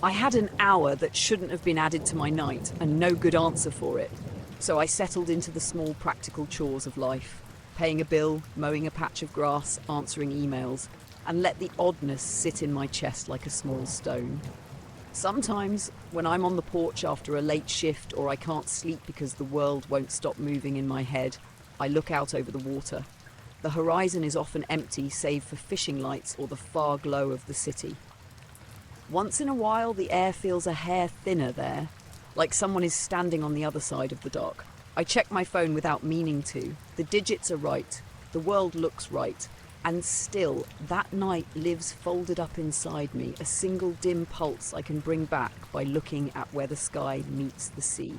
Speaker 2: I had an hour that shouldn't have been added to my night and no good answer for it, so I settled into the small practical chores of life, paying a bill, mowing a patch of grass, answering emails, and let the oddness sit in my chest like a small stone. Sometimes, when I'm on the porch after a late shift or I can't sleep because the world won't stop moving in my head, I look out over the water. The horizon is often empty save for fishing lights or the far glow of the city. Once in a while, the air feels a hair thinner there, like someone is standing on the other side of the dock. I check my phone without meaning to. The digits are right, the world looks right, and still, that night lives folded up inside me, a single dim pulse I can bring back by looking at where the sky meets the sea.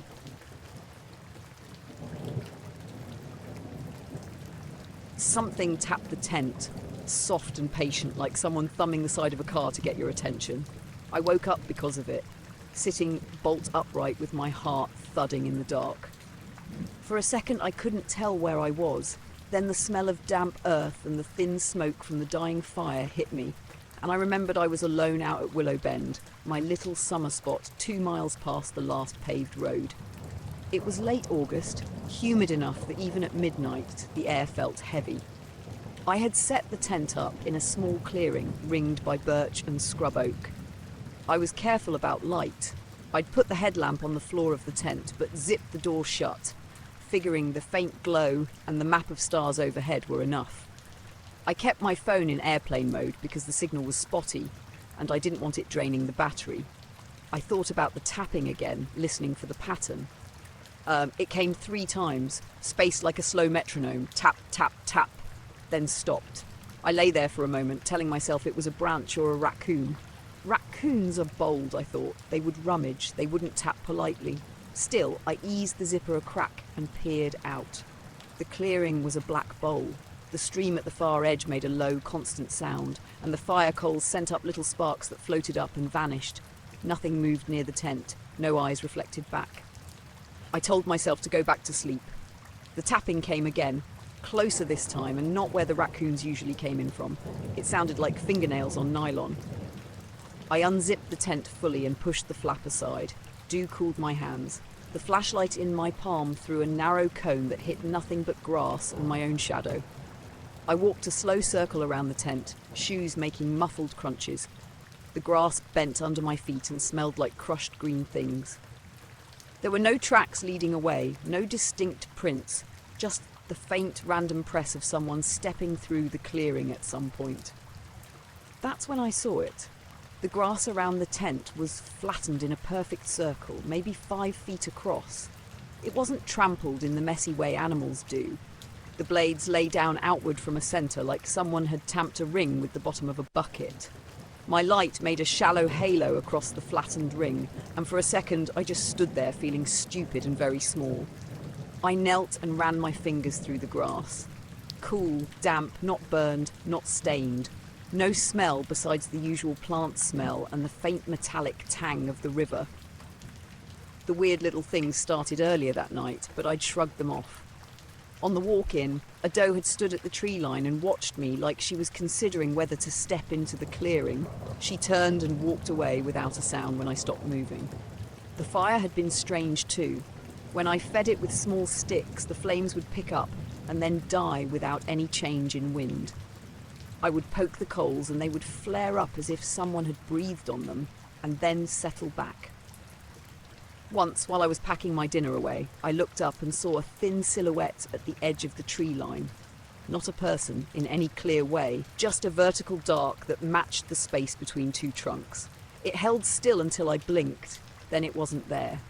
Speaker 2: Something tapped the tent, soft and patient, like someone thumbing the side of a car to get your attention. I woke up because of it, sitting bolt upright with my heart thudding in the dark. For a second I couldn't tell where I was. Then the smell of damp earth and the thin smoke from the dying fire hit me, and I remembered I was alone out at Willow Bend, my little summer spot 2 miles past the last paved road. It was late August, humid enough that even at midnight the air felt heavy. I had set the tent up in a small clearing ringed by birch and scrub oak. I was careful about light. I'd put the headlamp on the floor of the tent but zipped the door shut, figuring the faint glow and the map of stars overhead were enough. I kept my phone in airplane mode because the signal was spotty and I didn't want it draining the battery. I thought about the tapping again, listening for the pattern. It came 3 times, spaced like a slow metronome, tap, tap, tap, then stopped. I lay there for a moment, telling myself it was a branch or a raccoon. Raccoons are bold, I thought. They would rummage, they wouldn't tap politely. Still, I eased the zipper a crack and peered out. The clearing was a black bowl. The stream at the far edge made a low, constant sound, and the fire coals sent up little sparks that floated up and vanished. Nothing moved near the tent, no eyes reflected back. I told myself to go back to sleep. The tapping came again, closer this time, and not where the raccoons usually came in from. It sounded like fingernails on nylon. I unzipped the tent fully and pushed the flap aside. Dew cooled my hands. The flashlight in my palm threw a narrow cone that hit nothing but grass and my own shadow. I walked a slow circle around the tent, shoes making muffled crunches. The grass bent under my feet and smelled like crushed green things. There were no tracks leading away, no distinct prints, just the faint random press of someone stepping through the clearing at some point. That's when I saw it. The grass around the tent was flattened in a perfect circle, maybe 5 feet across. It wasn't trampled in the messy way animals do. The blades lay down outward from a centre like someone had tamped a ring with the bottom of a bucket. My light made a shallow halo across the flattened ring, and for a second I just stood there feeling stupid and very small. I knelt and ran my fingers through the grass. Cool, damp, not burned, not stained. No smell besides the usual plant smell and the faint metallic tang of the river. The weird little things started earlier that night, but I'd shrugged them off. On the walk-in, a doe had stood at the tree line and watched me like she was considering whether to step into the clearing. She turned and walked away without a sound when I stopped moving. The fire had been strange too. When I fed it with small sticks, the flames would pick up and then die without any change in wind. I would poke the coals and they would flare up as if someone had breathed on them and then settle back. Once, while I was packing my dinner away, I looked up and saw a thin silhouette at the edge of the tree line. Not a person in any clear way, just a vertical dark that matched the space between 2 trunks. It held still until I blinked, then it wasn't there.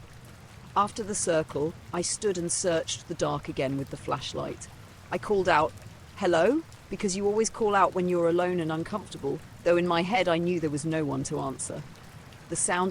Speaker 2: After the circle, I stood and searched the dark again with the flashlight. I called out, "Hello?" because you always call out when you're alone and uncomfortable, though in my head I knew there was no one to answer. The sound